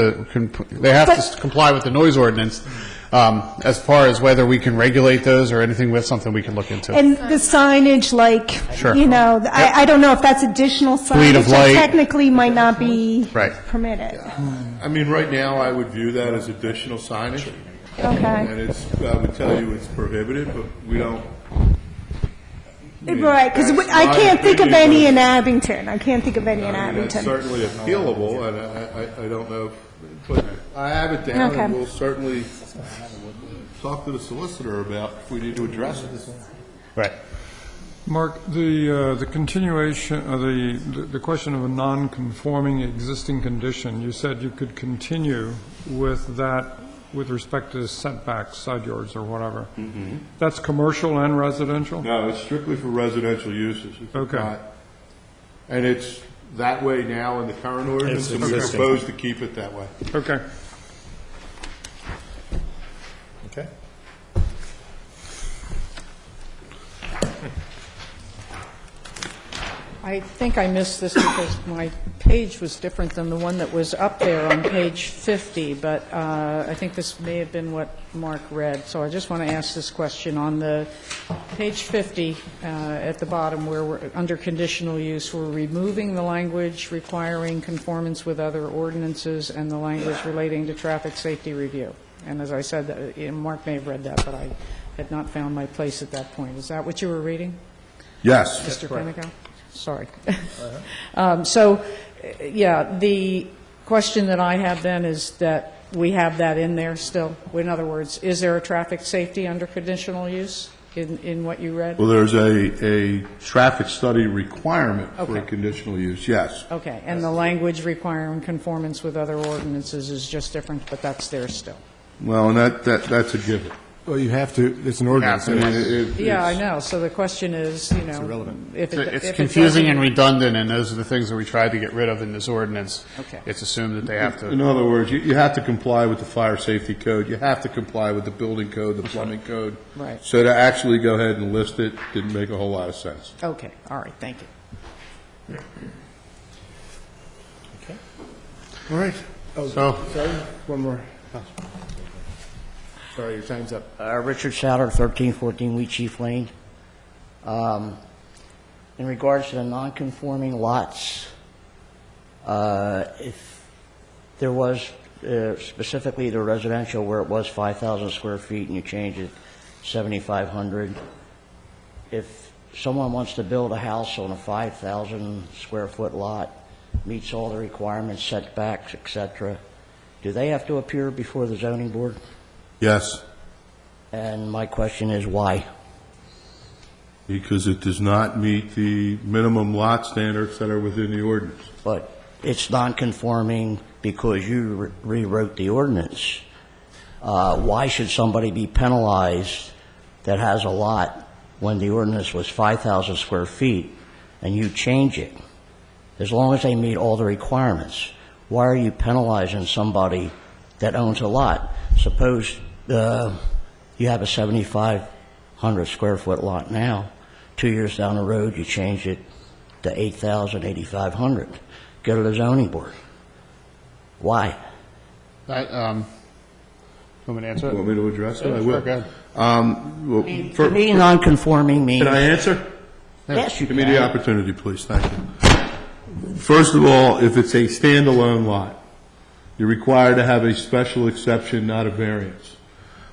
comply with the noise ordinance. As far as whether we can regulate those or anything with something we can look into. and the signage, like, Sure. you know, I don't know if that's additional Fleet of signage light. that technically might not be Right. permitted. I mean, right now, I would view that as additional signage. Okay. And I would tell you it's prohibited, but we don't. Right, because That's I my can't think of opinion, any but- in Abington. I can't think of any in I mean, that's Abington. certainly appealable, and I don't know, but I have it down, Okay. and we'll certainly talk to the solicitor about if we need to address it. Right. Mark, the continuation, the question of a non-conforming existing condition, you said you could continue with that with respect to setbacks, side yards, or whatever. That's commercial and residential? No, it's strictly for residential uses. It's Okay. not- And it's that way now in the current ordinance, and we existing. propose to keep it that way. Okay. Okay. I think I missed this because my page was different than the one that was up there on page 50, but I think this may have been what Mark read. So I just want to ask this question. On the page 50, at the bottom, where we're under conditional use, we're removing the language requiring conformance with other ordinances and the language relating to traffic safety review. And as I said, Mark may have read that, but I had not found my place at that point. Is that what you were reading, Yes. Mr. Pennicow? Sorry. Yeah, the question that I have then is that we have that in there still. In other words, is there a traffic safety under conditional use in what you read? Well, there's a traffic study requirement for a Okay. conditional use, yes. Okay, and the language requiring conformance with other ordinances is just different, but that's there still. Well, and that's a given. Well, you have to, it's an ordinance. I mean, Yeah, I it's- know, so the question is, you know, if it It's if it confusing doesn't- and redundant, and those are the things that we tried to get rid of in this ordinance. Okay. It's assumed that they have In to, other words, you have to comply with the fire safety code, you have to comply with the building code, the plumbing code. Right. So to actually go ahead and list it didn't make a whole lot of sense. Okay, all right, thank you. All right. so, Sorry, one more. Sorry, your time's up. Richard Souter, 1314 Wheat Chief Lane. In regards to the non-conforming lots, if there was specifically the residential where it was 5,000 square feet and you changed it 7,500, if someone wants to build a house on a 5,000 square foot lot, meets all the requirements, setbacks, et cetera, do they have to appear before the zoning board? Yes, And my question is why? because it does not meet the minimum lot standards that are within the ordinance. But it's non-conforming because you rewrote the ordinance. Why should somebody be penalized that has a lot when the ordinance was 5,000 square feet and you change it? As long as they meet all the requirements, why are you penalizing somebody that owns a lot? Suppose you have a 7,500 square foot lot now. 2 years down the road, you change it to 8,000, 8,500. Go to the zoning board. Why? that, want me to answer it? Want me to address it? I Sure, will. go ahead. Well, To me, non-conforming means... Can I answer? Yes, you Give me the can. opportunity, please. Thank you. First of all, if it's a standalone lot, you're required to have a special exception, not a variance.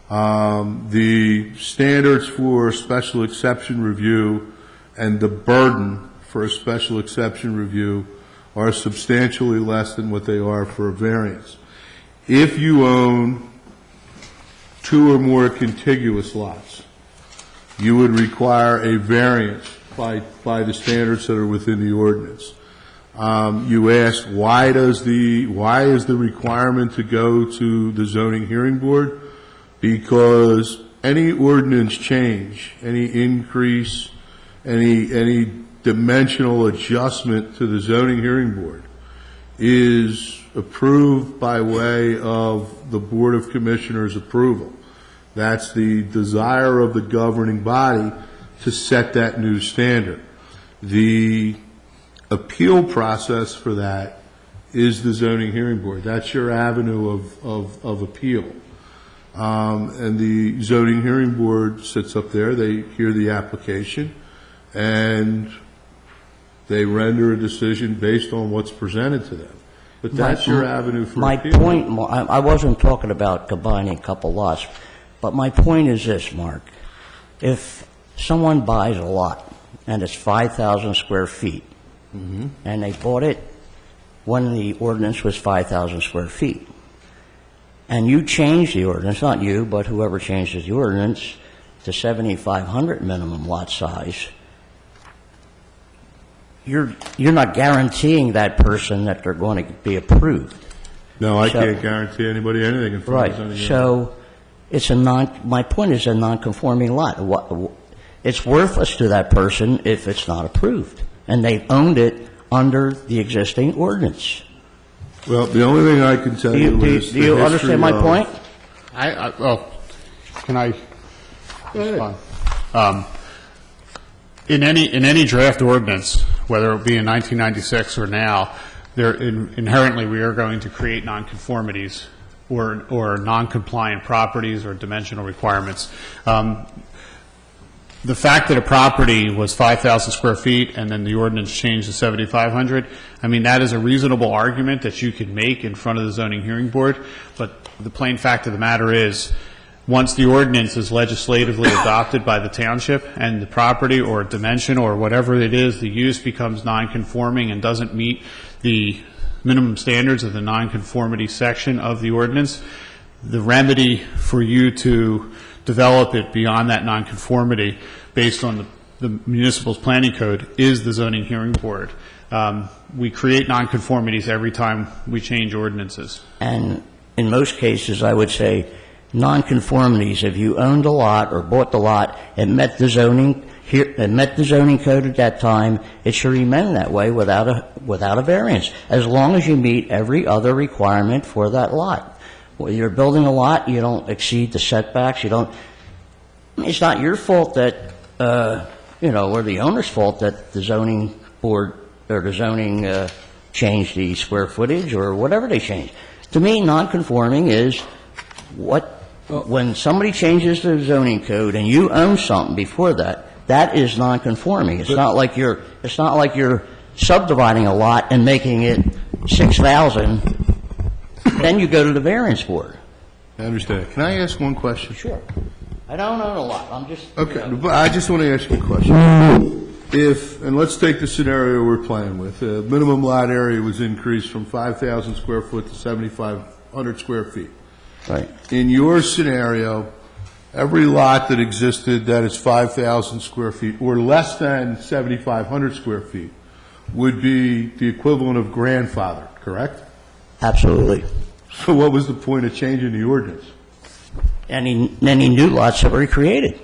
The standards for special exception review and the burden for a special exception review are substantially less than what they are for a variance. If you own 2 or more contiguous lots, you would require a variance by the standards that are within the ordinance. You asked, why is the requirement to go to the zoning hearing board? Because any ordinance change, any increase, any dimensional adjustment to the zoning hearing board is approved by way of the Board of Commissioners' approval. That's the desire of the governing body to set that new standard. The appeal process for that is the zoning hearing board. That's your avenue of appeal. And the zoning hearing board sits up there, they hear the application, and they render a decision based on what's presented to them. But that's your avenue for appeal. My point, I wasn't talking about combining a couple lots, but my point is this, Mark. If someone buys a lot and it's 5,000 square feet, and they bought it when the ordinance was 5,000 square feet, and you change the ordinance, not you, but whoever changes the ordinance, to 7,500 minimum lot size, you're not guaranteeing that person that they're going to be approved. No, I can't guarantee anybody anything in front of zoning hearing. So it's my point is a non-conforming lot. It's worthless to that person if it's not approved, and they've owned it under the existing ordinance. Well, the only thing I can tell you is do you understand my point? Well, can I respond? In any draft ordinance, whether it be in 1996 or now, inherently we are going to create nonconformities or non-compliant properties or dimensional requirements. The fact that a property was 5,000 square feet and then the ordinance changed to 7,500, I mean, that is a reasonable argument that you could make in front of the zoning hearing board, but the plain fact of the matter is, once the ordinance is legislatively adopted by the township and the property or dimension or whatever it is, the use becomes nonconforming and doesn't meet the minimum standards of the nonconformity section of the ordinance, the remedy for you to develop it beyond that nonconformity based on the municipal's planning code is the zoning hearing board. We create nonconformities every time we change ordinances. And in most cases, I would say nonconformities, if you owned a lot or bought the lot, it met the zoning code at that time, it should remain that way without a variance, as long as you meet every other requirement for that lot. When you're building a lot, you don't exceed the setbacks, it's not your fault that, or the owner's fault that the zoning board or the zoning changed the square footage or whatever they changed. To me, nonconforming is when somebody changes the zoning code and you own something before that, that is nonconforming. It's not like you're subdividing a lot and making it 6,000. Then you go to the variance board. I understand. Can I ask one question? Sure. I don't own a lot. I'm just... Okay, but I just want to ask you a question. If, and let's take the scenario we're playing with, the minimum lot area was increased from 5,000 square foot to 7,500 square feet. Right. In your scenario, every lot that existed that is 5,000 square feet or less than 7,500 square feet would be the equivalent of grandfather, correct? Absolutely. So what was the point of changing the ordinance? Any new lots that were created.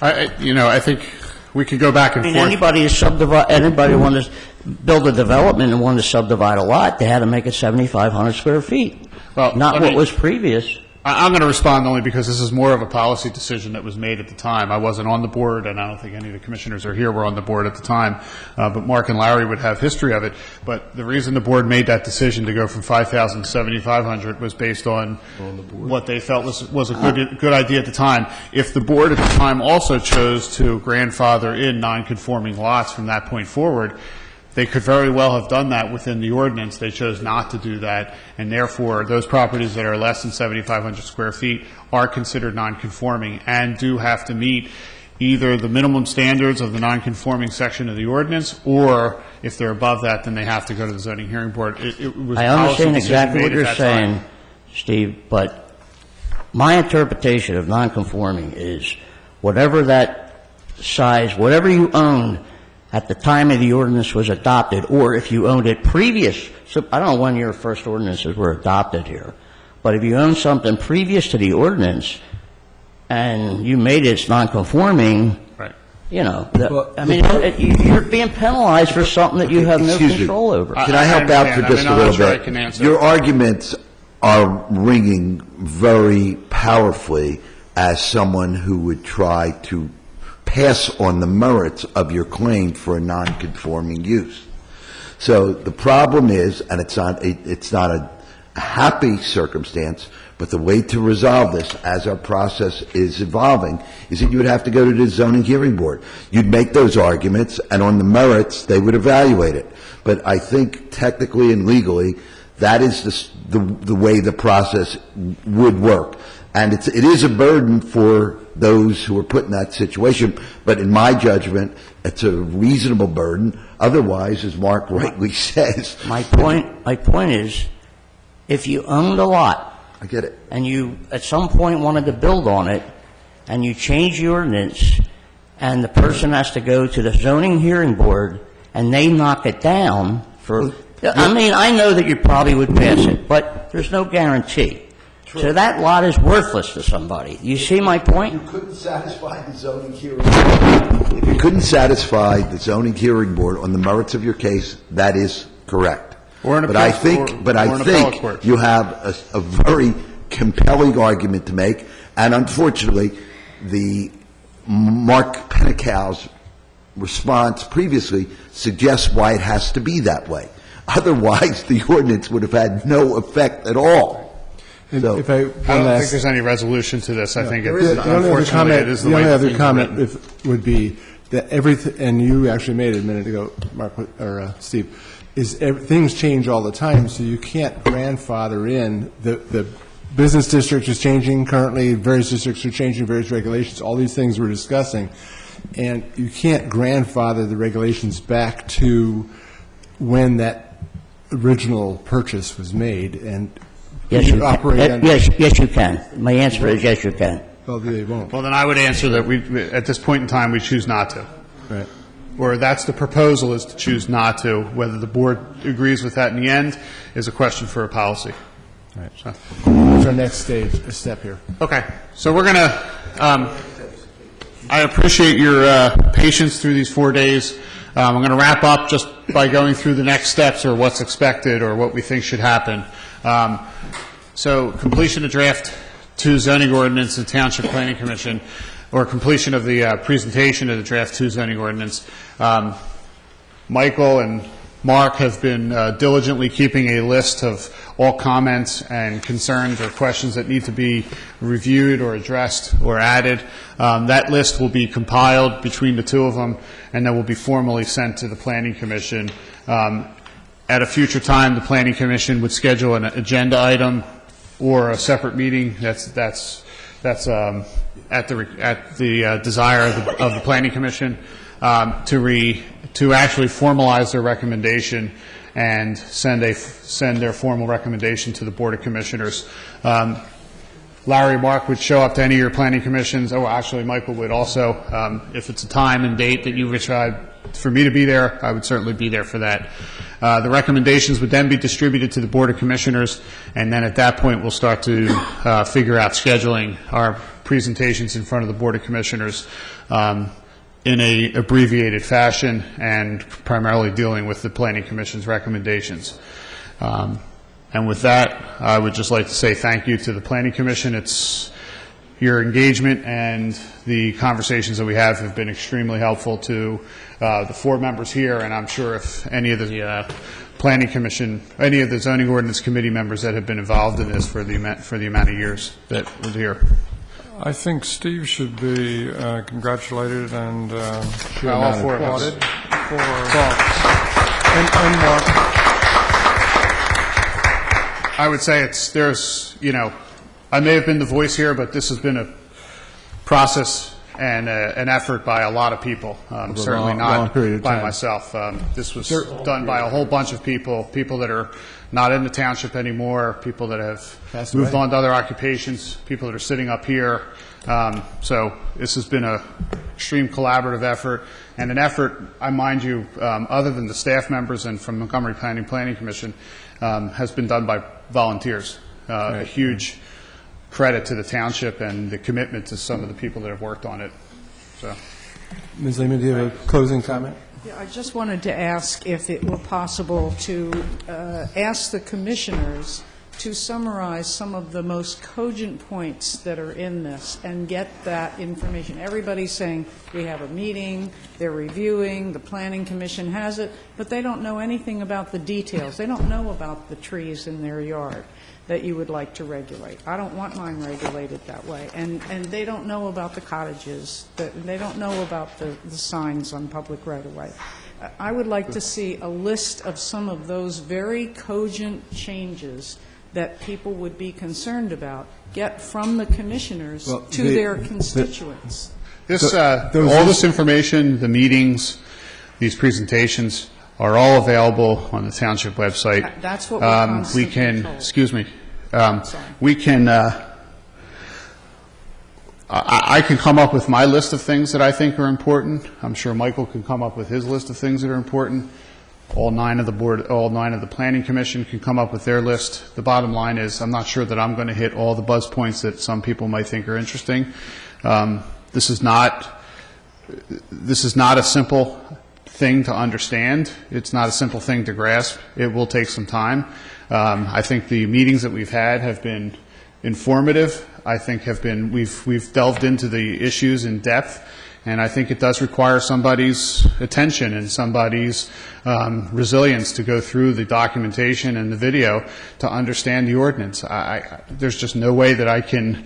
I think we could go back and forth. Anybody wanted to build a development and wanted to subdivide a lot, they had to make it 7,500 square feet. Well, not what was previous. I'm going to respond only because this is more of a policy decision that was made at the time. I wasn't on the board, and I don't think any of the commissioners are here were on the board at the time, but Mark and Larry would have history of it. But the reason the board made that decision to go from 5,000 to 7,500 was based on what they felt was a good idea at the time. If the board at the time also chose to grandfather in non-conforming lots from that point forward, they could very well have done that within the ordinance. They chose not to do that, and therefore those properties that are less than 7,500 square feet are considered nonconforming and do have to meet either the minimum standards of the nonconforming section of the ordinance, or if they're above that, then they have to go to the zoning hearing board. I understand exactly what you're saying, Steve, but my interpretation of nonconforming is whatever that size, whatever you own at the time of the ordinance was adopted, or if you owned it previous, so I don't know when your first ordinances were adopted here, but if you owned something previous to the ordinance and you made it non-conforming, Right. you know, you're being penalized for something that you have no Excuse me. control over. Can I help out for just a little bit? Your arguments are ringing very powerfully as someone who would try to pass on the merits of your claim for a non-conforming use. So the problem is, and it's not a happy circumstance, but the way to resolve this, as our process is evolving, is that you would have to go to the zoning hearing board. You'd make those arguments, and on the merits, they would evaluate it. But I think technically and legally, that is the way the process would work. And it is a burden for those who are put in that situation, but in my judgment, it's a reasonable burden. Otherwise, as Mark rightly says... My point is, if you owned a lot... I get it. And you, at some point, wanted to build on it, and you change the ordinance, and the person has to go to the zoning hearing board, and they knock it down for... I mean, I know that you probably would pass it, but there's no guarantee. True. So that lot is worthless to somebody. You see my point? You couldn't satisfy the zoning hearing board. If you couldn't satisfy the zoning hearing board on the merits of your case, that is correct. But I think you have a very compelling argument to make, and unfortunately, the Mark Pennicow's response previously suggests why it has to be that way. Otherwise, the ordinance would have had no effect at all. So, I don't think there's any resolution to this. I think unfortunately it is the way the only it's other comment written. would be that everything, and you actually made it a minute ago, Mark or Steve, is things change all the time, so you can't grandfather in. The business district is changing currently, various districts are changing various regulations, all these things we're discussing, and you can't grandfather the regulations back to when that original purchase was made, and yes, you can. My answer is yes, you can. Well, they won't. Well, then I would answer that at this point in time, we choose not to. Right. Or that's the proposal, is to choose not to. Whether the board agrees with that in the end is a question for a policy. All right. So, what's our next step here? Okay. So we're going to, I appreciate your patience through these 4 days. I'm going to wrap up just by going through the next steps, or what's expected, or what we think should happen. So completion of draft 2 zoning ordinance and Township Planning Commission, or completion of the presentation of the draft 2 zoning ordinance. Michael and Mark have been diligently keeping a list of all comments and concerns or questions that need to be reviewed or addressed or added. That list will be compiled between the two of them, and then will be formally sent to the Planning Commission. At a future time, the Planning Commission would schedule an agenda item or a separate meeting. That's at the desire of the Planning Commission to actually formalize their recommendation and send their formal recommendation to the Board of Commissioners. Larry and Mark would show up to any of your planning commissions. Oh, actually, Michael would also. If it's a time and date that you wish for me to be there, I would certainly be there for that. The recommendations would then be distributed to the Board of Commissioners, and then at that point we'll start to figure out scheduling our presentations in front of the Board of Commissioners in a abbreviated fashion, and primarily dealing with the Planning Commission's recommendations. And with that, I would just like to say thank you to the Planning Commission. It's your engagement and the conversations that we have been extremely helpful to the 4 members here, and I'm sure if any of the Planning Commission, any of the Zoning Ordinance Committee members that have been involved in this for the amount of years that was here. I think Steve should be congratulated and all 4 of us. applauded and Mark. I would say I may have been the voice here, but this has been a process and an effort by a lot of people, certainly not by myself. This was done by a whole bunch of people that are not in the township anymore, people that have moved on to other occupations, people that are sitting up here. So this has been an extreme collaborative effort, and an effort, I mind you, other than the staff members and from Montgomery Planning Commission, has been done by volunteers. A huge credit to the township and the commitment to some of the people that have worked on it. So, Ms. Lehman, do you have a closing comment? Yeah, I just wanted to ask if it were possible to ask the commissioners to summarize some of the most cogent points that are in this and get that information. Everybody's saying we have a meeting, they're reviewing, the Planning Commission has it, but they don't know anything about the details. They don't know about the trees in their yard that you would like to regulate. I don't want mine regulated that way. And they don't know about the cottages. They don't know about the signs on public right-of-way. I would like to see a list of some of those very cogent changes that people would be concerned about, get from the commissioners to their constituents. All this information, the meetings, these presentations are all available on the township website. That's what we're constantly told. Excuse me. We can. I can come up with my list of things that I think are important. I'm sure Michael can come up with his list of things that are important. All nine of the Planning Commission can come up with their list. The bottom line is, I'm not sure that I'm going to hit all the buzz points that some people might think are interesting. This is not a simple thing to understand. It's not a simple thing to grasp. It will take some time. I think the meetings that we've had have been informative. I think we've delved into the issues in depth. And I think it does require somebody's attention and somebody's resilience to go through the documentation and the video to understand the ordinance. There's just no way that I can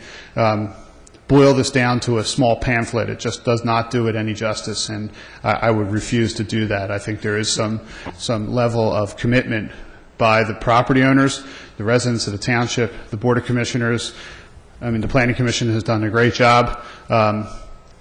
boil this down to a small pamphlet. It just does not do it any justice, and I would refuse to do that. I think there is some level of commitment by the property owners, the residents of the township, the Board of Commissioners. I mean, the Planning Commission has done a great job.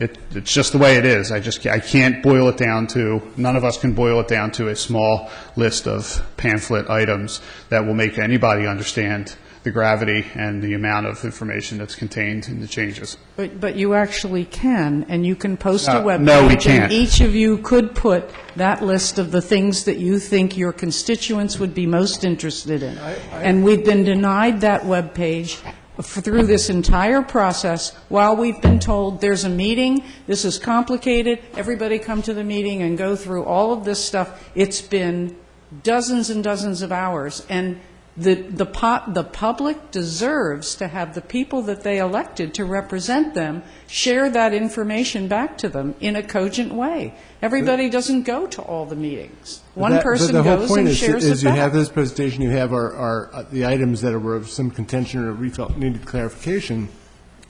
It's just the way it is. I can't boil it down to, none of us can boil it down to a small list of pamphlet items that will make anybody understand the gravity and the amount of information that's contained in the changes. But you actually can, and you can post a webpage. No, we can't. And each of you could put that list of the things that you think your constituents would be most interested in. And we've been denied that webpage through this entire process while we've been told there's a meeting, this is complicated, everybody come to the meeting and go through all of this stuff. It's been dozens and dozens of hours, and the public deserves to have the people that they elected to represent them share that information back to them in a cogent way. Everybody doesn't go to all the meetings. One person goes and shares it back. The whole point is you have this presentation, you have the items that were of some contention or we felt needed clarification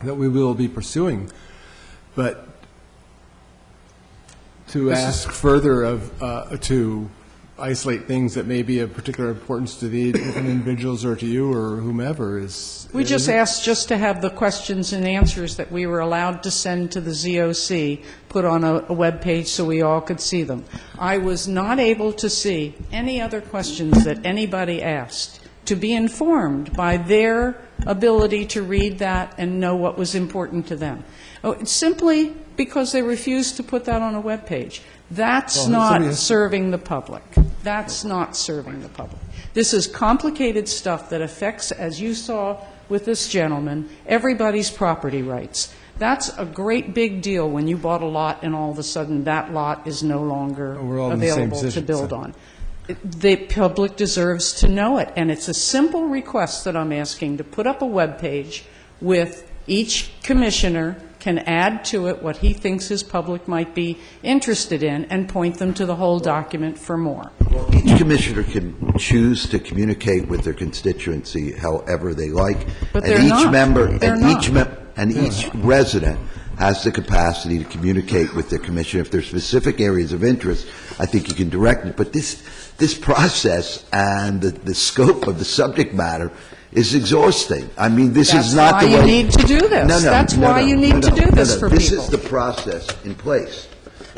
that we will be pursuing. But to ask further to isolate things that may be of particular importance to the different individuals or to you or whomever is... We just asked just to have the questions and answers that we were allowed to send to the ZOC put on a web page so we all could see them. I was not able to see any other questions that anybody asked to be informed by their ability to read that and know what was important to them. It's simply because they refused to put that on a web page. That's not serving the public. That's not serving the public. This is complicated stuff that affects, as you saw with this gentleman, everybody's property rights. That's a great big deal when you bought a lot and all of a sudden that lot is no longer available to build on. The public deserves to know it, and it's a simple request that I'm asking to put up a web page with each commissioner can add to it what he thinks his public might be interested in and point them to the whole document for more. Each commissioner can choose to communicate with their constituency however they like. But and each member and each resident has the capacity to communicate with their commissioner. If there's specific areas of interest, I think you can direct it. But this process and the scope of the subject matter is exhausting. I mean, this is not the way... That's why you need to do this. That's why you need to do this for people. This is the process in place.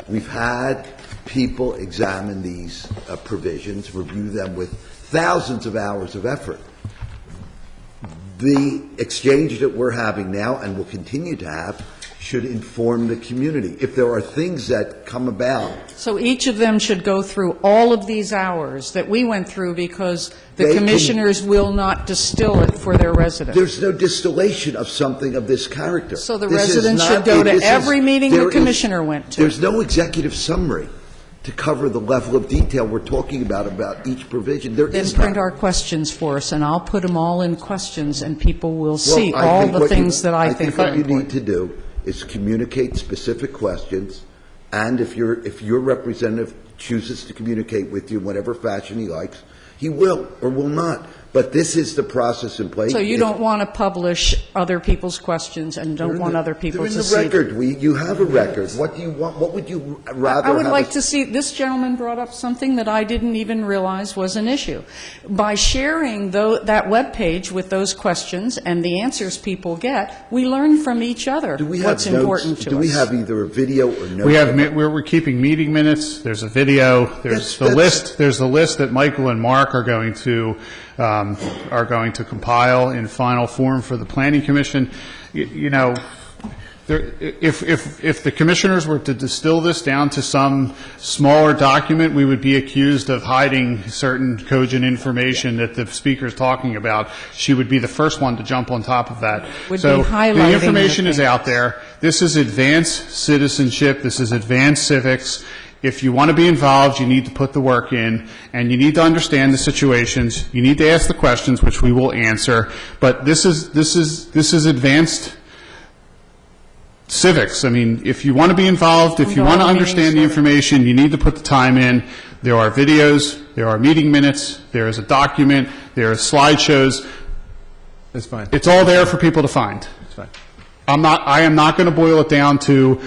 We've had people examine these provisions, review them with thousands of hours of effort. The exchange that we're having now and will continue to have should inform the community. If there are things that come about, So each of them should go through all of these hours that we went through because the They can- commissioners will not distill it for their residents. there's no distillation of something of this character. So the This is residents not should go a- to this is- every meeting the there is- commissioner went to. There's no executive summary to cover the level of detail we're talking about each provision. There Then is print not. our questions for us, and I'll put them all in questions, and people will see Well, I all think the what you- things that I think are what you need important. to do is communicate specific questions, and if your representative chooses to communicate with you in whatever fashion he likes, he will or will not. But this is the process in place. So you don't want to publish other people's questions and don't want other people They're in to the see them? record. You have a record. What do you want? What would you rather I would have like us- to see, this gentleman brought up something that I didn't even realize was an issue. By sharing that webpage with those questions and the answers people get, we learn from each other Do we have what's notes? important to us. Do we have either a video or notes? We're keeping meeting minutes, there's a video, there's the list that Michael and Mark are going to compile in final form for the Planning Commission. You know, if the commissioners were to distill this down to some smaller document, we would be accused of hiding certain cogent information that the speaker's talking about. She would be the first one to jump on top of that. Would So be highlighting the information the is out there. This is advanced citizenship. This is advanced civics. If you want to be involved, you need to put the work in, and you need to understand the situations. You need to ask the questions, which we will answer. But this is advanced civics. I mean, if you want to be involved, if you want to understand the information, you need to put the time in. There are videos, there are meeting minutes, there is a document, there are slideshows. That's fine. It's all there for people to find. That's fine. I am not going to boil it down to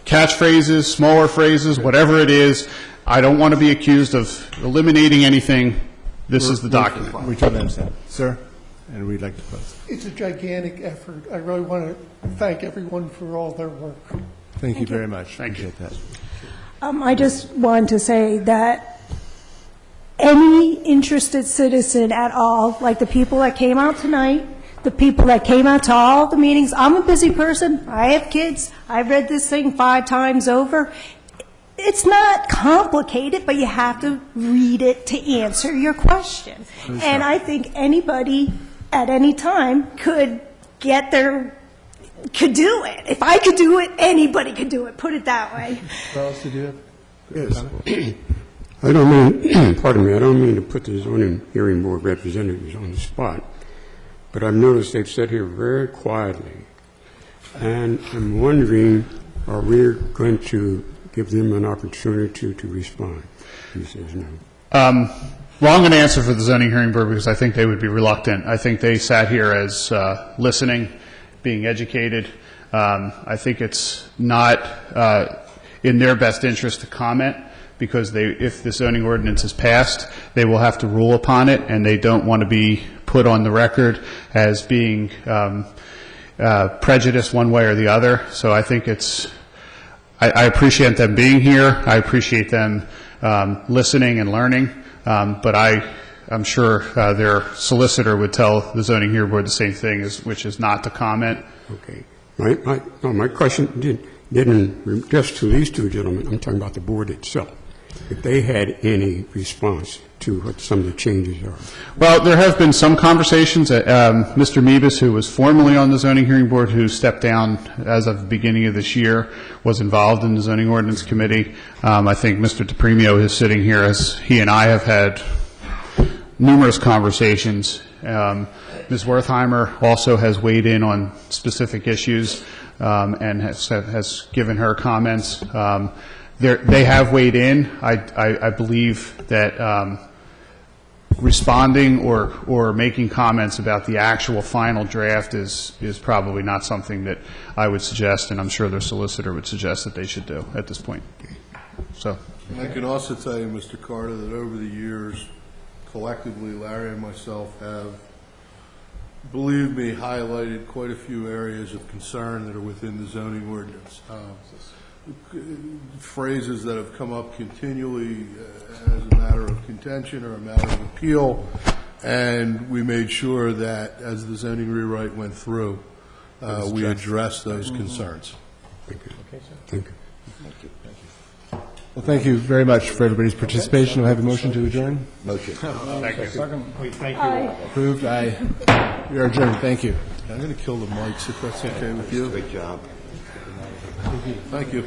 catchphrases, smaller phrases, whatever it is. I don't want to be accused of eliminating anything. This is the document. We totally understand. Sir, and we'd like to close. It's a gigantic effort. I really want to thank everyone for all their work. Thank you very much. Thank you. Appreciate that. I just want to say that any interested citizen at all, like the people that came out tonight, the people that came out to all the meetings, I'm a busy person, I have kids, I've read this thing 5 times over. It's not complicated, but you have to read it to answer your question. And I think anybody at any time could do it. If I could do it, anybody could do it, put it that way. Charles, did you have? Yes. I don't mean, pardon me, I don't mean to put the zoning hearing board representatives on the spot, but I've noticed they've sat here very quietly, and I'm wondering, are we going to give them an opportunity to respond? He says no. Well, I'm going to answer for the zoning hearing board because I think they would be reluctant. I think they sat here as listening, being educated. I think it's not in their best interest to comment because if the zoning ordinance is passed, they will have to rule upon it, and they don't want to be put on the record as being prejudiced one way or the other. So I think I appreciate them being here. I appreciate them listening and learning. But I'm sure their solicitor would tell the zoning hearing board the same thing, which is not to comment. Okay. My question didn't just to these two gentlemen. I'm talking about the board itself. If they had any response to what some of the changes are. Well, there have been some conversations. Mr. Mebus, who was formerly on the zoning hearing board, who stepped down as of the beginning of this year, was involved in the zoning ordinance committee. I think Mr. DePremio is sitting here as he and I have had numerous conversations. Ms. Wertheimer also has weighed in on specific issues and has given her comments. They have weighed in. I believe that responding or making comments about the actual final draft is probably not something that I would suggest, and I'm sure their solicitor would suggest that they should do at this point. So, I can also tell you, Mr. Carter, that over the years, collectively, Larry and myself have, believe me, highlighted quite a few areas of concern that are within the zoning ordinance. Phrases that have come up continually as a matter of contention or a matter of appeal, and we made sure that as the zoning rewrite went through, we addressed those concerns. Thank you. Well, thank you very much for everybody's participation. We'll have a motion to adjourn. Motion. Approved, aye. We are adjourned, thank you. I'm going to kill the mics if that's okay with you. Great job. Thank you.